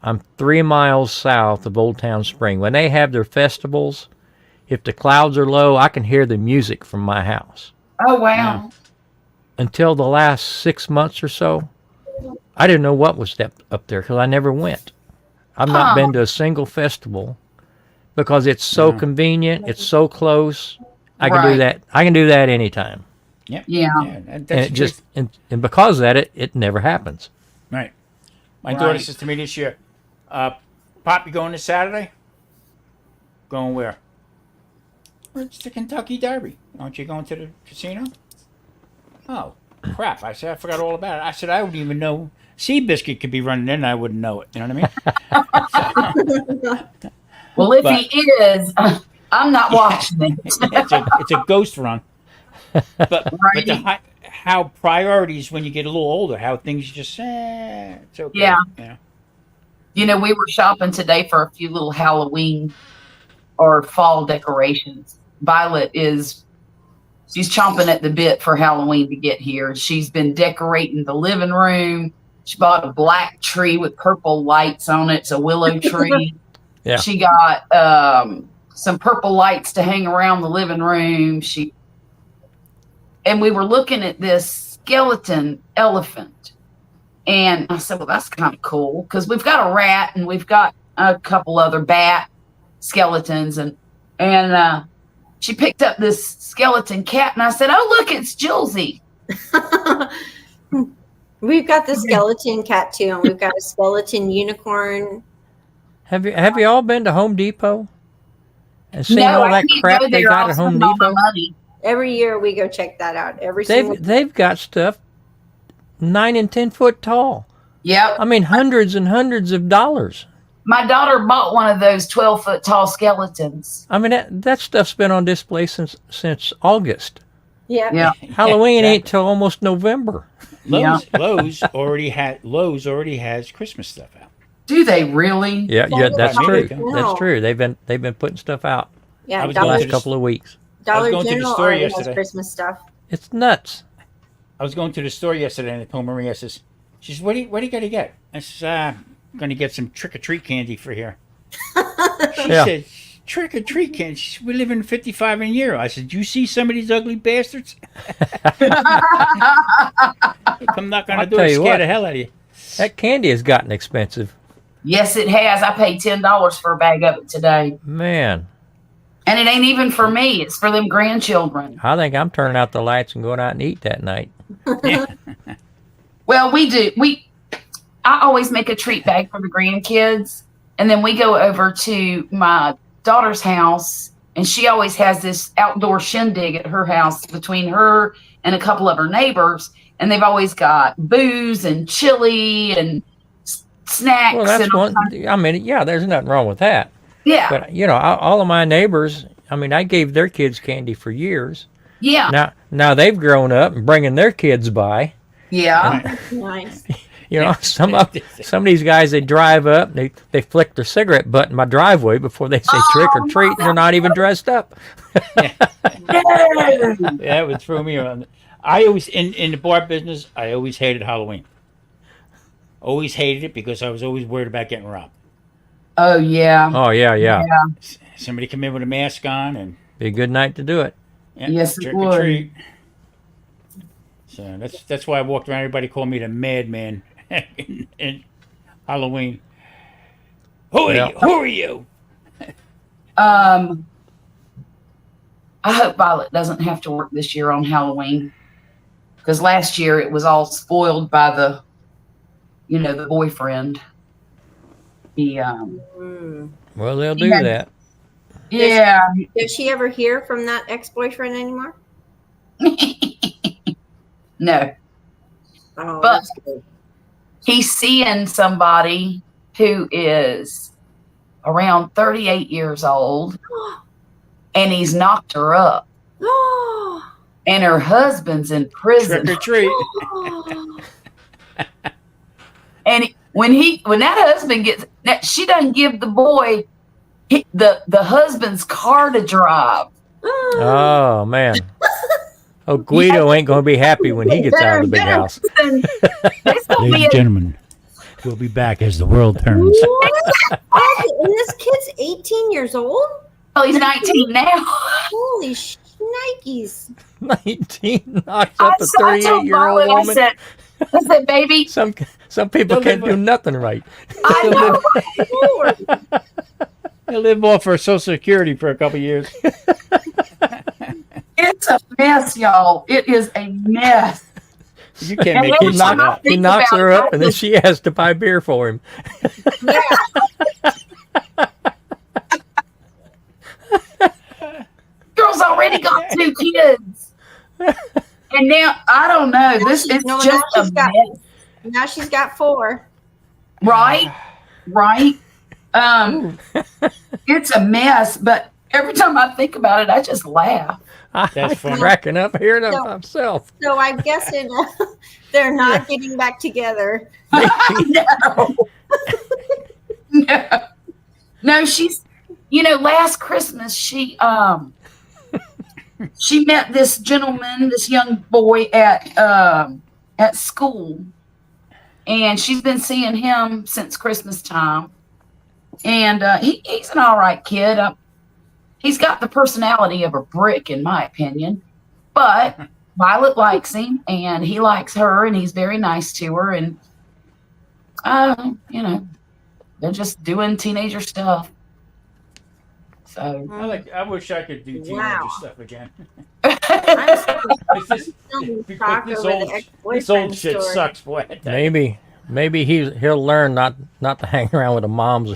I'm 3 miles south of Old Town Spring. When they have their festivals, if the clouds are low, I can hear the music from my house. Oh wow. Until the last 6 months or so, I didn't know what was up there because I never went. I've not been to a single festival because it's so convenient. It's so close. I can do that. I can do that anytime. Yeah. And it just and because of that, it never happens. Right. My daughter says to me this year, "Pop, you going this Saturday?" Going where? It's the Kentucky Derby. Aren't you going to the casino? Oh, crap. I said, I forgot all about it. I said, I wouldn't even know Seabiscuit could be running in and I wouldn't know it. You know what I mean? Well, if he is, I'm not watching it. it's a ghost run. But how priorities when you get a little older, how things just, it's okay. Yeah. You know, we were shopping today for a few little Halloween or fall decorations. Violet she's chomping at the bit for Halloween to get here. She's been decorating the living room. She bought a black tree with purple lights on it. It's a willow tree. Yeah. She got some purple lights to hang around the living room. And we were looking at this skeleton elephant. And I said, well, that's kind of cool because we've got a rat and we've got a couple other bat skeletons. And she picked up this skeleton cat, and I said, "Oh, look, it's Julesy." We've got the skeleton cat too, and we've got a skeleton unicorn. Have you all been to Home Depot and seen No, all that crap they got at Home Depot? Every year we go check that out. They've got stuff 9 and 10 foot tall. Yep. I mean, hundreds and hundreds of dollars. My daughter bought one of those 12-foot tall skeletons. I mean, that stuff's been on display since August. Yeah. Halloween ain't till almost November. Lowe's already has Christmas stuff out. Do they really? Yeah, that's true. No. That's true. They've been putting stuff out. Yeah, the last couple of weeks. Dollar going to the General store already yesterday. has Christmas stuff. It's nuts. I was going to the store yesterday and I told Maria, she says, what do you got to get? I said, I'm going to get some trick-or-treat candy for here. She said, trick-or-treat candy? She said, we live in 55 in a year. I said, you see some of these ugly bastards? They come knock on the door, scare the hell out of you. That candy has gotten expensive. Yes, it has. I paid $10 for a bag of it today. Man. And it ain't even for me. It's for them grandchildren. I think I'm turning out the lights and going out and eat that night. Well, we do. I always make a treat bag for the grandkids. And then we go over to my daughter's house, and she always has this outdoor shindig at her house between her and a couple of her neighbors. And they've always got booze and chili and snacks. Well, that's and one. I mean, yeah, there's nothing wrong with that. Yeah. But all of my neighbors. I mean, I gave their kids candy for years. Yeah. Now they've grown up and bringing their kids by. Yeah. Nice. Some of these guys, they drive up, they flick their cigarette butt in my driveway before they say trick or treat, and they're not even dressed up. That would throw me around. I always in the bar business. I always hated Halloween. Always hated it because I was always worried about getting robbed. Oh, yeah. Oh yeah. Somebody come in with a mask on and Be a good night to do it. Yes, it trick would. or treat. So that's why I walked around. Everybody called me the madman in Halloween. Who are you? I hope Violet doesn't have to work this year on Halloween, because last year it was all spoiled by the boyfriend. He, Well, they'll do Yeah. that. yeah. Does she ever hear from that ex-boyfriend anymore? No, Oh, But- that's good. he's seeing somebody who is around 38 years old, and he's knocked her up, Oh, and her husband's in prison. Trick or treat. And when that husband gets, she doesn't give the boy the husband's car to drive. Oh man. Oh, Guido ain't going to be happy when he gets out of the big house. And it's gonna be Ladies and gentlemen, we'll be back as the world turns. What? And this kid's 18 years old? he's 19 now. Holy shnikes. 19 knocks up a I told 38-year-old Violet, woman. I said, baby, Some people can't do nothing right. I know. Lord. I live off for Social Security for a couple years. It's a mess, y'all. It is a mess. You can't And make every this time shit I up. He think knocks about her it, up, and then she has to buy beer for him. Girl's already got 2 kids. And now, I don't know. This is No, now just a she's got- mess. Now she's got 4. Right? It's a mess, but every time I think about it, I just laugh. That's I'm funny. cracking up hearing it So- myself. So I'm guessing they're not getting back together. No. No, she's, last Christmas, she met this gentleman, this young boy at school, and she's been seeing him since Christmas time. And he's an all right kid. He's got the personality of a brick, in my opinion, but Violet likes him, and he likes her, and he's very nice to her. And, they're just doing teenager stuff. So, I wish I could do teenager Wow. stuff again. I'm still It's in shock this over the old ex-boyfriend shit story. sucks, boy. I tell you. Maybe he'll learn not to hang around with the moms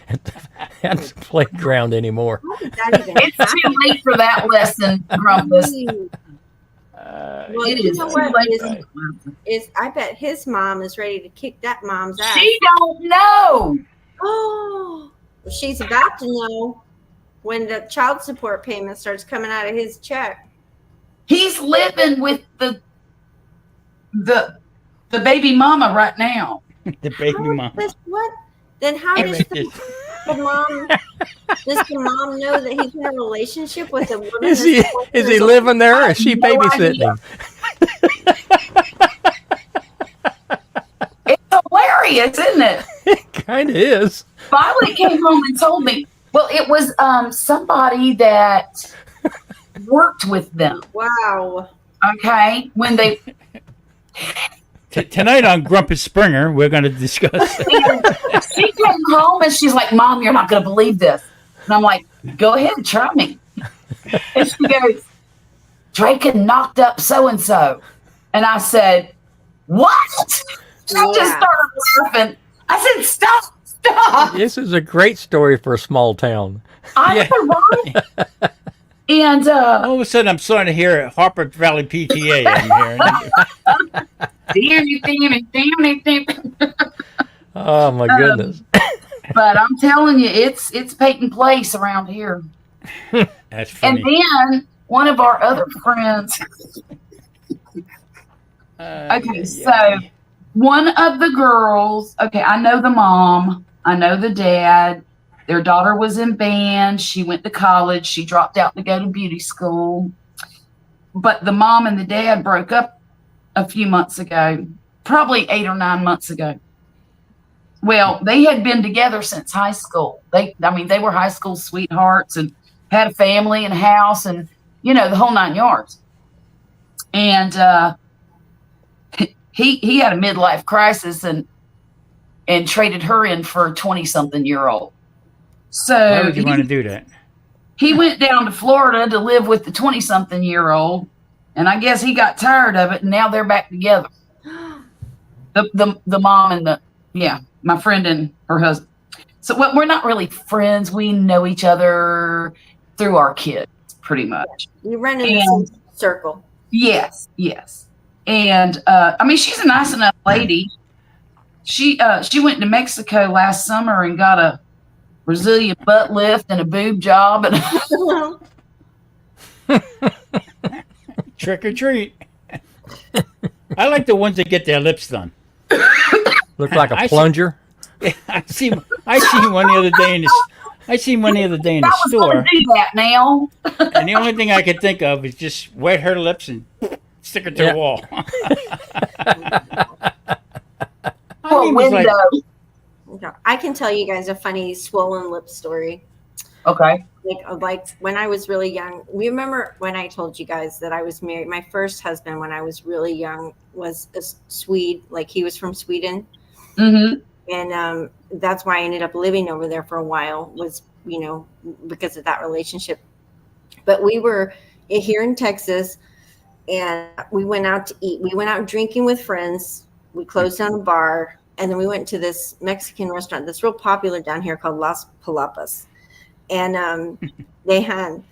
at the playground anymore. How did that even it's too late for that lesson, Grumpus. happen? Well, It you is know too what? late. I bet his mom is ready to kick that mom's ass. She don't know. Oh, well, she's about to know when the child support payment starts coming out of his check. He's living with the baby mama right now. The baby How mom. does- what? Then how I does make this- the mom? Does the mom know that he's in a relationship with a woman? Is he that's 20 is he years living there, or is she no babysitting It's hilarious, isn't it? him? Kind of is. Violet came home and told me. Well, it was somebody that worked with them. old? Wow. Okay, when they Tonight on Grumpus Springer, we're going to discuss. she came home and she's like, "Mom, you're not going to believe this." And I'm like, "Go ahead, try me." And she goes, "Draken knocked up so and so," and I said, "What?" And I just Yeah. started laughing. I said, "Stop This is a great story for a small town. I Yeah. know, right? And All of a sudden, I'm starting to hear Harper Valley PTA. damn it. Oh my goodness. But I'm telling you, it's taking place around here. That's And funny. then one of our other friends. Okay, so one of the girls. Okay, I know the mom. I know the dad. Their daughter was in band. She went to college. She dropped out to go to beauty school. But the mom and the dad broke up a few months ago, probably 8 or 9 months ago. Well, they had been together since high school. They were high school sweethearts and had a family and a house and, the whole 9 yards. And he had a midlife crisis and traded her in for a 20-something-year-old. So Why would you want to do that? he went down to Florida to live with the 20-something-year-old, and I guess he got tired of it, and now they're back together. The mom and my friend and her husband. So we're not really friends. We know each other through our kids, pretty much. You run in the same circle. Yes. And she's a nice enough lady. She went to Mexico last summer and got a Brazilian butt lift and a boob job and Trick or treat. I like the ones that get their lips done. Looked like a plunger. I seen one the other day in the store, do that now. and the only thing I could think of is just wet her lips and stick her to the wall. I can tell you guys a funny swollen lip story. Okay. Like when I was really young, we remember when I told you guys that I was married. My first husband, when I was really young, was a Swede. Like he was from Sweden. Mm-hmm. And that's why I ended up living over there for a while, was, because of that relationship. But we were here in Texas and we went out to eat. We went out drinking with friends. We closed down a bar and then we went to this Mexican restaurant that's real popular down here called Las Palapas. And they had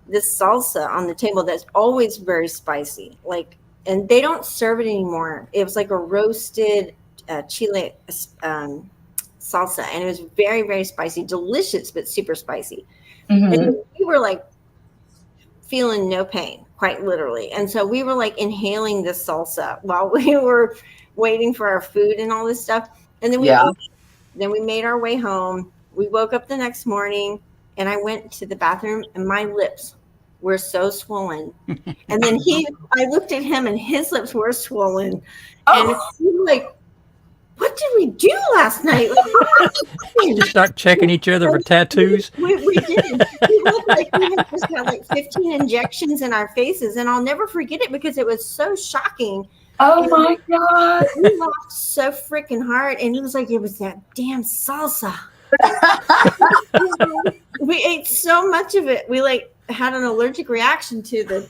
this salsa on the table that's always very spicy. And they don't serve it anymore. It was like a roasted chile salsa, and it was very, very spicy, delicious, but super spicy. Mm-hmm. And we were feeling no pain, quite literally. And so we were inhaling this salsa while we were waiting for our food and all this stuff. And then we made our way home. We woke up the next morning, and I went to the bathroom, and my lips were so swollen. And then I looked at him, and his lips were swollen. And we were like, what did we do last night? You start checking each other for tattoos. We did. We looked like we had just got 15 injections in our faces, and I'll never forget it because it was so shocking. Oh my God. We laughed so freaking hard, and it was that damn salsa. We ate so much of it. We had an allergic reaction to the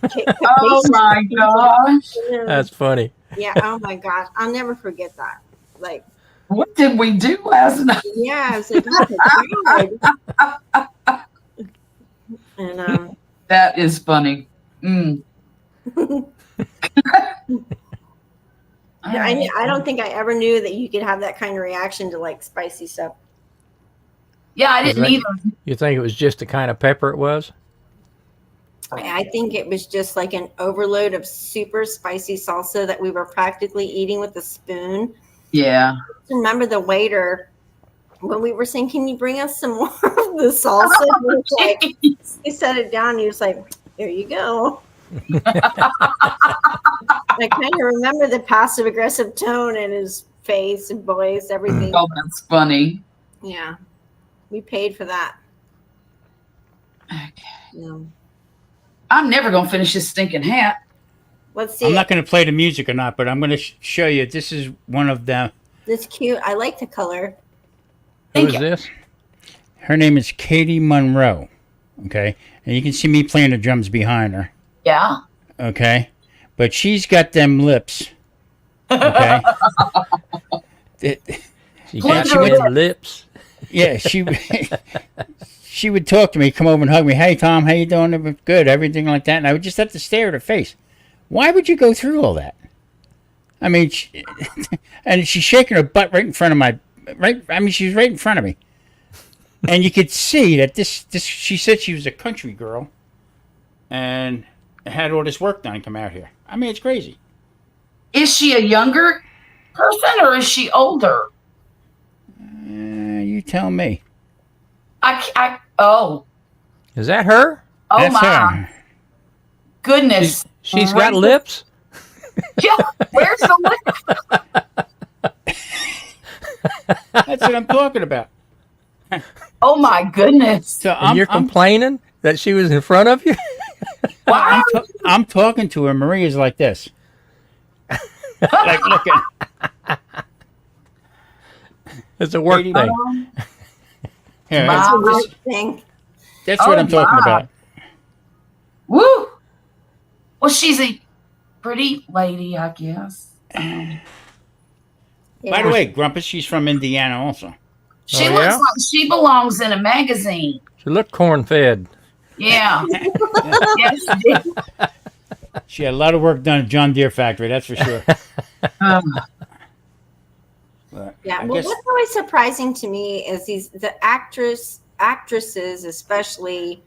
Oh my gosh. That's funny. Yeah, oh my gosh. I'll never forget that. What did we do last night? Yeah, I was oh my God. And that is funny. Mm. I don't think I ever knew that you could have that kind of reaction to spicy stuff. Yeah, I didn't either. You think it was just the kind of pepper it was? I think it was just an overload of super spicy salsa that we were practically eating with a spoon. Yeah. Remember the waiter when we were saying, "Can you bring us some more of the salsa?" He set it down. And he was like, "Here you go." I kind of remember the passive aggressive tone in his face and voice, everything. Oh, that's funny. Yeah, we paid for that. Okay. Yeah. I'm never gonna finish this stinking hat. Let's see. I'm not going to play the music or not, but I'm going to show you. This is one of them. It's cute. I like the color. Who is this? Her name is Katie Monroe. Okay. And you can see me playing the drums behind her. Yeah. Okay. But she's got them lips. Okay. She got them lips. Yeah, she would talk to me, come over and hug me. Hey, Tom, how you doing? Good, everything like that. And I would just have to stare at her face. Why would you go through all that? I mean, and she's shaking her butt right in front of my, I mean, she's right in front of me. And you could see that this, she said she was a country girl and had all this work done come out here. I mean, it's crazy. Is she a younger person or is she older? You tell me. Oh Is that her? That's my her. goodness. She's got lips? Yeah, where's the lip? That's what I'm talking about. Oh my goodness. So And you're complaining that she was in front of you? Wow. I'm talking to her. Maria's like this. Like looking. It's a work Lady, thing. Here, Wow. That's a weird thing. that's what I'm talking about. Woo. Well, she's a pretty lady, I guess. By Yeah. the way, Grumpus, she's from Indiana also. She Oh, looks yeah? like she belongs in a magazine. She looked corn-fed. Yeah. Yes, she did. She had a lot of work done at John Deere factory, that's for sure. But Yeah, I well, guess- what's always surprising to me is the actresses, especially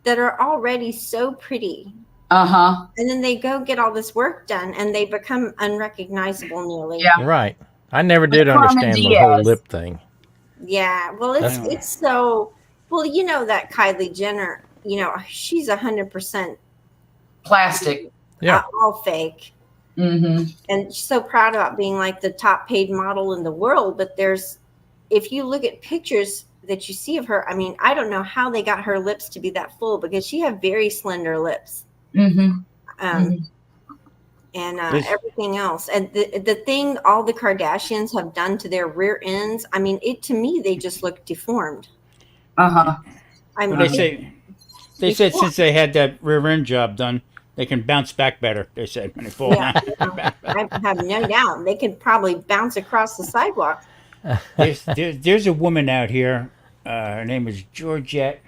that are already so pretty, Uh-huh. and then they go get all this work done, and they become unrecognizable nearly. Yeah. Right. I never did Carmen understand the whole Diaz. lip thing. Yeah, well, it's so well. You know that Kylie Jenner. You know she's 100% Plastic. Yeah. all fake, Mm-hmm. and she's so proud about being like the top paid model in the world. But if you look at pictures that you see of her, I mean, I don't know how they got her lips to be that full because she had very slender lips. Mm-hmm. And This- everything else. And the thing all the Kardashians have done to their rear ends, I mean, to me, they just look deformed. Uh-huh. I mean, Well, they said since they had that rear end job done, they can bounce back better. They said when they fall Yeah. down. I have no doubt they could probably bounce across the sidewalk. There's a woman out here. Her name is Georgette.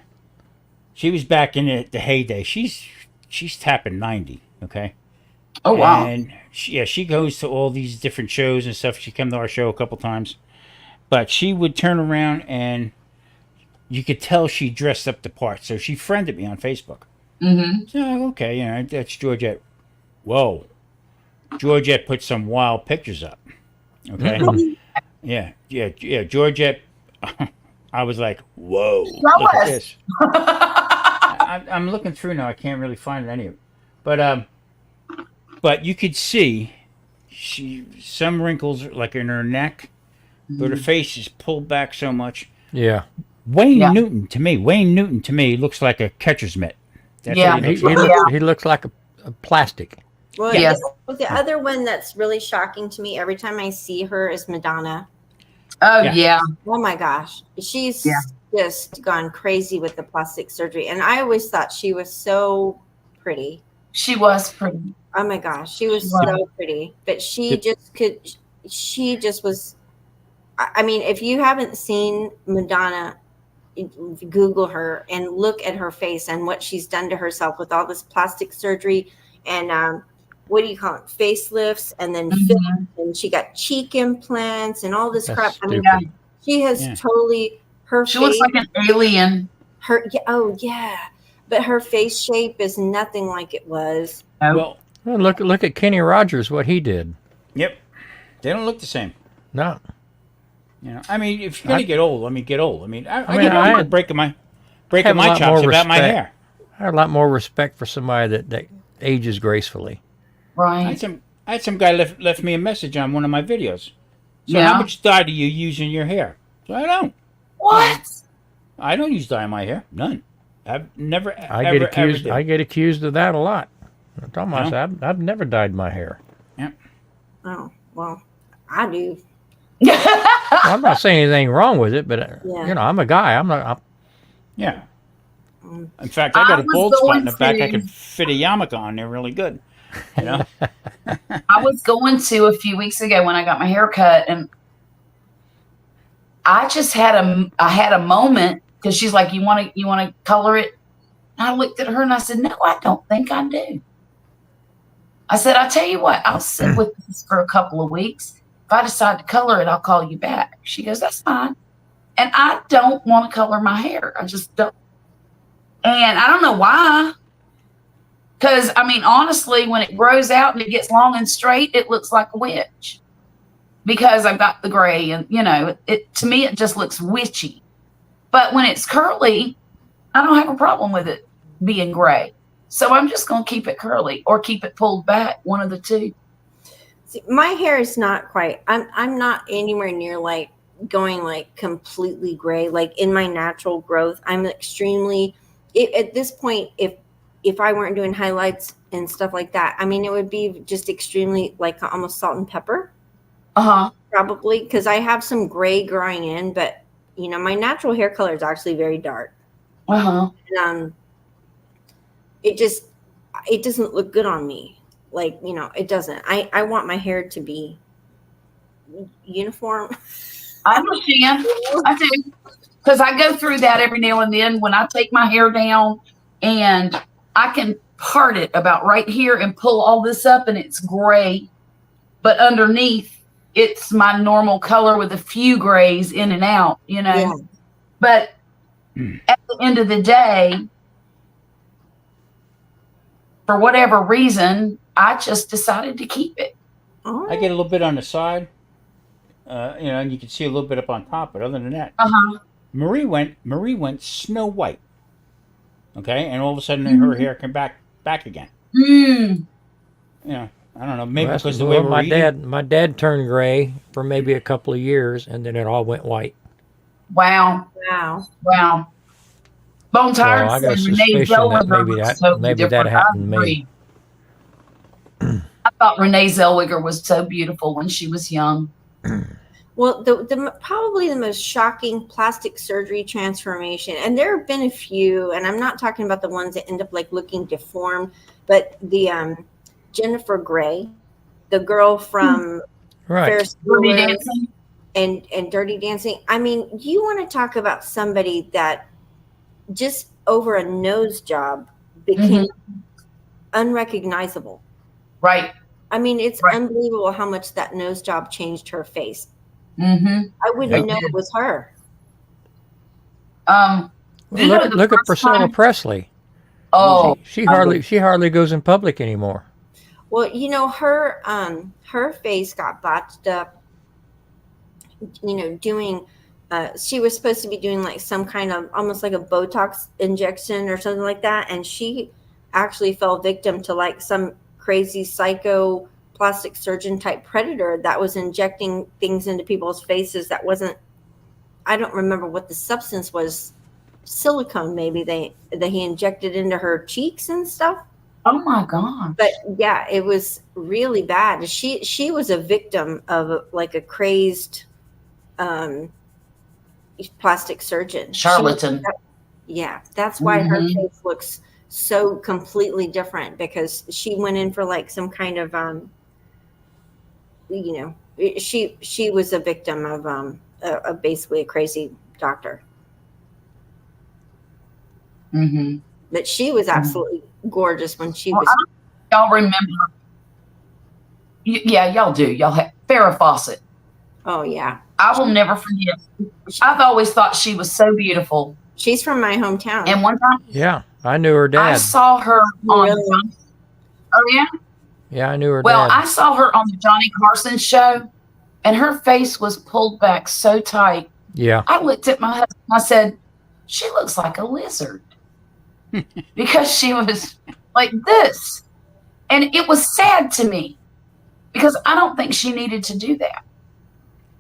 She was back in the heyday. She's tapping 90. Okay. Oh, wow. And she goes to all these different shows and stuff. She came to our show a couple times, but she would turn around and you could tell she dressed up the part. So she friended me on Facebook. Mm-hmm. So okay, that's Georgette. Whoa, Georgette put some wild pictures up. Okay, yeah, Georgette. I was like, whoa, look at us. this. I'm looking through now. I can't really find any of it, but you could see some wrinkles like in her neck, but her face is pulled back so much. Yeah. Wayne Yeah. Newton to me looks like a catcher's mitt. That's Yeah. what he He, looks like. he looks like a plastic. Well, Yes. the other one that's really shocking to me every time I see her is Madonna. Oh, Yeah. yeah. Oh my gosh, she's Yeah. just gone crazy with the plastic surgery, and I always thought she was so pretty. She was pretty. Oh my gosh, she was Wow. so pretty, but she just was. I mean, if you haven't seen Madonna, Google her and look at her face and what she's done to herself with all this plastic surgery and what do you call it, facelifts, and then Mhm. and she got cheek implants and all this That's crap. I mean, stupid. she has Yeah. totally her She face. looks like an alien. Her yeah, but her face shape is nothing like it was. Well, Well, look at Kenny Rogers, what he did. yep, they don't look the same. No. I mean, if you're gonna get old, get old. I mean, I mean, get I over breaking my have a lot chops more about my respect. hair. I have a lot more respect for somebody that ages gracefully. I Right. had some guy left me a message on one of my videos. So Yeah. how much dye do you use in your hair? So What? I don't use dye in my hair. None. I've never I ever get accused. did. I get accused of that a lot. I told No? myself I've never dyed my hair. Oh well, I do. Well, I'm not saying anything wrong with it, but Yeah. I'm a guy. I'm not. Yeah. Mm. In fact, I got a was bald spot in going the back. I to- could fit a yarmulke on there really good. You know. I was going to a few weeks ago when I got my hair cut, and I had a moment because she's like, you want to color it? And I looked at her and I said, no, I don't think I do. I said, I'll tell you what, I'll sit with this for a couple of weeks. If I decide to color it, I'll call you back. She goes, that's fine. And I don't want to color my hair. I just don't. And I don't know why. Because, I mean, honestly, when it grows out and it gets long and straight, it looks like a witch. Because I've got the gray and, you know, it to me, it just looks witchy. But when it's curly, I don't have a problem with it being gray. So I'm just going to keep it curly or keep it pulled back, one of the two. See, my hair is not quite, I'm not anywhere near like going like completely gray. Like in my natural growth, I'm extremely, at this point, if I weren't doing highlights and stuff like that, I mean, it would be just extremely like almost salt and pepper. Probably because I have some gray growing in, but you know, my natural hair color is actually very dark. And, it doesn't look good on me. Like, you know, it doesn't. I want my hair to be uniform. I understand. I do. Because I go through that every now and then when I take my hair down and I can part it about right here and pull all this up and it's gray. But underneath, it's my normal color with a few grays in and out, you know. Yeah. But at the end of the day, for whatever reason, I just decided to keep it. I get a little bit on the side, you know, and you can see a little bit up on top. But other than that, Marie went Snow White. Okay, and all of a sudden her hair came back again. You know, I don't know, maybe because the way my dad turned gray for maybe a couple of years, and then it all went white. Wow. Bone Tired I got a said suspicion that maybe that happened to me. I thought Renee Zellweger was so beautiful when she was young. Well, the probably the most shocking plastic surgery transformation, and there have been a few, and I'm not talking about the ones that end up like looking deformed, but the Jennifer Grey, the girl from Ferris Bueller and Dirty Dancing. I mean, you want to talk about somebody that just over a nose job became unrecognizable. Right. I mean, it's unbelievable how much that nose job changed her face. I wouldn't know it was her. Look at Priscilla Presley. Oh, she hardly goes in public anymore. Well, you know, her face got botched up. You know, doing. She was supposed to be doing like some kind of almost like a Botox injection or something like that, and she actually fell victim to like some crazy psycho plastic surgeon type predator that was injecting things into people's faces that wasn't, I don't remember what the substance was, silicone maybe that he injected into her cheeks and stuff. Oh my God. But yeah, it was really bad. She was a victim of like a crazed plastic surgeon. Charlatan. That's why her face looks so completely different, because she went in for like some kind of you know, she was a victim of basically a crazy doctor. But she was absolutely gorgeous when she was. Y'all remember? Yeah, y'all do. Y'all have Farrah Fawcett. Oh yeah, I will never forget. I've always thought she was so beautiful. She's from my hometown. And one time, yeah, I knew her dad. I saw her on. Oh yeah. Yeah, I knew her dad. Well, I saw her on the Johnny Carson show, and her face was pulled back so tight. Yeah. I looked at my husband. I said, "She looks like a lizard," because she was like this, and it was sad to me because I don't think she needed to do that,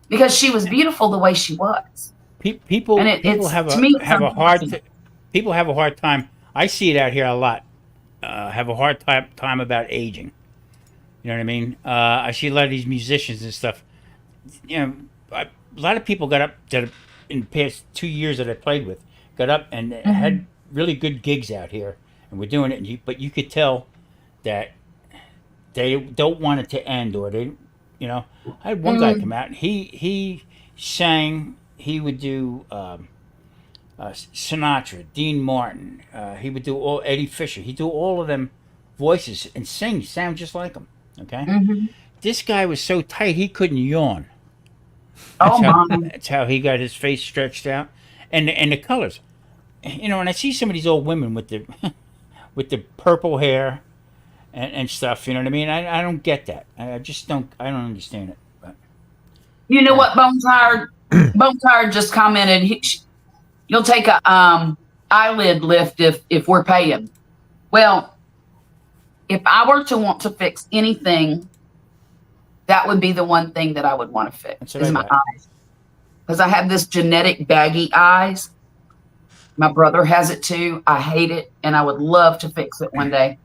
because she was beautiful the way she was. People have a hard time. I see it out here a lot. Have a hard time about aging. You know what I mean? I see a lot of these musicians and stuff. You know, a lot of people got up that in the past 2 years that I played with, got up and had really good gigs out here, and we're doing it. But you could tell that they don't want it to end, or they, you know. I had one guy come out and he sang he would do Sinatra, Dean Martin. He would do all Eddie Fisher. He'd do all of them voices and sing, sound just like him. Okay. Mm-hmm. This guy was so tight he couldn't yawn. Oh my! That's how he got his face stretched out, and the colors. You know, and I see some of these old women with the with the purple hair and stuff. You know what I mean? I don't get that. I just don't. I don't understand it. But You know what, Bone Tired? Bone Tired just commented. You'll take a eyelid lift if we're paying. Well, if I were to want to fix anything, that would be the one thing that I would want to fix That's what is I my got. eyes, because I have this genetic baggy eyes. My brother has it too. I hate it, and I would love to fix it one day.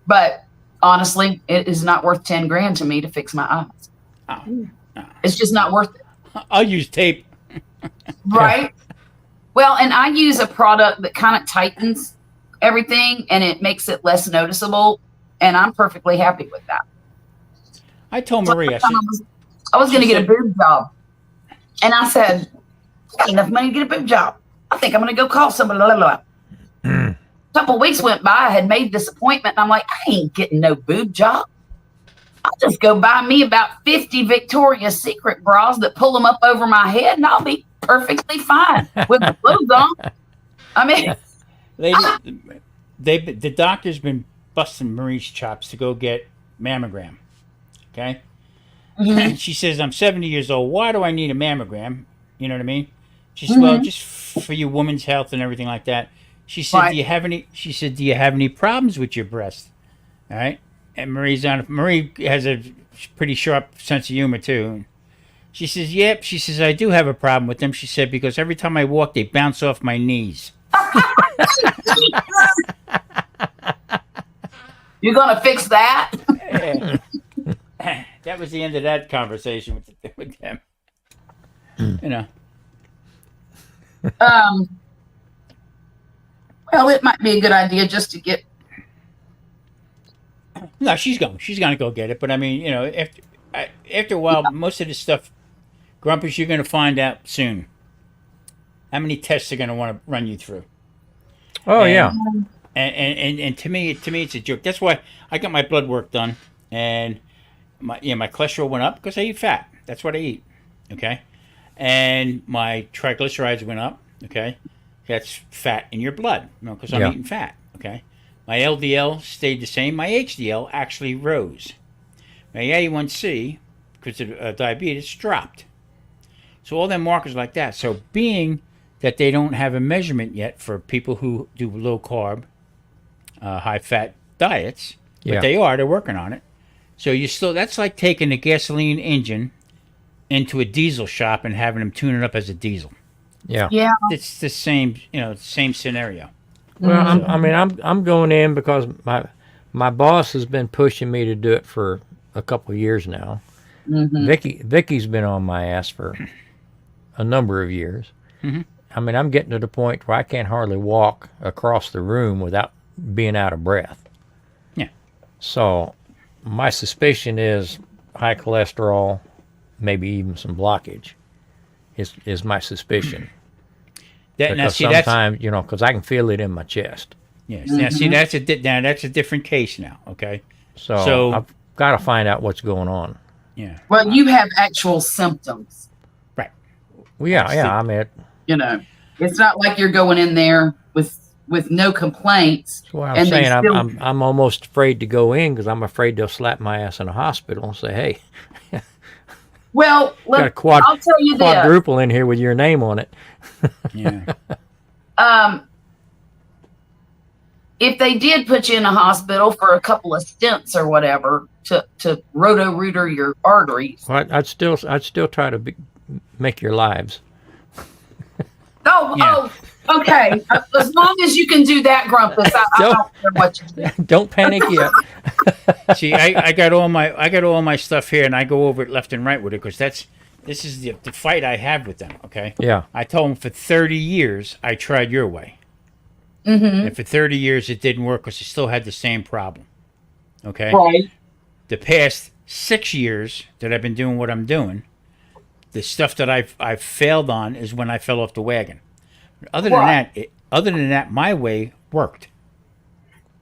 But honestly, it is not worth 10 grand to me to fix my eyes. Oh, no. It's just not worth it, I'll use tape. right? Well, and I use a product that kind of tightens everything, and it makes it less noticeable, and I'm perfectly happy with that. I told So Maria. I was going to get a boob job, and I said, I ain't enough money to get a boob job. I think I'm going to go call somebody. Blah, blah, blah. A couple of weeks went by. I had made this appointment, and I'm like, I ain't getting no boob job. I'll just go buy me about 50 Victoria's Secret bras that pull them up over my head, and I'll be perfectly fine with the clothes on. I mean, The doctor's been busting Marie's chops to go get mammogram. Okay? mhm. She says, I'm 70 years old. Why do I need a mammogram? You know what I mean? She said, well, just for your woman's health and everything like that. She said, Right. do you have any problems with your breast? All right? And Marie has a pretty sharp sense of humor too. She says, yep. She says, I do have a problem with them. She said, because every time I walk, they bounce off my knees. You're going to fix that? That was the end of that conversation with them. You know. Well, it might be a good idea just to get. No, she's going to go get it. But I mean, you know, after a while, most of this stuff, Grumpus, you're going to find out soon how many tests they're going to want to run you through. Oh And- yeah. And to me, it's a joke. That's why I got my blood work done, and my cholesterol went up because I eat fat. That's what I eat. Okay, and my triglycerides went up. Okay, that's fat in your blood, because I'm Yeah. eating fat. Okay, my LDL stayed the same. My HDL actually rose. My A1C, because of diabetes, dropped. So all them markers like that. So being that they don't have a measurement yet for people who do low carb, high fat diets, Yeah. but they're working on it. So that's like taking a gasoline engine into a diesel shop and having them tune it up as a diesel. Yeah. Yeah. It's the same, same scenario. Well, I'm going in because my boss has been pushing me to do it for a couple of years now. Mhm. Vicky's been on my ass for a number of years. Mhm. I mean, I'm getting to the point where I can't hardly walk across the room without being out of breath. Yeah. So my suspicion is high cholesterol, maybe even some blockage is my suspicion. Now Because see that's sometimes, because I can feel it in my chest. yes. Now see that's a different case now. Okay. So I've got to find out what's going on. Yeah. Well, you have actual symptoms. Right. Well, yeah, I see. I mean, It's not like you're going in there with no complaints. that's what I'm And they saying. still- I'm almost afraid to go in because I'm afraid they'll slap my ass in the hospital and say, hey, Well, got a I'll tell you this. quadruple in here with your name on it. Yeah. If they did put you in a hospital for a couple of stents or whatever to roto-rooter your arteries. Well, I'd still try to make your lives. Oh, okay. As long as you can do that, Grumpus, I don't care what you do. Don't panic yet. See, I got all my stuff here, and I go over it left and right with it because this is the fight I have with them. Okay. Yeah. I told them for 30 years I tried your way, Mm-hmm. and for 30 years it didn't work because I still had the same problem. Okay. Right. The past 6 years that I've been doing what I'm doing, The stuff that I've failed on is when I fell off the wagon. Right. Other than that, my way worked.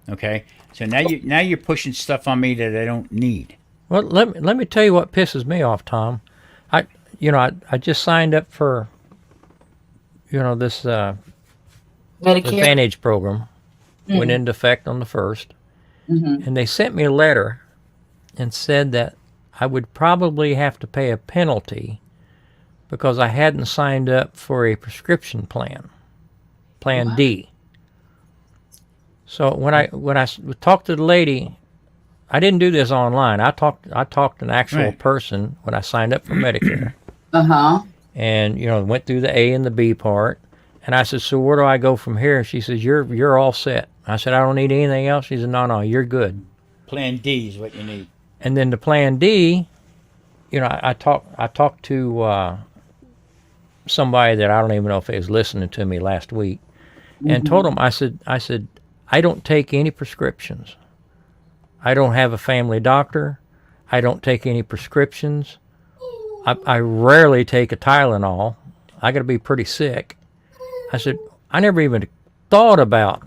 Okay, so now you're pushing stuff on me that I don't need. Well, let me tell you what pisses me off, Tom. I just signed up for this Medicare. Advantage program. Went into effect on the 1st, and they sent me a letter and said that I would probably have to pay a penalty because I hadn't signed up for a prescription plan, Plan D. So when I talked to the lady, I didn't do this online. I talked to an actual person when I signed up for Medicare. And went through the A and the B part. And I said, so where do I go from here? She says, you're all set. I said, I don't need anything else. She said, no, you're good. Plan D is what you need. And then the Plan D, I talked to somebody that I don't even know if they was listening to me last week, and told them, I said, I don't take any prescriptions. I don't have a family doctor. I don't take any prescriptions. I rarely take a Tylenol. I got to be pretty sick. I said, I never even thought about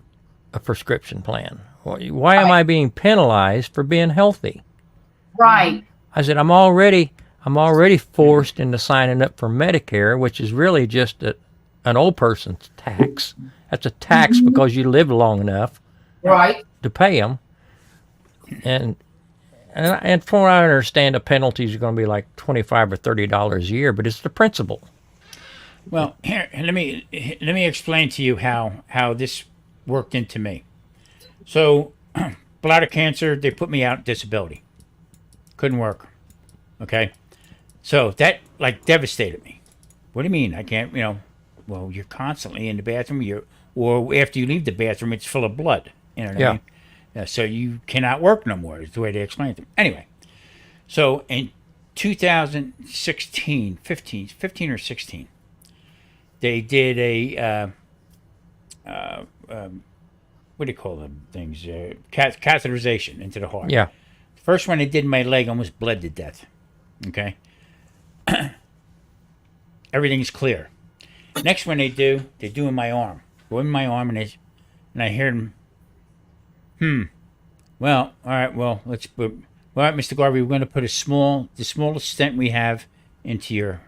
a prescription plan. Why am I being penalized for being healthy? Right. I said, I'm already forced into signing up for Medicare, which is really just an old person's tax. That's a tax because you live long enough to pay them. And from what I understand, the penalties are going to be like $25 or $30 a year, but it's the principle. Well, here, let me explain to you how this worked into me. So, bladder cancer, they put me out disability. Couldn't work. Okay? So, that, devastated me. What do you mean? I can't, well, you're constantly in the bathroom, or after you leave the bathroom, it's full of blood. You know what I mean? Yeah, so you cannot work no more, is the way they explained it. Anyway, so in 2016, 15 or 16, they did a, what do you call them things? Catheterization into the heart. Yeah. The first one they did in my leg almost bled to death. Okay? Everything's clear. Next one they do in my arm. Go in my arm, and I hear them, well, all right, well, all right, Mr. Garvey, we're going to put the smallest stent we have into your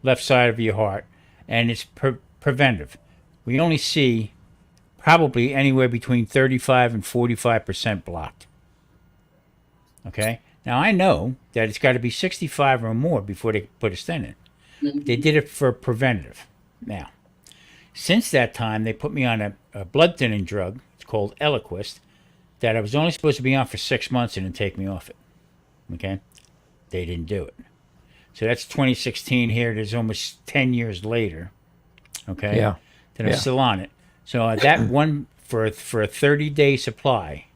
left side of your heart, and it's preventive. We only see probably anywhere between 35 and 45% blocked. Okay? Now, I know that it's got to be 65 or more before they put a stent in. They did it for preventative. Now, since that time, they put me on a blood thinning drug. It's called Eliquis, that I was only supposed to be on for 6 months and then take me off it. Okay? They didn't do it. So that's 2016 here. It is almost 10 years later. Okay? Yeah. That I'm still on it. So that one, for a 30-day supply,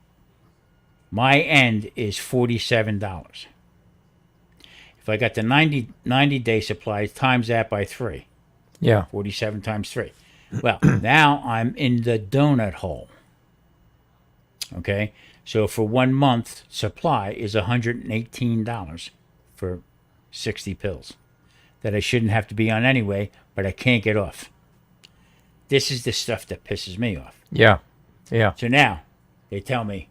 my end is $47. If I got the 90-day supply, times that by 3. Yeah. 47 times 3. Well, now I'm in the donut hole. Okay? So for 1 month, supply is $118 for 60 pills that I shouldn't have to be on anyway, but I can't get off. This is the stuff that pisses me off. Yeah. Yeah. So now they tell me,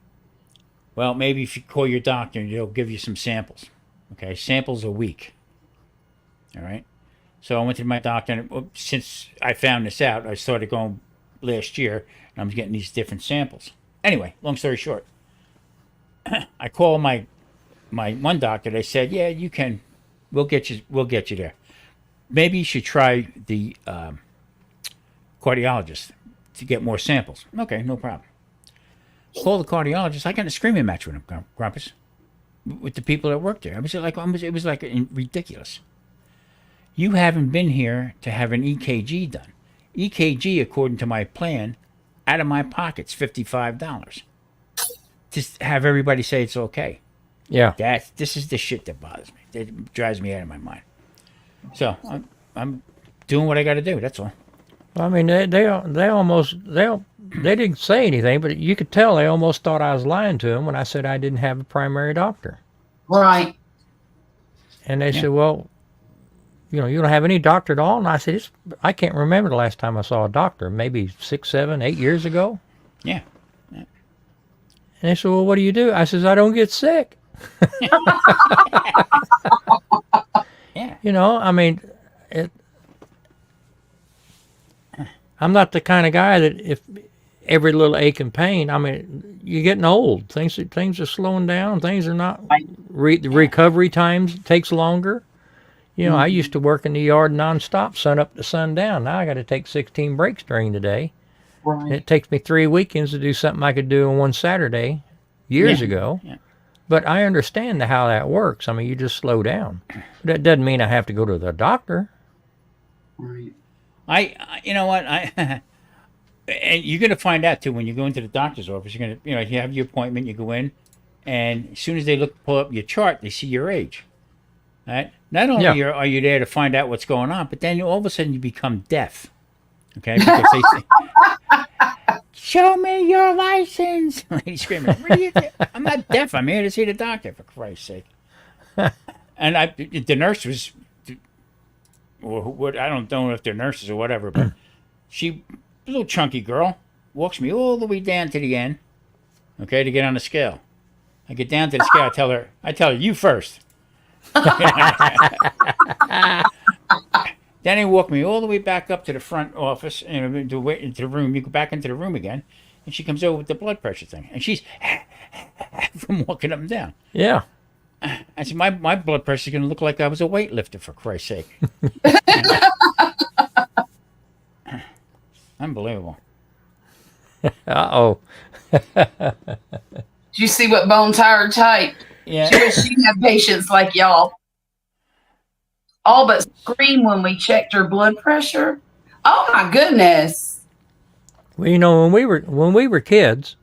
well, maybe if you call your doctor and they'll give you some samples. Okay? Samples a week. All right? So I went to my doctor, and since I found this out, I started going last year, and I'm getting these different samples. Anyway, long story short, I called my one doctor. They said, "Yeah, you can. We'll get you there. Maybe you should try the cardiologist to get more samples." Okay, no problem. Call the cardiologist. I got a screaming match with him, Grumpus, with the people that work there. It was like ridiculous. You haven't been here to have an EKG done. EKG, according to my plan, out of my pocket's $55. Just have everybody say it's okay. Yeah. This is the shit that bothers me. It drives me out of my mind. So I'm doing what I got to do. That's all. I mean, they didn't say anything, but you could tell they almost thought I was lying to them when I said I didn't have a primary doctor. Right. And they said, well, you don't have any doctor at all? And I said, I can't remember the last time I saw a doctor. Maybe 6, 7, 8 years ago. Yeah. And they said, well, what do you do? I says, I don't get sick. Yeah. You know, I mean, I'm not the kind of guy that if every little ache and pain, I mean, you're getting old. Things are slowing down. Things are not, the recovery times takes longer. You know, I used to work in the yard nonstop, sun up to sundown. Now I got to take 16 breaks during the day. Right. And it takes me 3 weekends to do something I could do on one Saturday years ago. Yeah. But I understand how that works. I mean, you just slow down. That doesn't mean I have to go to the doctor. Right. You know what, and you're going to find out too when you go into the doctor's office. You're going to, you have your appointment, you go in, and as soon as they pull up your chart, they see your age. Right? Not only are you there to find out what's going on, but then all of a sudden you become deaf. Okay, because they say, "Show me your license." He's screaming, "What are you I'm not deaf. I'm here to see the doctor, for Christ's sake." And the nurse was, or what? I don't know if they're nurses or whatever, but she, a little chunky girl, walks me all the way down to the end, okay, to get on the scale. I get down to the scale. I tell her, you first. Then they walk me all the way back up to the front office and into the room. You go back into the room again, and she comes over with the blood pressure thing, and she's from walking up and down. Yeah. I said, my blood pressure is going to look like I was a weightlifter, for Christ's sake. Unbelievable. Uh-oh. Did you see what Bone Tired typed? Yeah. She wish she had patients like y'all. All but screamed when we checked her blood pressure. Oh my goodness. Well, you know, when we were kids,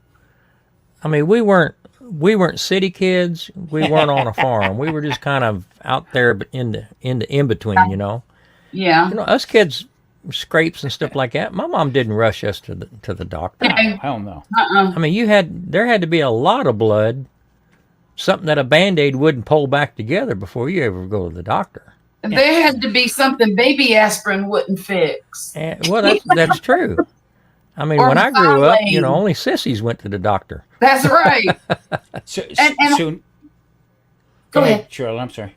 I mean, we weren't city kids. We weren't on a farm. We were just kind of out there, but in between, you know. Yeah. You know, us kids, scrapes and stuff like that. My mom didn't rush us to the doctor. Oh, hell no. I mean, there had to be a lot of blood, something that a Band-Aid wouldn't pull back together before you ever go to the doctor. There had to be something baby aspirin wouldn't fix. Well, that's true. I mean, Or when I grew up, you know, Xylane. only sissies went to the doctor. That's right. So, And- Go ahead. Cheryl, I'm sorry.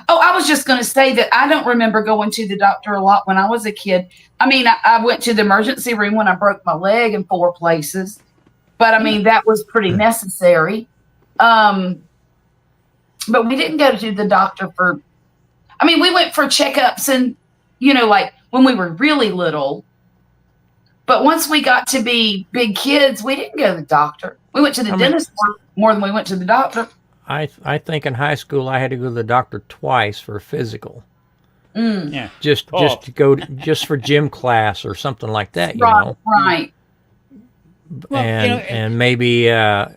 Oh, I was just going to say that I don't remember going to the doctor a lot when I was a kid. I mean, I went to the emergency room when I broke my leg in 4 places, but I mean, that was pretty necessary. But we didn't go to the doctor we went for checkups and, you know, like when we were really little. But once we got to be big kids, we didn't go to the doctor. We went to the dentist more than we went to the doctor. I think in high school I had to go to the doctor twice for a physical. Yeah. Just to go just for gym class or something like that, you know. Right. Well, And maybe a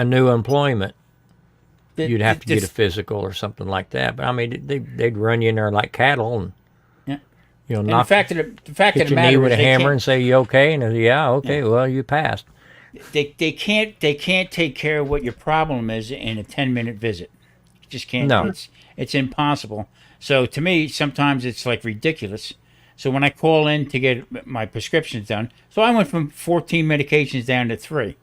new employment. You'd have to get a this- physical or something like that. But I mean, they'd run you in there like cattle and you know, And the knock fact of hit the your matter knee is with a they hammer can't- and say, "You okay?" And yeah, okay. Well, you passed. They can't take care of what your problem is in a 10-minute visit. You just can't. No. It's impossible. So to me, sometimes it's like ridiculous. So when I call in to get my prescriptions done, so I went from 14 medications down to 3.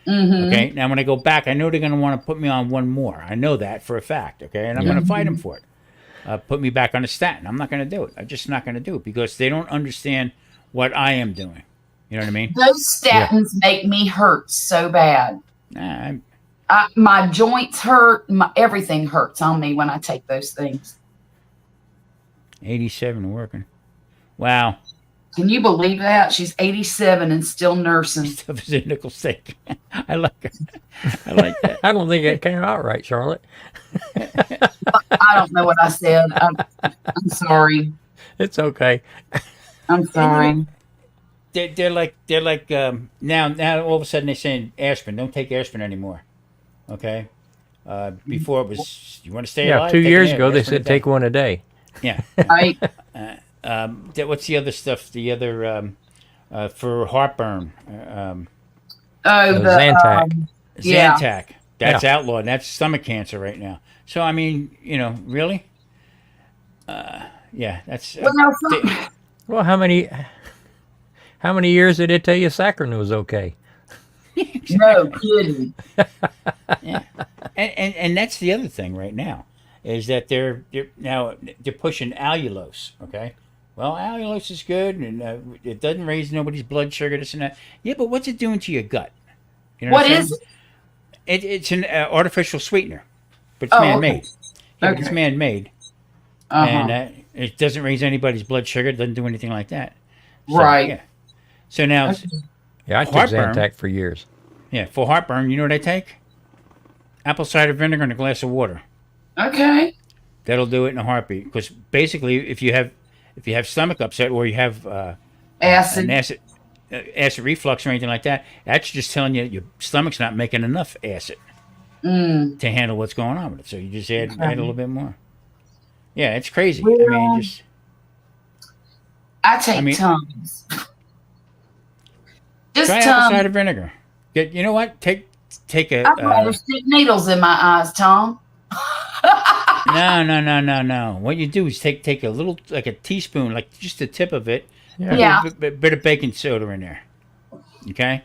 Mm-hmm. Okay. Now when I go back, I know they're going to want to put me on one more. I know that for a fact. Okay, and I'm going to fight them for it. Put me back on a statin. I'm not going to do it. I'm just not going to do it because they don't understand what I am doing. You know what I mean? Those statins make me hurt so bad. Nah, My joints hurt. Everything hurts on me when I take those things. 87 working. Wow. Can you believe that? She's 87 and still nursing. Stuff is a nickel steak. I like it. I like that. I don't think it came out right, Charlotte. I don't know what I said. I'm sorry. It's okay. I'm sorry. They're like now all of a sudden they're saying aspirin. Don't take aspirin anymore. Okay. Before it was you want to stay Yeah, alive. 2 take years an ago they aspirin a said day. take one a day. Yeah. Right? What's the other stuff? The other for heartburn. Oh, the Zantac. Yeah. Zantac. That's outlawed. That's stomach cancer right now. So I mean, you know, really, Yeah, that's Well, Well, how many years did it tell you saccharin was okay? no kidding. yeah. And that's the other thing right now is that they're pushing allulose. Okay, well, allulose is good and it doesn't raise nobody's blood sugar, this and that. Yeah, but what's it doing to your gut? You know What I'm is saying? it? It's an artificial sweetener, but it's Oh, man-made. okay. Yeah, but it's Okay. man-made, Uh-huh. and it doesn't raise anybody's blood sugar. It doesn't do anything like that. So, Right. Yeah. So now, Okay. Yeah, I took Heartburn. Zantac for years. yeah, for heartburn, you know what I take? Apple cider vinegar and a glass of water. Okay. That'll do it in a heartbeat. Because basically, if you have stomach upset or you have an Acid. acid reflux or anything like that, that's just telling you your stomach's not making enough acid Mm. to handle what's going on with it. So you just add Okay. a little bit more. Yeah, it's crazy. I Well, mean, just I take I mean- Tums. Just try apple Tums. cider vinegar. You know what? Take a. I'd rather stick needles in my eyes, Tom. No. What you do is take a little, like a teaspoon, like just the tip of it. Yeah. Put Yeah. a bit of baking soda in there. Okay.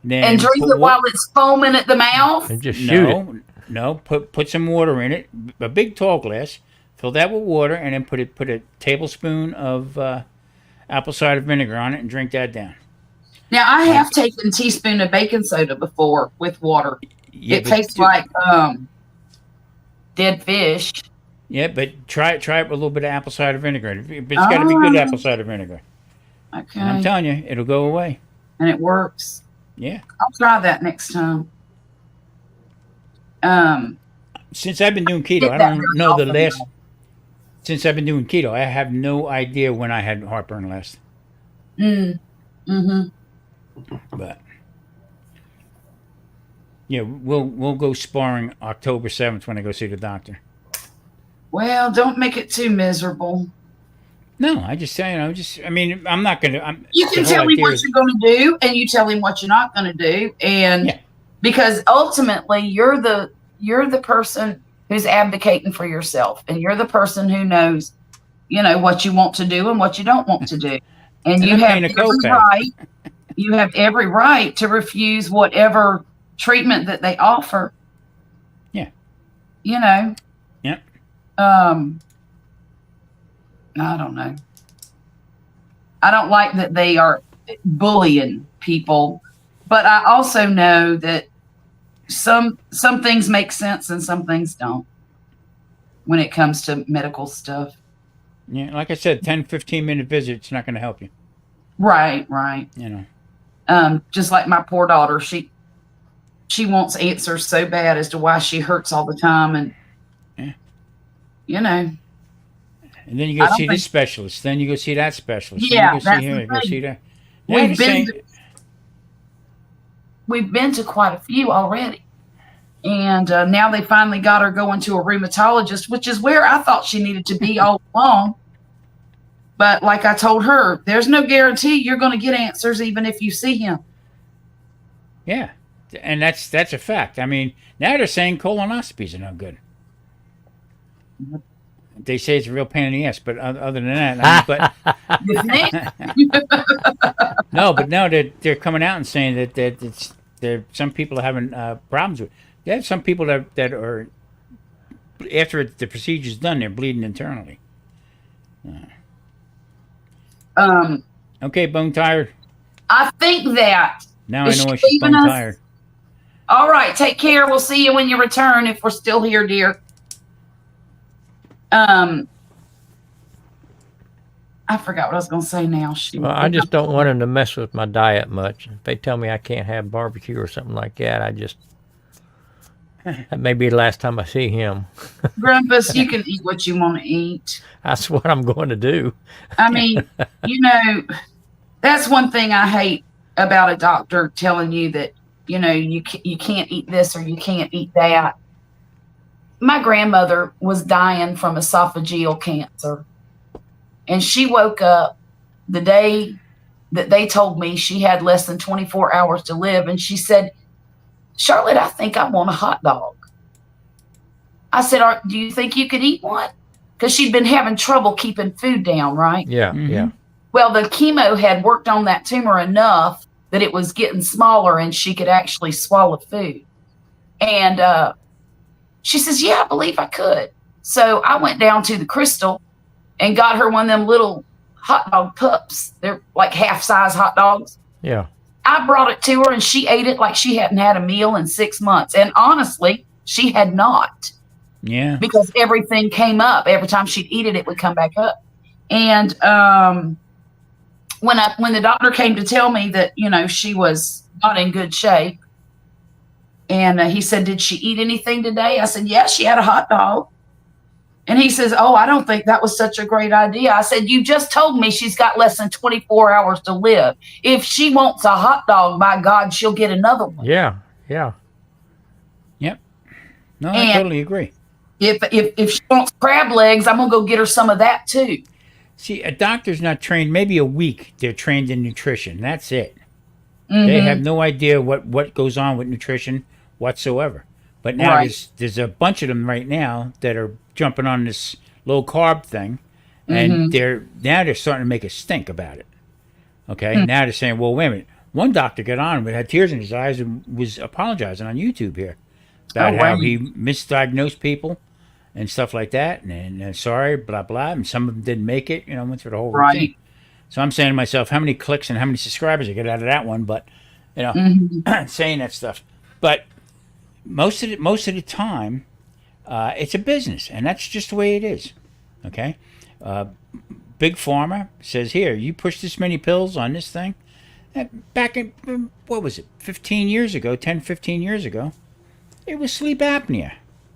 Then And drink put it while it's foaming at the mouth. And just shoot it. No. Put some water in it. A big tall glass. Fill that with water, and then put a tablespoon of apple cider vinegar on it, and drink that down. Now I have taken a teaspoon of baking soda before with water. Yeah, It but tastes like dead fish. Yeah, but try it with a little bit of apple cider vinegar. But it's got to be good apple cider vinegar. Okay. And I'm telling you, it'll go away. And it works. Yeah. I'll try that next time. Since I've been doing keto, Did I that don't very know the often, last. though. Since I've been doing keto, I have no idea when I had heartburn last. Mm-hmm. But yeah, we'll go sparring October 7th when I go see the doctor. Well, don't make it too miserable. No, I just say, I mean, I'm not gonna. You can the whole tell him idea what is- you're going to do, and you tell him what you're not going to do, and Yeah. because ultimately you're the person who's advocating for yourself, and you're the person who knows, what you want to do and what you don't want to do, and you I'm have paying a every copay. right. You have every right to refuse whatever treatment that they offer. Yeah. Yeah. I don't know. I don't like that they are bullying people, but I also know that some things make sense and some things don't when it comes to medical stuff. Yeah, like I said, 10, 15-minute visit, it's not going to help you. Right. Just like my poor daughter, she wants answers so bad as to why she hurts all the time, and And then you I go don't see think- this specialist. Then you go see that specialist. Yeah, Then you go that's see here. the You go thing. see that. We've Now been they're we've been to quite a few already. And now they finally got her going to a rheumatologist, which is where I thought she needed to be all along. But like I told her, there's no guarantee you're going to get answers even if you see him. Yeah, and that's a fact. I mean, now they're saying colonoscopies are no good. They say it's a real pain in the ass, but other than that, You think? no, but no, they're coming out and saying that it's some people are having problems with. They have some people that are after the procedure's done, they're bleeding internally. Okay, bone tired. I think that. Now I Is know she why she's leaving bone us? tired. All right, take care. We'll see you when you return if we're still here, dear. I forgot what I was going to say now. Shoot. Well, I just don't want them to mess with my diet much. If they tell me I can't have barbecue or something like that, that may be the last time I see him. Grumpus, you can eat what you want to eat. That's what I'm going to do. I mean, that's one thing I hate about a doctor telling you that, you can't eat this or you can't eat that. My grandmother was dying from esophageal cancer. And she woke up the day that they told me she had less than 24 hours to live. And she said, Charlotte, I think I want a hot dog. I said, do you think you could eat one? because she'd been having trouble keeping food down, right? Yeah, yeah. Well, the chemo had worked on that tumor enough that it was getting smaller and she could actually swallow food. And she says, yeah, I believe I could. So I went down to the Crystal and got her one of them little hot dog cups. They're like half-size hot dogs. Yeah. I brought it to her and she ate it like she hadn't had a meal in 6 months. And honestly, she had not. Yeah. Because everything came up. Every time she'd eat it, it would come back up. And when the doctor came to tell me that, you know, she was not in good shape, and he said, did she eat anything today? I said, yes, she had a hot dog. And he says, oh, I don't think that was such a great idea. I said, you just told me she's got less than 24 hours to live. If she wants a hot dog, by God, she'll get another one. Yeah, yeah. Yep. No, I totally agree. If she wants crab legs, I'm going to go get her some of that too. See, a doctor's not trained, maybe a week they're trained in nutrition. That's it. They have no idea what goes on with nutrition whatsoever. But now there's a bunch of them right now that are jumping on this low carb thing, and they're starting to make a stink about it. Okay, now they're saying, well, wait a minute. One doctor got on and had tears in his eyes and was apologizing on YouTube here about how he misdiagnosed people and stuff like that, and sorry, blah blah, and some of them didn't make it. You know, went through the whole routine. So I'm saying to myself, how many clicks and how many subscribers I get out of that one? But you know, saying that stuff. But most of the time, it's a business, and that's just the way it is. Okay, Big Pharma says, here, you push this many pills on this thing. Back in, what was it, 15 years ago, 10, 15 years ago, it was sleep apnea.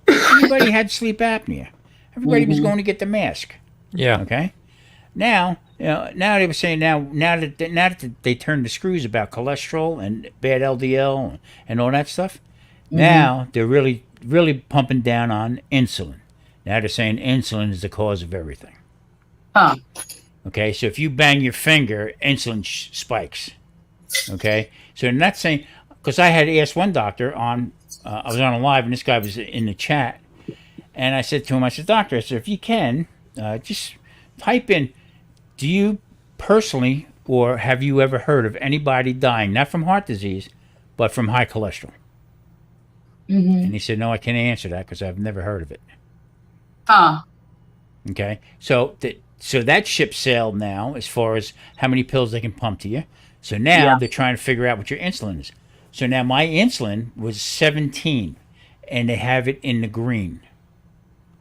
Everybody had sleep apnea. Everybody was going to get the mask. Yeah. Okay. Now, you know, now they were saying now that they turned the screws about cholesterol and bad LDL and all that stuff. Now they're really pumping down on insulin. Now they're saying insulin is the cause of everything. Huh. Okay, so if you bang your finger, insulin spikes. Okay, so they're not saying, because I had asked one doctor on, I was on a live and this guy was in the chat, and I said to him, I said, doctor, I said, if you can, just type in, do you personally or have you ever heard of anybody dying, not from heart disease, but from high cholesterol? And he said, no, I can't answer that because I've never heard of it. Okay, so that ship sailed now as far as how many pills they can pump to you. So now they're trying to figure out what your insulin is. So now my insulin was 17, and they have it in the green,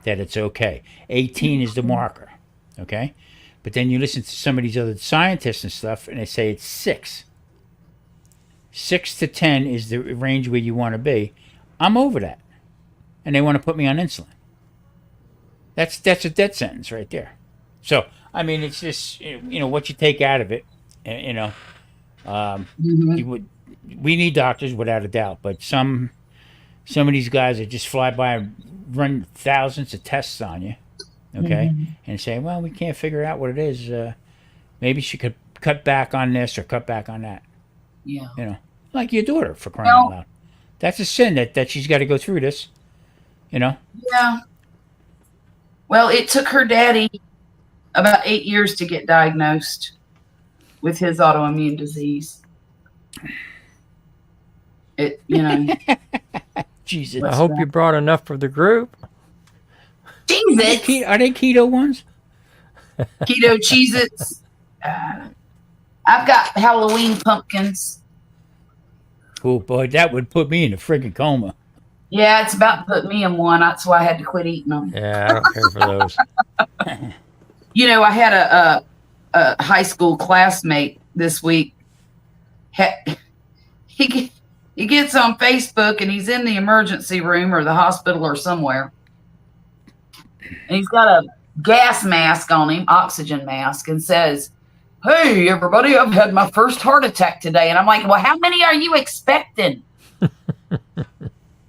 that it's okay. 18 is the marker, okay? But then you listen to some of these other scientists and stuff, and they say it's 6. 6 to 10 is the range where you want to be. I'm over that, and they want to put me on insulin. That's a death sentence right there. So I mean, it's just, you know, what you take out of it. You know, we need doctors without a doubt, but some of these guys that just fly by and run thousands of tests on you, okay, and say, well, we can't figure out what it is. Maybe she could cut back on this or cut back on that. Yeah, you know, like your daughter, for crying out loud. That's a sin that she's got to go through this. You know. Yeah. Well, it took her daddy about 8 years to get diagnosed with his autoimmune disease. It, you know. Jesus. I hope you brought enough for the group. Cheez-Its. Are they keto ones? Keto Cheez-Its. I've got Halloween pumpkins. Oh, boy, that would put me in a friggin' coma. Yeah, it's about to put me in one. That's why I had to quit eating them. Yeah, I don't care for those. You know, I had a high school classmate this week. He gets on Facebook and he's in the emergency room or the hospital or somewhere. And he's got a gas mask on him, oxygen mask, and says, "Hey, everybody, I've had my first heart attack today." And I'm like, well, how many are you expecting?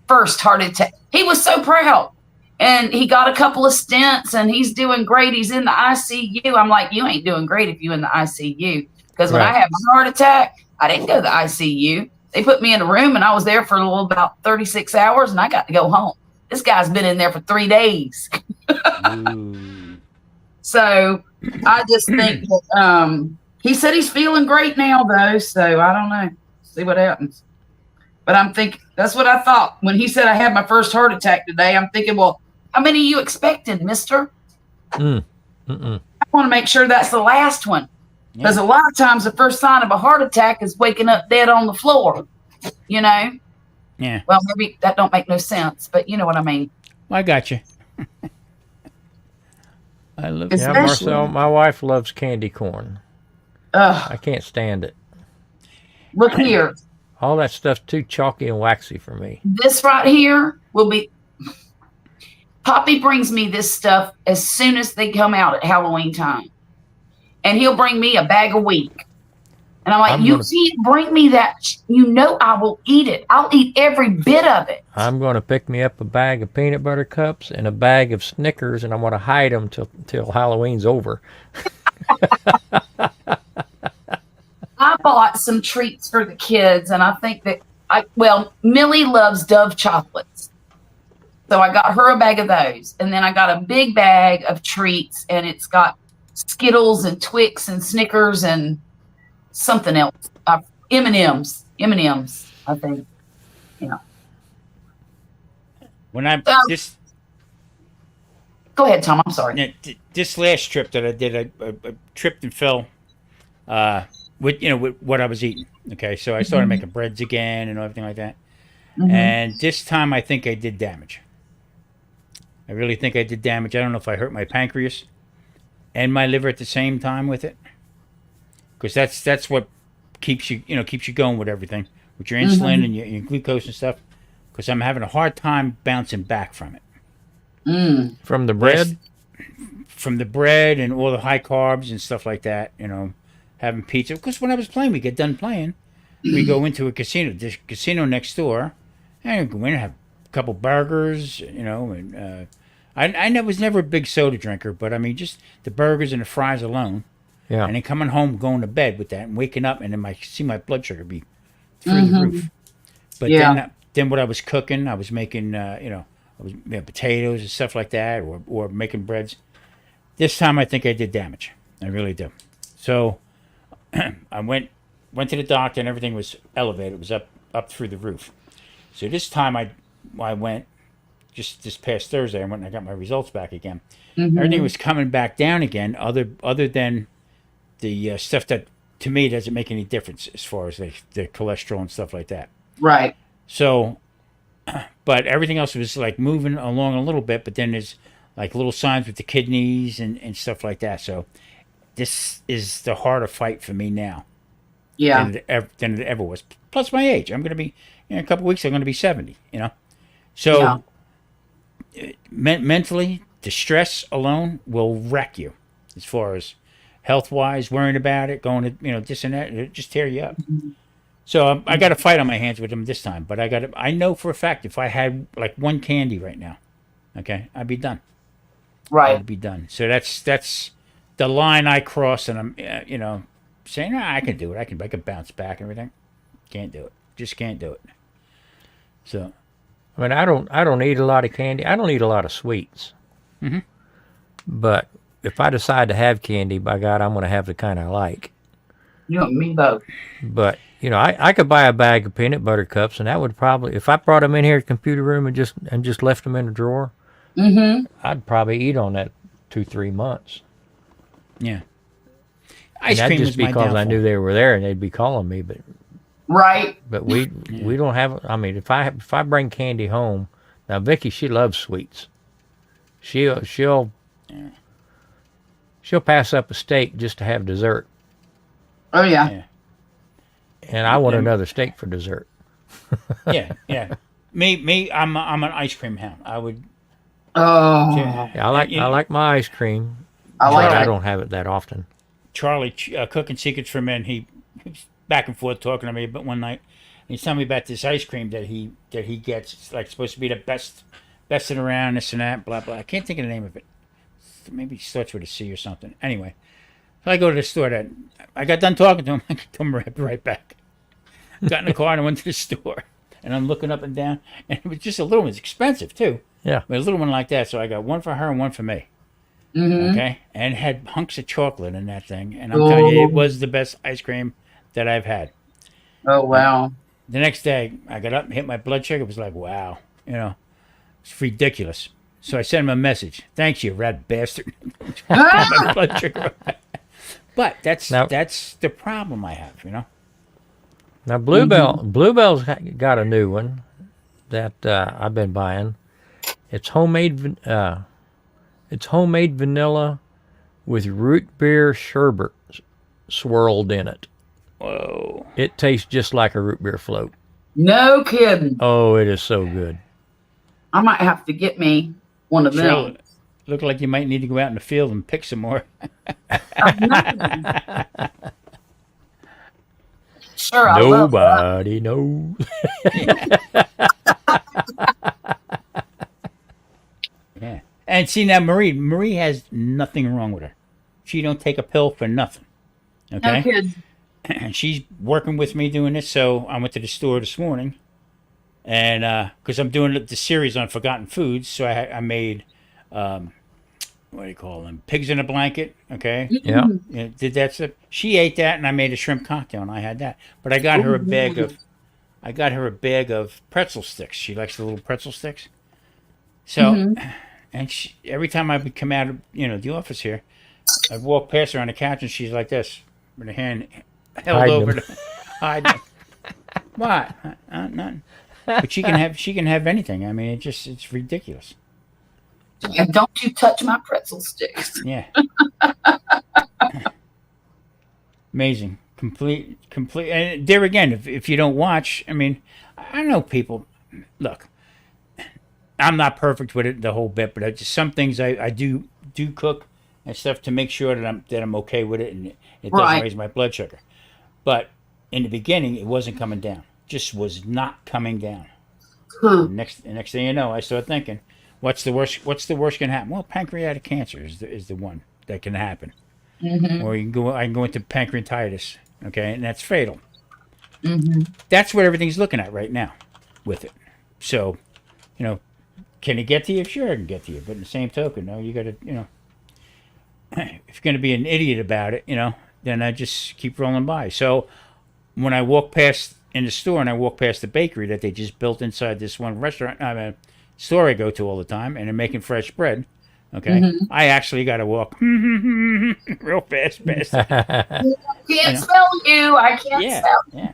First heart attack. He was so proud. And he got a couple of stents and he's doing great. He's in the ICU. I'm like, you ain't doing great if you in the ICU. Because when I had my heart attack, I didn't go to the ICU. They put me in a room and I was there for a little about 36 hours and I got to go home. This guy's been in there for 3 days. Ooh. So I just think that he said he's feeling great now, though. So I don't know. See what happens. But I'm thinking that's what I thought when he said I had my first heart attack today. I'm thinking, well, how many you expected, Mister? Mm. I want to make sure that's the last one, because a lot of times the first sign of a heart attack is waking up dead on the floor. You know. Yeah. Well, maybe that don't make no sense, but you know what I mean. I got you. Yeah, Especially- Marcel, my wife loves candy corn. I can't stand it. Look here. All that stuff's too chalky and waxy for me. This right here will be. Poppy brings me this stuff as soon as they come out at Halloween time, and he'll bring me a bag a week. And I'm like, I'm you gonna- can't bring me that. You know I will eat it. I'll eat every bit of it. I'm going to pick me up a bag of peanut butter cups and a bag of Snickers, and I'm going to hide them till Halloween's over. I bought some treats for the kids, and I think that Millie loves Dove chocolates. So I got her a bag of those, and then I got a big bag of treats, and it's got Skittles and Twix and Snickers and something else. M&Ms, I think. When I this Go ahead, Tom. I'm sorry. this last trip that I did, I tripped and fell with what I was eating. Okay, so I started making breads again and everything like that. And this time I think I did damage. I really think I did damage. I don't know if I hurt my pancreas and my liver at the same time with it, because that's what keeps you going with everything, with your insulin and your glucose and stuff. Because I'm having a hard time bouncing back from it. From the bread? From the bread and all the high carbs and stuff like that, having pizza. Because when I was playing, we get done playing, we go into a casino, this casino next door, and we go in and have a couple burgers, and I was never a big soda drinker, but I mean, just the burgers and the fries alone. Yeah. And then coming home, going to bed with that, and waking up, and then my blood sugar be through the roof. But then what I was cooking, I was making, potatoes and stuff like that, or making breads. This time, I think I did damage. I really do. So I went to the doctor, and everything was elevated. It was up through the roof. So this time, I went just this past Thursday. I went and I got my results back again. Everything was coming back down again, other than the stuff that to me doesn't make any difference as far as the cholesterol and stuff like that. Right. So, but everything else was like moving along a little bit, but then there's like little signs with the kidneys and stuff like that. So this is the harder fight for me now Yeah. than it ever was. Plus my age. I'm going to be, in a couple of weeks, I'm going to be 70, So mentally, the stress alone will wreck you as far as health-wise, worrying about it, going to, this and that, it just tear you up. So I got a fight on my hands with him this time, but I know for a fact if I had like one candy right now, okay, I'd be done. Right. I'd be done. So that's the line I cross, and I'm saying I can do it. I can bounce back and everything. Can't do it. Just can't do it. So I mean, I don't eat a lot of candy. I don't eat a lot of sweets. But if I decide to have candy, by God, I'm going to have the kind I like. You and me both. But I could buy a bag of peanut butter cups, and that would probably, if I brought them in here to the computer room and just left them in a drawer, I'd probably eat on that 2-3 months. yeah, And ice that's cream just was my because I downfall. knew they were there and they'd be calling me. Right. But we don't have. I mean, if I bring candy home, now Vicky, she loves sweets. She'll pass up a steak just to have dessert, Oh yeah. Yeah. and I want another steak for dessert. Yeah. Me, I'm an ice cream hound. I would. Oh. Yeah. Yeah, I like my ice cream, I like but I it. don't have it that often. Charlie, Cooking Secrets for Men, he was back and forth talking to me about one night. He's telling me about this ice cream that he gets. It's like supposed to be the best around, this and that, blah blah. I can't think of the name of it. Maybe it starts with a C or something. Anyway, so I go to the store. That I got done talking to him. I told him right back. Got in the car and I went to the store. And I'm looking up and down, and it was just a little one. It's expensive too. Yeah. But a little one like that. So I got one for her and one for me. Mm-hmm. Okay, and had hunks of chocolate in that thing, and I'm telling you, it was the best ice cream that I've had. Oh wow. The next day, I got up and hit my blood sugar. It was like, wow, it's ridiculous. So I sent him a message. Thanks, you rat bastard. My blood sugar. But that's Now- the problem I have. Now Bluebell's got a new one that I've been buying. It's homemade vanilla with root beer sherbet swirled in it. Whoa. It tastes just like a root beer float. No kidding. Oh, it is so good. I might have to get me one of them. Sure, look like you might need to go out in the field and pick some more. Sure, I love that. Nobody knows. Yeah. And see now, Marie has nothing wrong with her. She don't take a pill for nothing. No Okay. kidding. And she's working with me doing this. So I went to the store this morning, and because I'm doing the series on forgotten foods, so I made what do you call them? Pigs in a blanket. Okay. Yeah. Yeah, did that stuff. She ate that, and I made a shrimp cocktail, and I had that. But I got her a bag of pretzel sticks. She likes the little pretzel sticks. So, and every time I would come out of the office here, I'd walk past her on the couch, and she's like this, with her hand held Hiding over them. the hide them. What? Nothing. But she can have anything. I mean, it's ridiculous. And don't you touch my pretzel sticks. Yeah. Amazing. Complete. And there again, if you don't watch, I mean, I know people. Look, I'm not perfect with it the whole bit, but some things I do cook and stuff to make sure that I'm okay with it and it doesn't Right. raise my blood sugar. But in the beginning, it wasn't coming down. Just was not coming down. Next thing you know, I start thinking, what's the worst can happen? Well, pancreatic cancer is the one that can happen. Or I can go into pancreatitis, okay, and that's fatal. That's what everything's looking at right now with it. So, can it get to you? Sure, it can get to you. But in the same token, no, you got to, if you're going to be an idiot about it, then I just keep rolling by. So when I walk past in the store and I walk past the bakery that they just built inside this one store I go to all the time, and they're making fresh bread. Okay, I actually got to walk real fast. Can't smell you. I can't smell. Yeah.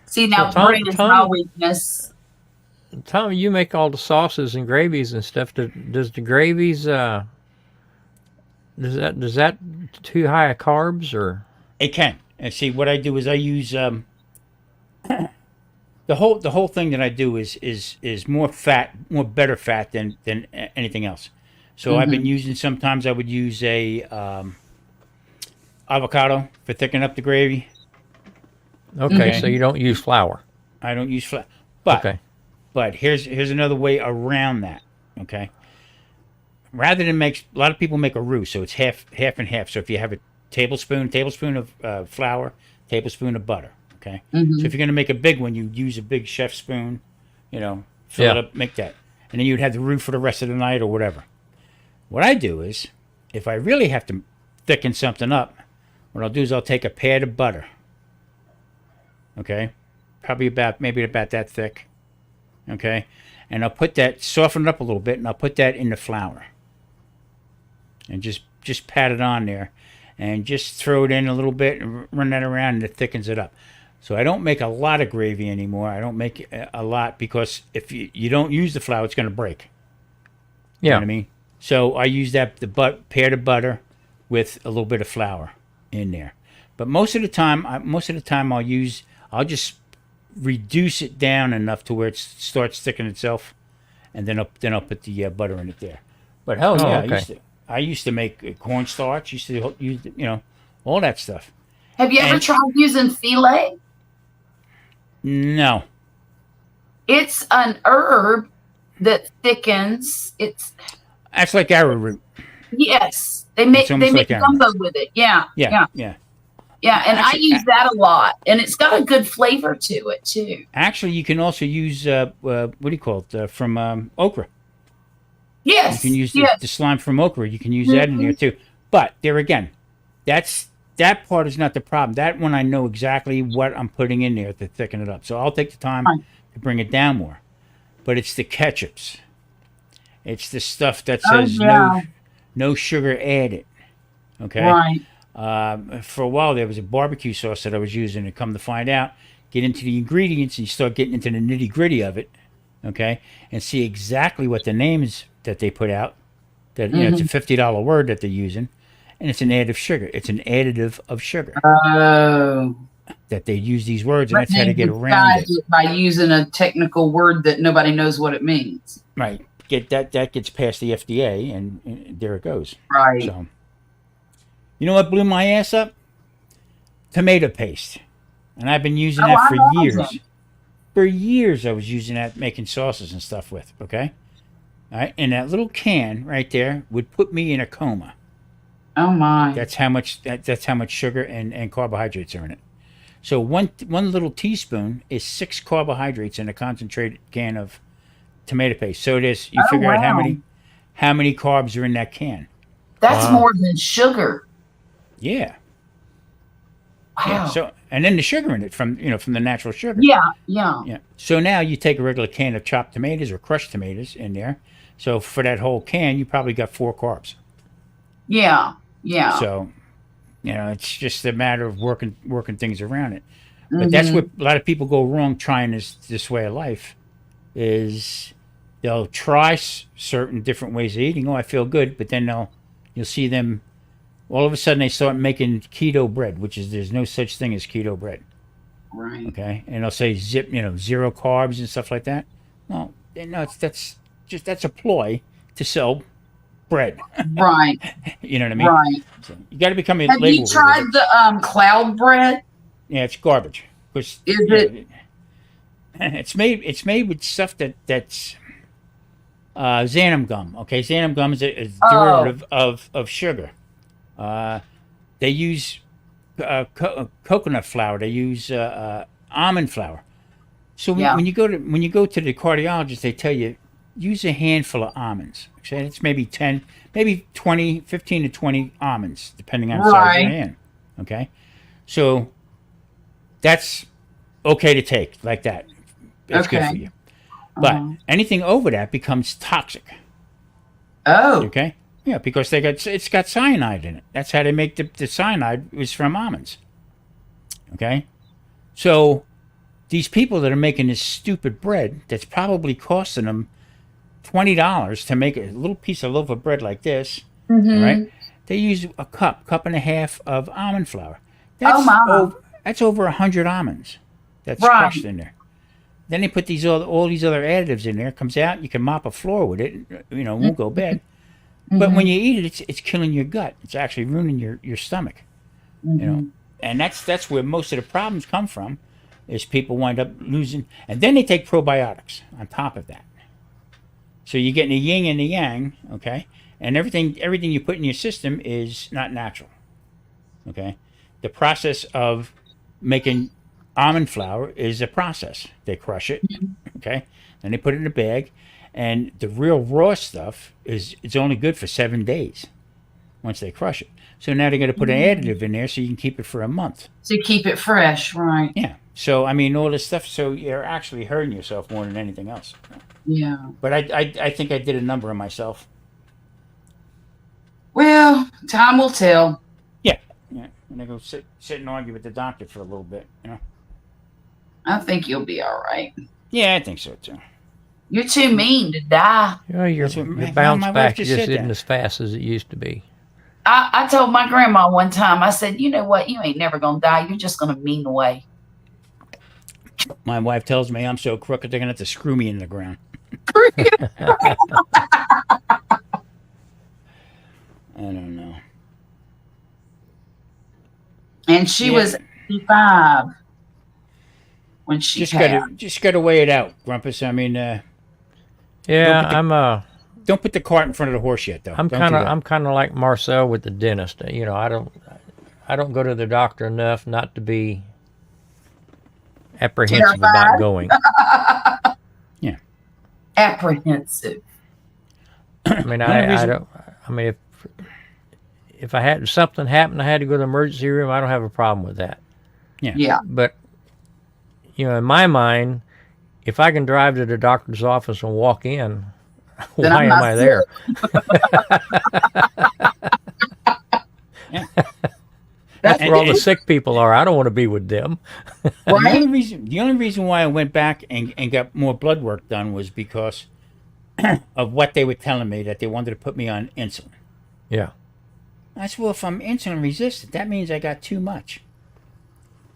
See, now So, bread is my weakness. Tom, you make all the sauces and gravies and stuff. Does the gravies does that too high of carbs or? It can. And see, what I do is I use the whole thing that I do is more better fat than anything else. So I've been using. Sometimes I would use a avocado for thickening up the gravy. Okay, so you don't use flour. I don't use flour, but Okay. but here's another way around that. Okay, rather than a lot of people make a roux, so it's half and half. So if you have a tablespoon of flour, tablespoon of butter. Okay, so if you're going to make a big one, you use a big chef spoon, fill it up, make that, and then you'd have the roux for the rest of the night or whatever. What I do is, if I really have to thicken something up, what I'll do is I'll take a pad of butter. Okay, maybe about that thick. Okay, and I'll soften it up a little bit, and I'll put that in the flour, and just pat it on there, and just throw it in a little bit and run that around, and it thickens it up. So I don't make a lot of gravy anymore. I don't make a lot because if you don't use the flour, it's going to break. You know what I mean? So I use pad of butter with a little bit of flour in there. But most of the time I'll just reduce it down enough to where it starts thickening itself, and then I'll put the butter in it there. But hell yeah, okay. I used to make cornstarch. Used to use all that stuff. Have you ever tried using filet? No. It's an herb that thickens. That's like arrowroot. Yes, they make almost like gumbo with it. Yeah. Yeah. And Actually, I use that a lot, and it's got a good flavor to it too. Actually, you can also use what do you call it from okra. Yes. You can use yes. the slime from okra. You can use that in there too. But there again, that part is not the problem. That one I know exactly what I'm putting in there to thicken it up. So I'll take the time Right. to bring it down more. But it's the ketchups. It's the stuff that Oh, says yeah. no sugar added. Okay. Right. For a while there was a barbecue sauce that I was using, and come to find out, get into the ingredients and you start getting into the nitty gritty of it, okay, and see exactly what the names that they put out. That it's a $50 word that they're using, and it's an additive sugar. It's an additive of sugar Oh. that they use these words, and But that's how they to get around it. disguise it by using a technical word that nobody knows what it means. Right. Get that gets past the FDA, and there it goes. Right. So, you know what blew my ass up? Tomato paste. And I've been using that I for know years. them. For years, I was using that making sauces and stuff with. Okay, all right, and that little can right there would put me in a coma. Oh my. That's how much sugar and carbohydrates are in it. So one little teaspoon is 6 carbohydrates in a concentrated can of tomato paste. So it is. You figure out wow. how many carbs are in that can. That's Wow. more than sugar. Yeah. Wow. Yeah. So and then the sugar in it from the natural sugar. Yeah. Yeah. Yeah. So now you take a regular can of chopped tomatoes or crushed tomatoes in there. So for that whole can, you probably got 4 carbs. Yeah. Yeah. So, it's just a matter of working things around it. But that's what a lot of people go wrong trying this way of life. Is they'll try certain different ways of eating. Oh, I feel good, but then you'll see them all of a sudden they start making keto bread, which is there's no such thing as keto bread. Right. Okay, and they'll say 0 carbs and stuff like that. Well, no, that's a ploy to sell bread. Right. You know what I mean? Right. So you got to become a Have label you tried reader. the cloud bread? Yeah, it's garbage. Is it? It's made with stuff that's xanthan gum. Okay, xanthan gum is a derivative of sugar. They use coconut flour. They use almond flour. So when you go to the cardiologist, they tell you use a handful of almonds. Okay, it's maybe 10, maybe 20, 15 to 20 almonds, depending on the size of your hand. Okay, so that's okay to take like that. It's good for you. But anything over that becomes toxic. Oh. Okay. Yeah, because it's got cyanide in it. That's how they make the cyanide was from almonds. Okay, so these people that are making this stupid bread that's probably costing them $20 to make a little piece of loaf of bread like this, right? They use a cup and a half of almond flour. That's over 100 almonds that's crushed in there. Then they put all these other additives in there. It comes out, you can mop a floor with it. It won't go bad. But when you eat it, it's killing your gut. It's actually ruining your stomach. And that's where most of the problems come from, is people wind up losing. And then they take probiotics on top of that. So you're getting a yin and a yang, okay? And everything you put in your system is not natural, okay? The process of making almond flour is a process. They crush it, okay? Then they put it in a bag. And the real raw stuff it's only good for 7 days once they crush it. So now they're going to put an additive in there so you can keep it for a month. To keep it fresh, right. Yeah. So, I mean, all this stuff, so you're actually hurting yourself more than anything else. Yeah. But I think I did a number on myself. Well, time will tell. Yeah. And I go sit and argue with the doctor for a little bit, I think you'll be all right. Yeah, I think so, too. You're too mean to die. Your bounce back just isn't as fast as it used to be. I told my grandma one time, I said, you know what? You ain't never going to die. You're just going to mean away. My wife tells me I'm so crooked, they're going to have to screw me in the ground. I don't know. And she was 85 when she just gotta weigh it out, Grumpus. I mean, don't put the cart in front of the horse yet, though. I'm kind of like Marcel with the dentist. I don't go to the doctor enough not to be apprehensive about going. Yeah. Apprehensive. I mean, The only I reason- don't. I mean, if I had something happen, I had to go to the emergency room. I don't have a problem with that. Yeah. But in my mind, if I can drive to the doctor's office and walk in, Then why I'm am not I there? That's where all the sick people are. I don't want to be with them. Right? The only reason why I went back and got more blood work done was because of what they were telling me, that they wanted to put me on insulin. Yeah. I said, well, if I'm insulin resistant, that means I got too much.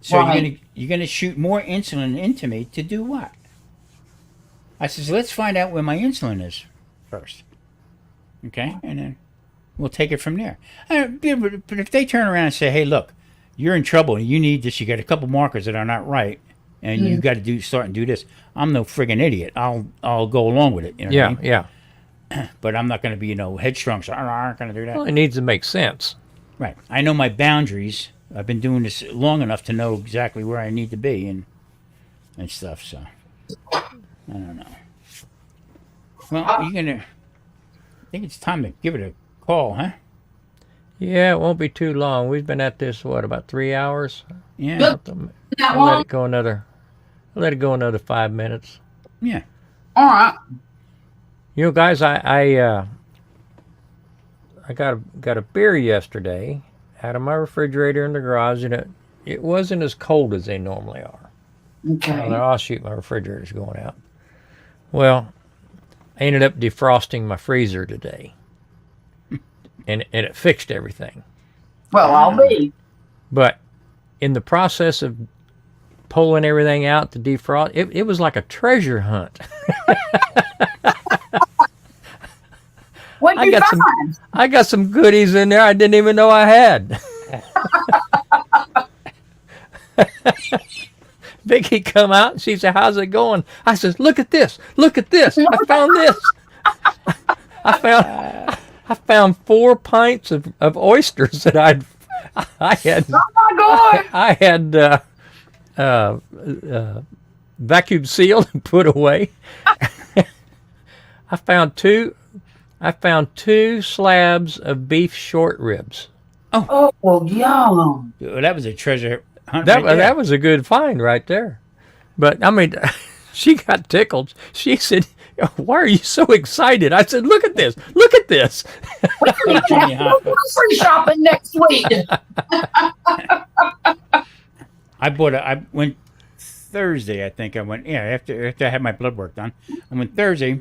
So Right. you're gonna shoot more insulin into me to do what? I says, let's find out where my insulin is first. Okay, and then we'll take it from there. But if they turn around and say, hey, look, you're in trouble, you need this, you got a couple markers that are not right, and you got to start and do this. I'm no friggin' idiot. I'll go along with it. You know what I mean? Yeah. But I'm not going to be headstrong. So I'm not going to do that. Well, it needs to make sense. Right. I know my boundaries. I've been doing this long enough to know exactly where I need to be and stuff. So I don't know. Well, you're gonna. I think it's time to give it a call, huh? Yeah, it won't be too long. We've been at this about 3 hours. Yeah. Good. That I'll let long? it go another 5 minutes. Yeah. All right. Guys, I got a beer yesterday out of my refrigerator in the garage, and it wasn't as cold as they normally are. Okay. Oh, shoot, my refrigerator's going out. Well, I ended up defrosting my freezer today, and it fixed everything. Well, I'll be. But in the process of pulling everything out to defrost, it was like a treasure hunt. What'd I you got find? I got some goodies in there I didn't even know I had. Vicky come out and she said, "How's it going?" I said, "Look at this! Look at this! I found this! I found 4 pints of oysters that I had Oh my God. I had vacuum sealed and put away. I found two slabs of beef short ribs. Oh, yum. Well, that was a treasure hunt. right That there. was a good find right there. But I mean, she got tickled. She said, "Why are you so excited?" I said, "Look at this! Look at this!" Jimmy We're Hoffa. grocery shopping next week. I went Thursday, I think I went. Yeah, after I had my blood work done, I went Thursday.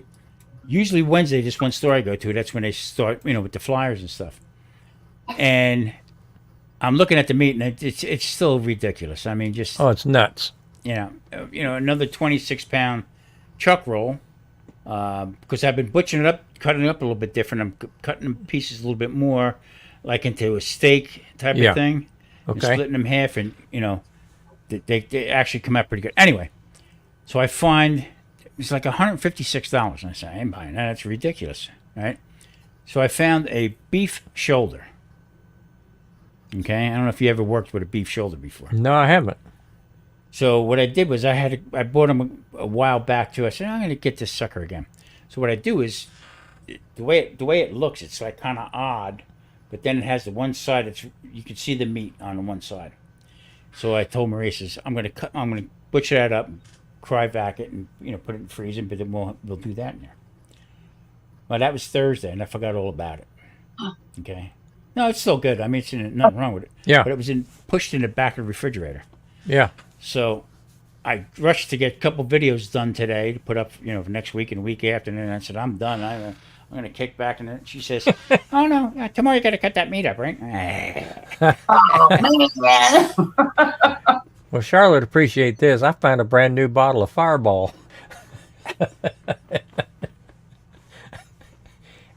Usually Wednesday, just one store I go to. That's when they start, with the flyers and stuff. And I'm looking at the meat, and it's still ridiculous. I mean, just Oh, it's nuts. another 26-pound chuck roll. Because I've been butchering it up, cutting it up a little bit different. I'm cutting them pieces a little bit more, like into a steak type Yeah. of thing. And Okay. splitting them half, and they actually come out pretty good. Anyway, so I find it's like $156, and I say, I ain't buying that. That's ridiculous, right? So I found a beef shoulder. Okay, I don't know if you ever worked with a beef shoulder before. No, I haven't. So what I did was I bought them a while back too. I said, I'm going to get this sucker again. So what I do is the way it looks, it's like kind of odd, but then it has the one side you can see the meat on the one side. So I told Marie, says, I'm going to butcher that up, cry vac it, and put it in the freezer, but then we'll do that in there. Well, that was Thursday, and I forgot all about it. Okay. No, it's still good. I mean, nothing wrong with it. Yeah. But it was pushed in the back of the refrigerator. Yeah. So I rushed to get a couple videos done today to put up, for next week and the week after. And then I said, I'm done. I'm going to kick back. And then she says, oh, no, tomorrow you got to cut that meat up, right? Oh, man. Well, Charlotte, appreciate this. I found a brand new bottle of Fireball.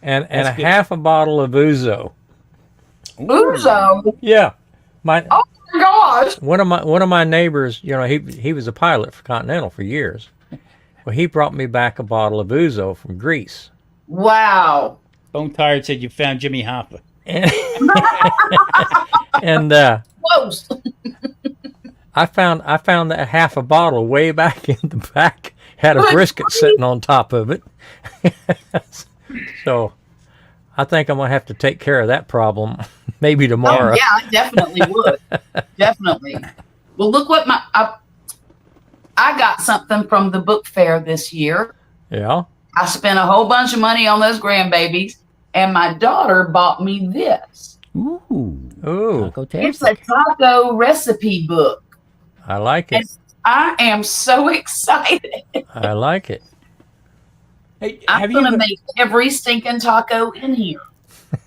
and a That's good. half a bottle of Ouzo. Uzo. Yeah. Oh my gosh. One of my neighbors, he was a pilot for Continental for years. Well, he brought me back a bottle of Ouzo from Greece. Wow. Bone Tired said you found Jimmy Hoffa. And Close. I found that half a bottle way back in the back. Had a brisket sitting on top of it. So I think I'm gonna have to take care of that problem maybe Oh tomorrow. yeah, I definitely would. Definitely. Well, look what I got something from the book fair this year. Yeah. I spent a whole bunch of money on those grandbabies, and my daughter bought me this. Ooh. Ooh, It's a taco recipe book. I like it. And I am so excited. I like it. Hey, I'm going to make every stinking taco in here.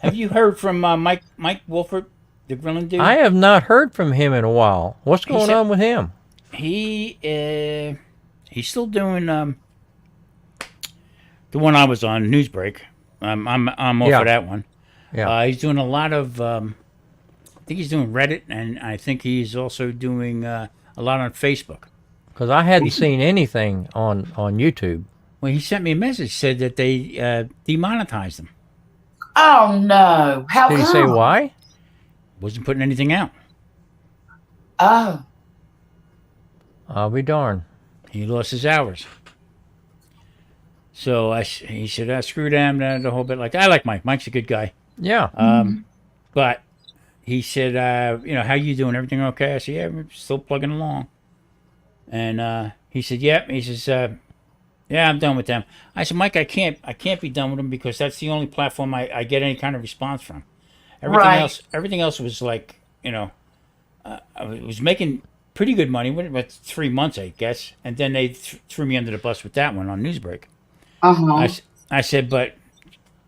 have you heard from Mike Wolford, the grilling dude? I have not heard from him in a while. What's going on with him? He's still doing the one I was on, Newsbreak. I'm off Yeah. of that one. Yeah. He's doing a lot of I think he's doing Reddit, and I think he's also doing a lot on Facebook. Because I hadn't seen anything on YouTube. Well, he sent me a message, said that they demonetized him. Oh, no. How Did he come? say why? Wasn't putting anything out. Oh. I'll be darned. He lost his hours. So he said, screw them, the whole bit. Like, I like Mike. Mike's a good guy. Yeah. But he said, how you doing? Everything okay? I said, yeah, we're still plugging along. And he said, yep. He says, yeah, I'm done with them. I said, Mike, I can't be done with them because that's the only platform I get any kind of response from. Everything else was like, I was making pretty good money with it, about 3 months, I guess. And then they threw me under the bus with that one on Newsbreak. Uh-huh. I said, but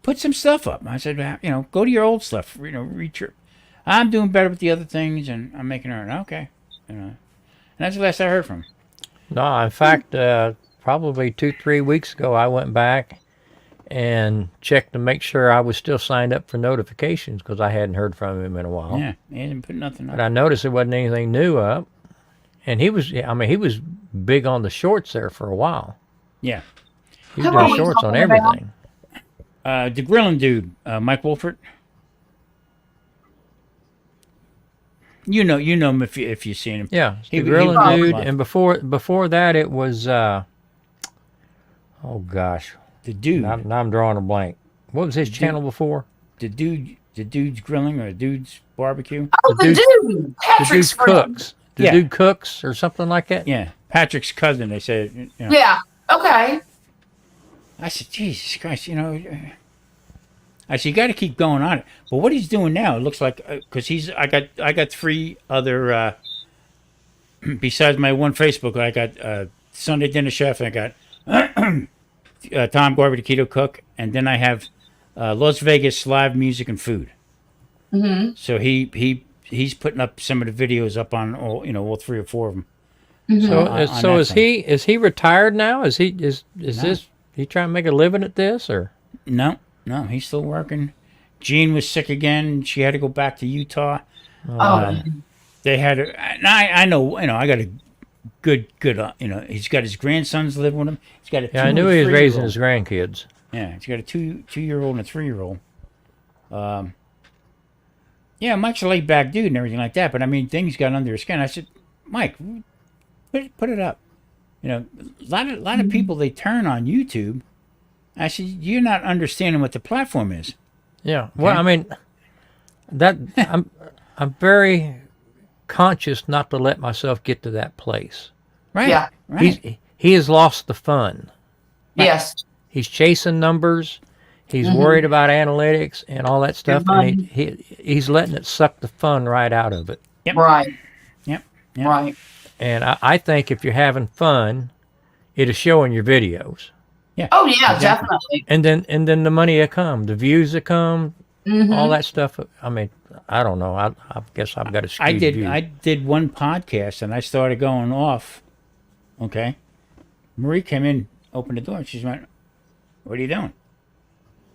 put some stuff up. I said, go to your old stuff. Reach your. I'm doing better with the other things, and I'm making her. Okay, and that's the last I heard from him. No, in fact, probably 2-3 weeks ago, I went back and checked to make sure I was still signed up for notifications because I hadn't heard from him in a while. Yeah, he hasn't put nothing up. But I noticed there wasn't anything new up. And he was big on the shorts there for a while. Yeah. He was How doing about shorts on talking about- everything. The grilling dude, Mike Wolford. You know him if you've seen him. Yeah, He- the he grilling was dude. live. And before that, it was, oh gosh. The dude, Now I'm drawing a blank. What was his channel before? the dude's grilling or dude's barbecue. Oh, The the dude. The Patrick's dude friend. cooks. The Yeah. dude cooks or something like that? Yeah, Patrick's cousin. They said. Yeah. Okay. I said, Jesus Christ, I said, you got to keep going on it. But what he's doing now, it looks like, because I got 3 other, besides my one Facebook, I got Sunday Dinner Chef, and I got Tom Garber, the Keto Cook, and then I have Las Vegas Live Music and Food. Mm-hmm. So he's putting up some of the videos up on all 3 or 4 of them. So, on so that is he retired now? Is this he trying to make a living at this or? No, he's still working. Jean was sick again. She had to go back to Utah. Oh. They had I know, I got a good, he's got his grandsons live with him. He's got a Yeah, I knew he was raising his grandkids. Yeah, he's got a 2-year-old and a 3-year-old. Yeah, Mike's a laid back dude and everything like that, but I mean, things got under his skin. I said, Mike, put it up. A lot of people, they turn on YouTube. I said, you're not understanding what the platform is. Yeah. Well, I mean, I'm very conscious not to let myself get to that place. Right. Yeah. Right. He has lost the fun. Yes. He's chasing numbers. He's worried about analytics and all that stuff, and he's letting it suck the fun right out of it. Yep. Right. Yep. Right. And I think if you're having fun, it'll show in your videos. Yeah. Oh yeah, Exactly. definitely. And then the money will come, the views will come, all that stuff. I mean, I don't know. I guess I've got a skewed view. I did one podcast and I started going off. Okay. Marie came in, opened the door, and she went, "What are you doing?"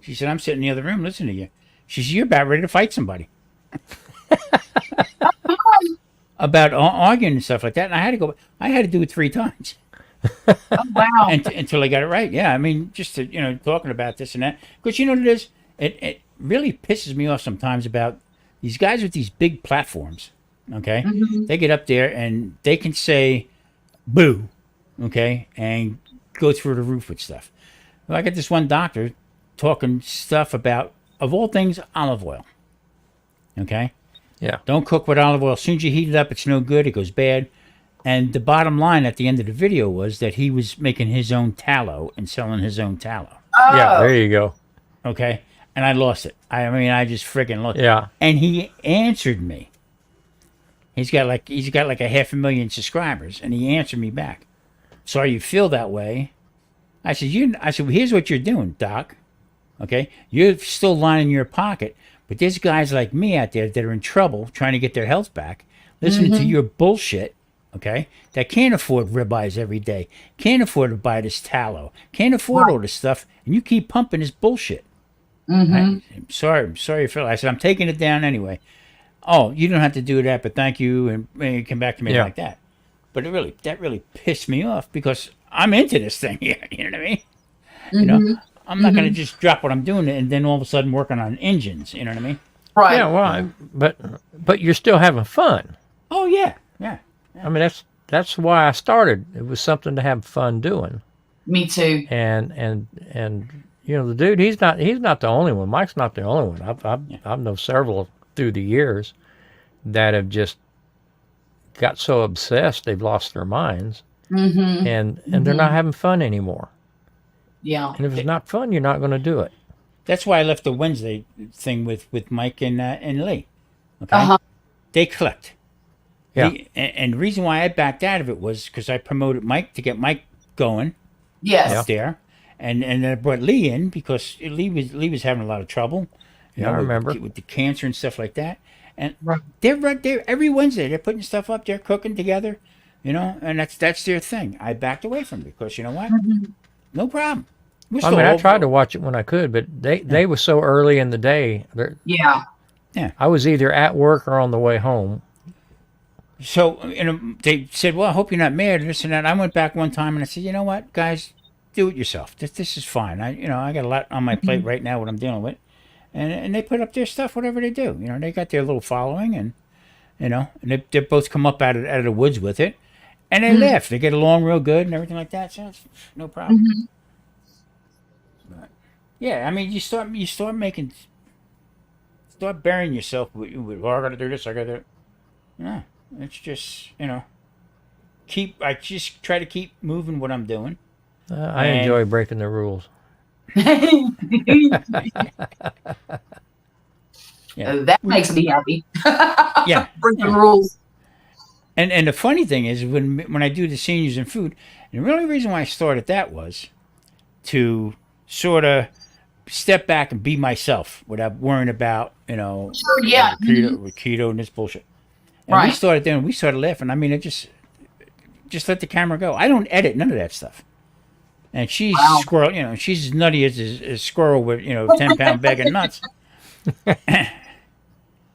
She said, "I'm sitting in the other room listening to you." She said, "You're about ready to fight somebody." About arguing and stuff like that. And I had to do it 3 times. Oh, wow. Until I got it right. Yeah, I mean, just to, talking about this and that. Because you know what it is? It really pisses me off sometimes about these guys with these big platforms, okay? They get up there and they can say, boo, okay? And go through the roof with stuff. Well, I got this one doctor talking stuff about of all things, olive oil. Okay? Yeah. Don't cook with olive oil. As soon as you heat it up, it's no good. It goes bad. And the bottom line at the end of the video was that he was making his own tallow and selling his own tallow. Oh, Yeah, there you go. Okay? And I lost it. I mean, I just freaking lost it. Yeah. And he answered me. He's got like a 500,000 subscribers, and he answered me back. Sorry you feel that way. I said, well, here's what you're doing, Doc. Okay? You're still lining your pocket, but there's guys like me out there that are in trouble trying to get their health back, listening to your bullshit, okay? That can't afford ribeyes every day, can't afford to buy this tallow, can't afford all this stuff, and you keep pumping this bullshit. I'm sorry you feel. I said, I'm taking it down anyway. Oh, you don't have to do that, but thank you, and you come back to me like that. But that really pissed me off because I'm into this thing here. You know what I mean? You know, I'm not going to just drop what I'm doing and then all of a sudden working on engines. You know what I mean? right. Yeah, well, but you're still having fun. Oh yeah. I mean, that's why I started. It was something to have fun doing. Me too. And you know, the dude, he's not the only one. Mike's not the only one. I've known several through the years that have just got so obsessed they've lost their minds, and they're not having fun anymore. Yeah. And if it's not fun, you're not going to do it. That's why I left the Wednesday thing with Mike and Lee. Okay, they clicked. Yeah. And the reason why I backed out of it was because I promoted Mike to get Mike going Yes. up there, and then I brought Lee in because Lee was having a lot of trouble. Yeah, I remember. with the cancer and stuff like that. And Right. they're right there every Wednesday. They're putting stuff up. They're cooking together, you know, and that's their thing. I backed away from it because you know what? No problem. I mean, I tried to watch it when I could, but they were so early in the day. Yeah. I was either at work or on the way home. So, you know, they said, well, I hope you're not mad and this and that. I went back one time and I said, you know what, guys, do it yourself. This is fine. I got a lot on my plate right now, what I'm dealing with. And they put up their stuff, whatever they do. You know, they got their little following and, you know, and they both come up out of the woods with it. And they laugh. They get along real good and everything like that. So it's no problem. But, yeah, I mean, you start burying yourself with oh, I got to do this, I got to. Yeah, it's just, you know, I just try to keep moving what I'm doing. I enjoy breaking the rules. Yeah. That makes me happy. Yeah. Breaking rules. And the funny thing is when I do the seniors and food, and the only reason why I started that was to sort of step back and be myself without worrying about, you know, Sure, yeah. keto and this bullshit. And Right. we started laughing. I mean, it just let the camera go. I don't edit none of that stuff. And she's squirrel, you know, she's as nutty as a squirrel with, you know, 10-pound bag of nuts.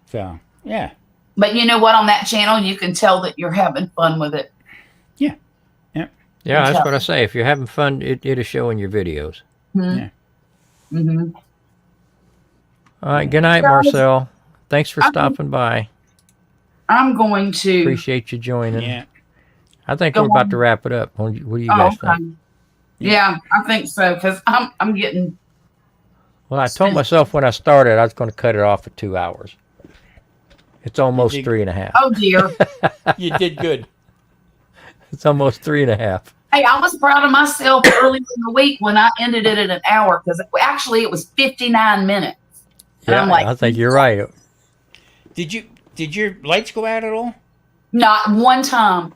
So, yeah. But you know what? On that channel, you can tell that you're having fun with it. Yeah. Yeah, that's what I say. If you're having fun, it'll show in your videos. Yeah. Mm-hmm. All right. Good night, Marcel. Thanks for stopping by. I'm going to. Appreciate you joining. Yeah. I think Go we're about on. to wrap it up. What do you Oh, guys okay. think? Yeah, I think so because I'm getting. Well, I told myself when I started I was going to cut it off at 2 hours. It's almost did- 3.5. Oh dear. You did good. It's almost 3.5. Hey, I was proud of myself earlier in the week when I ended it at an hour because actually it was 59 minutes. And Yeah, I'm like, I think you're right. Did your lights go out at all? not one time.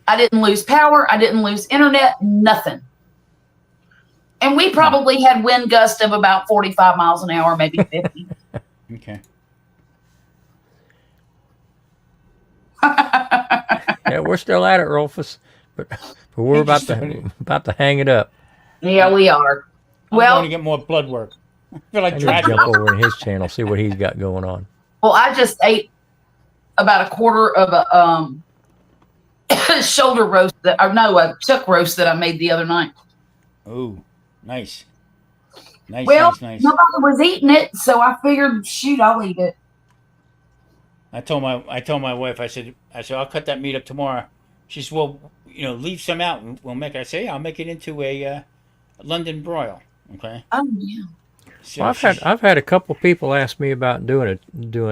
I didn't lose power. I didn't lose internet. Nothing. And we probably had wind gusts of about 45 miles an hour, maybe 50. Okay. Yeah, we're still at it, Rolfus, but we're about to hang it up. Yeah, we are. I'm Well, going to get more blood work. I feel like I'm gonna dragging. jump over in his channel, see what he's got going on. well, I just ate about a quarter of a shoulder roast a chuck roast that I made the other night. Oh, nice. Nice, Well, nice. nobody was eating it, so I figured, shoot, I'll eat it. I told my wife, I said, I'll cut that meat up tomorrow. She said, well, you know, leave some out and we'll make it. I say, yeah, I'll make it into a London broil. Okay. Oh yeah. So Well, I've had a couple people ask me about doing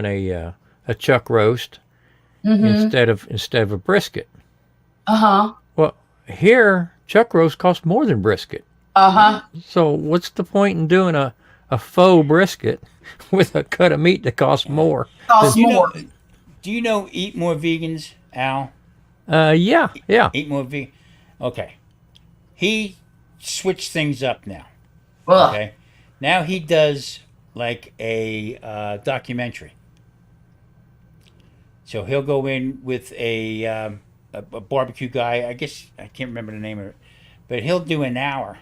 a chuck roast Mm-hmm. instead of a brisket. Uh-huh. Well, here chuck roast costs more than brisket. Uh-huh. So what's the point in doing a faux brisket with a cut of meat that costs more? Costs more. Do you know Eat More Vegans, Al? Yeah. Eat More Vegan. Okay. He switched things up now. Ugh. Okay. Now he does like a documentary. So he'll go in with a barbecue guy. I guess I can't remember the name of it, but he'll do an hour.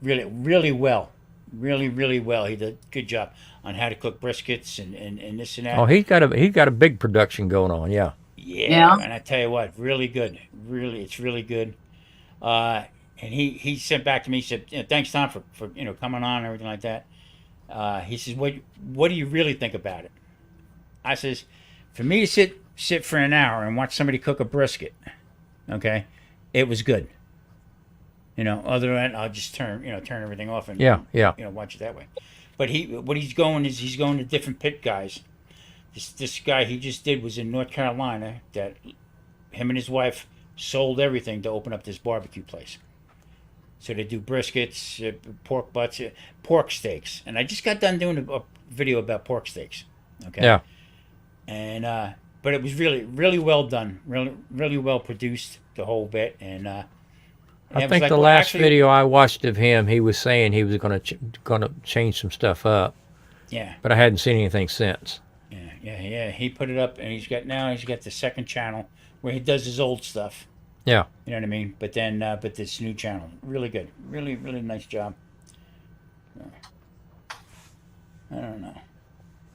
Really, really well. Really, really well. He did a good job on how to cook briskets and this and that. Oh, he's got a big production going on. Yeah. Yeah. And I tell you what, really good. Really, it's really good. And he sent back to me. He said, "Thanks, Tom, for coming on and everything like that." He says, "What do you really think about it?" I says, "For me to sit for an hour and watch somebody cook a brisket, okay, it was good. Other than that, I'll just turn everything off and Yeah. watch it that way." But he's going to different pit guys. This guy he just did was in North Carolina. That him and his wife sold everything to open up this barbecue place. So they do briskets, pork butts, pork steaks, and I just got done doing a video about pork steaks. Okay. Yeah. And but it was really, really well done, really, really well produced, the whole bit. And I think the last video I watched of him, he was saying he was going to change some stuff up. Yeah. But I hadn't seen anything since. Yeah. He put it up, and he's got the second channel where he does his old stuff. Yeah. You know what I mean? But then, but this new channel, really good, really, really nice job. I don't know.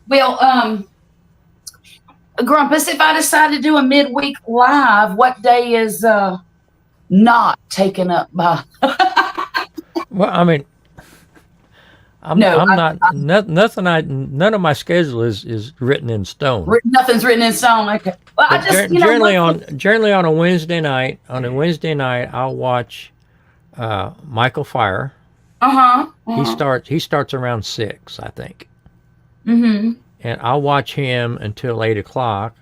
Well, Grumpus, if I decide to do a midweek live, what day is not taken up by? Well, I mean, none of my schedule is written in stone. Nothing's written in stone. Okay. Well, I just generally on a Wednesday night. On a Wednesday night, I'll watch Michael Fire. He starts around 6, I think. Mm-hmm. And I'll watch him until 8:00.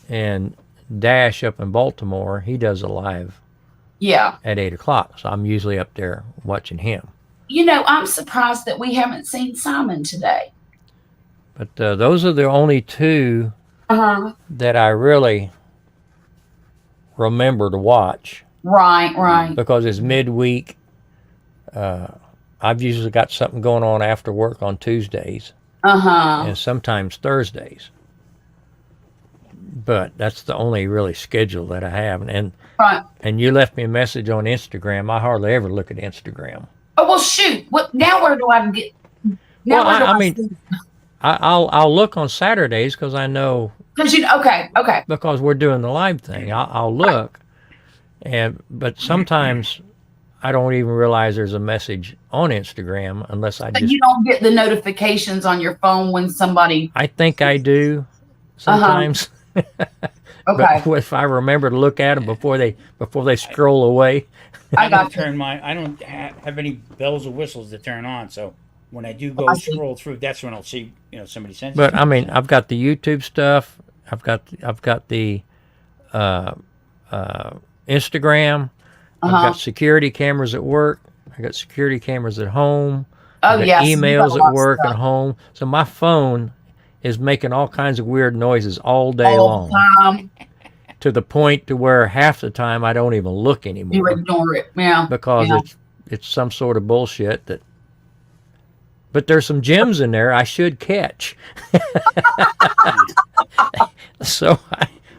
And Dash up in Baltimore, he does a live. Yeah. At 8:00, so I'm usually up there watching him. I'm surprised that we haven't seen Simon today. But those are the only two that I really remember to watch. Right. Because it's midweek. I've usually got something going on after work on Tuesdays. And sometimes Thursdays. But that's the only really schedule that I have. And you left me a message on Instagram. I hardly ever look at Instagram. Oh, well, shoot. Now where do I get? I'll look on Saturdays because I know. Okay. Because we're doing the live thing, I'll look, but sometimes I don't even realize there's a message on Instagram unless I just. You don't get the notifications on your phone when somebody. I think I do sometimes. Okay. But if I remember to look at them before they scroll away. I don't have any bells or whistles to turn on, so when I do go scroll through, that's when I'll see somebody sends. But I mean, I've got the YouTube stuff. I've got the Instagram. I've got security cameras at work. I got security cameras at home. I got emails at work and home. So my phone is making all kinds of weird noises all day long. To the point to where half the time I don't even look anymore. You ignore it, yeah. Because it's some sort of bullshit that. But there's some gems in there I should catch. So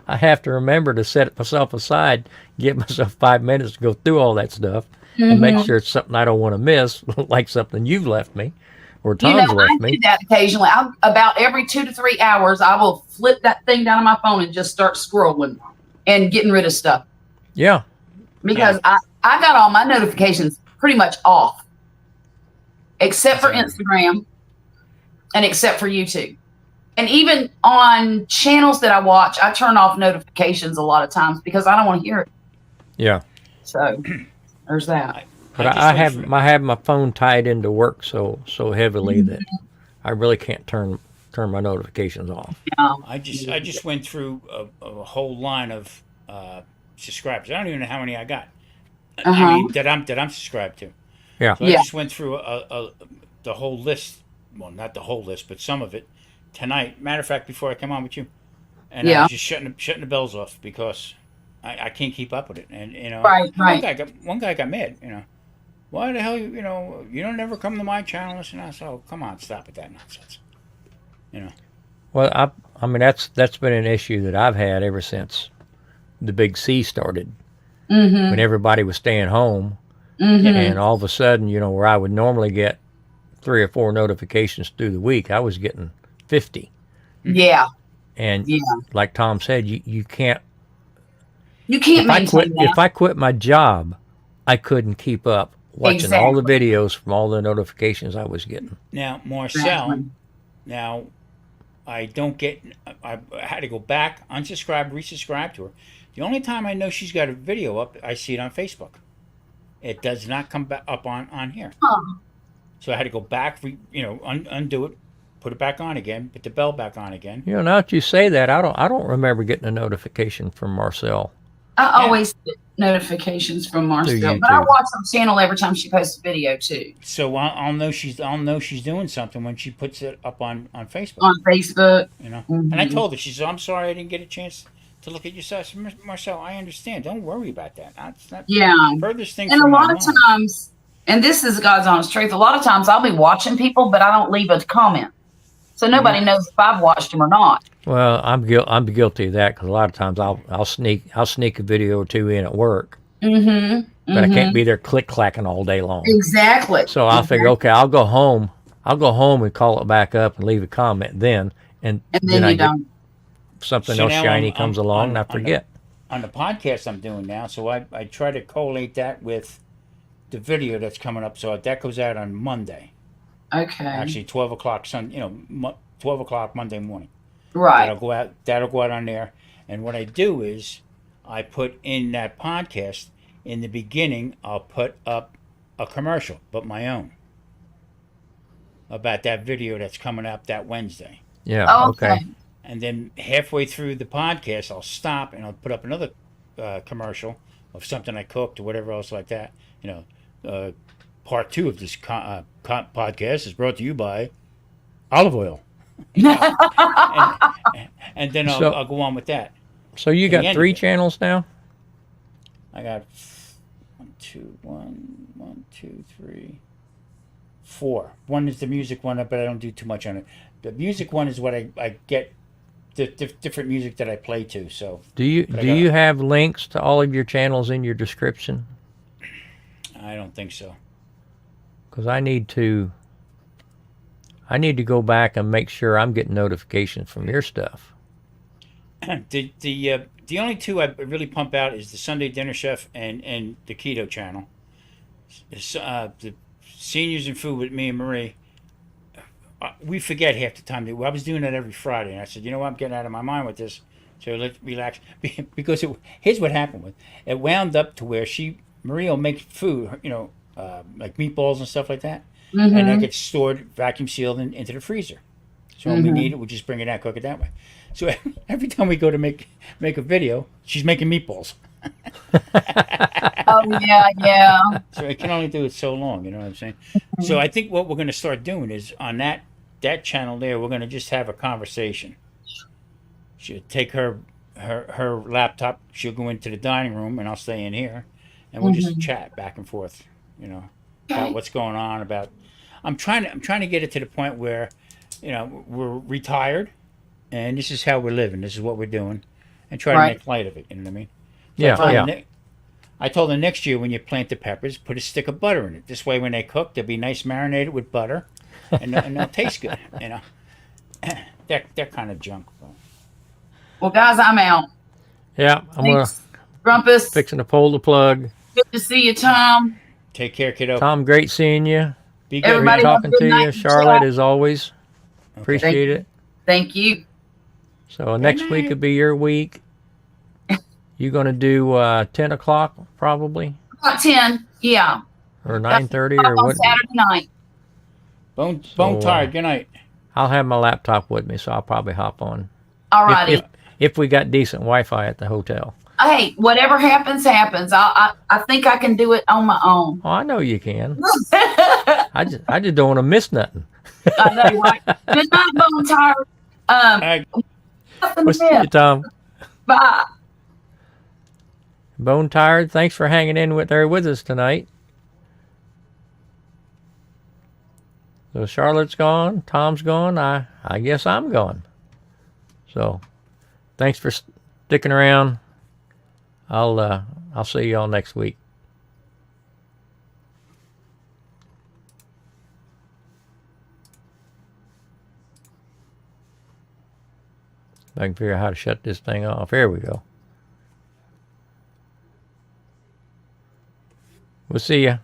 I have to remember to set myself aside, give myself 5 minutes to go through all that stuff and make sure it's something I don't want to miss, like something you've left me or Tom's left me. I do that occasionally. About every 2 to 3 hours, I will flip that thing down on my phone and just start scrolling and getting rid of stuff. Yeah. Because I got all my notifications pretty much off, except for Instagram and except for YouTube. And even on channels that I watch, I turn off notifications a lot of times because I don't want to hear it. Yeah. So there's that. But just I went have through- I have my phone tied into work so heavily that Mm-hmm. I really can't turn my notifications off. I just went through a whole line of subscribers. I don't even know how many I got. I Uh-huh. mean that I'm subscribed to. Yeah. So I Yeah. just went through the whole list. Well, not the whole list, but some of it tonight. Matter of fact, before I come on with you, and I Yeah. was just shutting the bells off because I can't keep up with it. And Right, and right. one guy got mad. Why the hell you don't ever come to my channel? And I said, oh, come on, stop with that nonsense. Well, I mean that's been an issue that I've had ever since the big C started. Mm-hmm. When everybody was staying home, Mm-hmm. and all of a sudden, where I would normally get 3 or 4 notifications through the week, I was getting 50. Yeah. And Yeah. like Tom said, you can't. You can't maintain that. If I quit my job, I couldn't keep up watching all the Exactly. videos from all the notifications I was getting. Now, Marcel, Exactly. now I don't get. I had to go back, unsubscribe, resubscribe to her. The only time I know she's got a video up, I see it on Facebook. It does not come back up on here. Huh. So I had to go back, undo it, put it back on again, put the bell back on again. Now that you say that, I don't remember getting a notification from Marcel. I always get notifications from Marcel, YouTube. but I watch her channel every time she posts a video too So I'll know she's doing something when she puts it up on Facebook. on Facebook. And I Mhm. told her, she said, I'm sorry I didn't get a chance to look at your site. I said, Marcel, I understand. Don't worry about that. That's not Yeah, furthest thing and a from my lot of mind. times, and this is God's honest truth. A lot of times, I'll be watching people, but I don't leave a comment, so nobody knows if I've watched them or not. Well, I'm guilty of that because a lot of times I'll sneak a video or two in at work, Mm-hmm. but I can't be there click clacking all day long. Exactly. So I'll figure, okay, I'll go home and call it back up and leave a comment then, and And then I you get don't. something So else now shiny I'm- comes I'm along on- and I on the- forget. On the podcast I'm doing now, so I try to collate that with the video that's coming up. So that goes out on Monday. Okay. Actually, 12 o'clock 12 o'clock Monday morning. Right. That'll go out on there. And what I do is I put in that podcast in the beginning. I'll put up a commercial, but my own, about that video that's coming up that Wednesday. Yeah. Oh, Okay. And then halfway through the podcast, I'll stop and I'll put up another commercial of something I cooked or whatever else like that. Part 2 of this podcast is brought to you by olive oil. And then So- I'll go on with that. So you At the got end 3 of it. channels now? I got 1, 2, 3, 4. One is the music one, but I don't do too much on it. The music one is what I get the different music that I play to. So Do you But I do got- you have links to all of your channels in your description? I don't think so. Because I need to go back and make sure I'm getting notifications from your stuff. The only 2 I really pump out is the Sunday Dinner Chef and the Keto channel. The Seniors and Food with me and Marie. We forget half the time. I was doing that every Friday, and I said, you know what, I'm getting out of my mind with this. So let's relax. Because here's what happened with it. Wound up to where Marie will make food, like meatballs and stuff like that, and that gets stored, vacuum sealed into the freezer. So when we need it, we just bring it out, cook it that way. So every time we go to make a video, she's making meatballs. Oh yeah, yeah. So I can only do it so long, you know what I'm saying? So I think what we're going to start doing is on that channel there, we're going to just have a conversation. She'll take her laptop, she'll go into the dining room, and I'll stay in here, and we'll just chat back and forth, about what's going on. I'm trying to get it to the point where, we're retired, and this is how we're living. This is what we're doing, and try to Right. make light of it. You know what I mean? So Yeah, I told her yeah. I told her next year when you plant the peppers, put a stick of butter in it. This way, when they cook, they'll be nice marinated with butter, and they'll taste good. That kind of junk. Well, guys, I'm out. Yeah, I'm gonna Thanks, Grumpus. fixing to pull the plug. Good to see you, Tom. Take care, kiddo. Tom, great seeing you. Be good. Everybody Great have a talking good to night you, and Charlotte, chat. as always. Appreciate it. Thank you. So next week night. will be your week. You're gonna do 10 o'clock probably. About 10. Yeah. or 9:30 Up or on what? Saturday night. Bone So, tired. Good night. I'll have my laptop with me, so I'll probably hop on All if righty. if we got decent Wi-Fi at the hotel. Hey, whatever happens, happens. I think I can do it on my own. Oh, I know you can. I I just don't want to miss nothing. know, right? Good night, Bone Tired. I, Nothing We'll to see you, miss. Tom. Bye. Bone Tired, thanks for hanging in with us tonight. So Charlotte's gone, Tom's gone. I guess I'm gone. So thanks for sticking around. I'll see y'all next week. If I can figure out how to shut this thing off. Here we go. We'll see ya.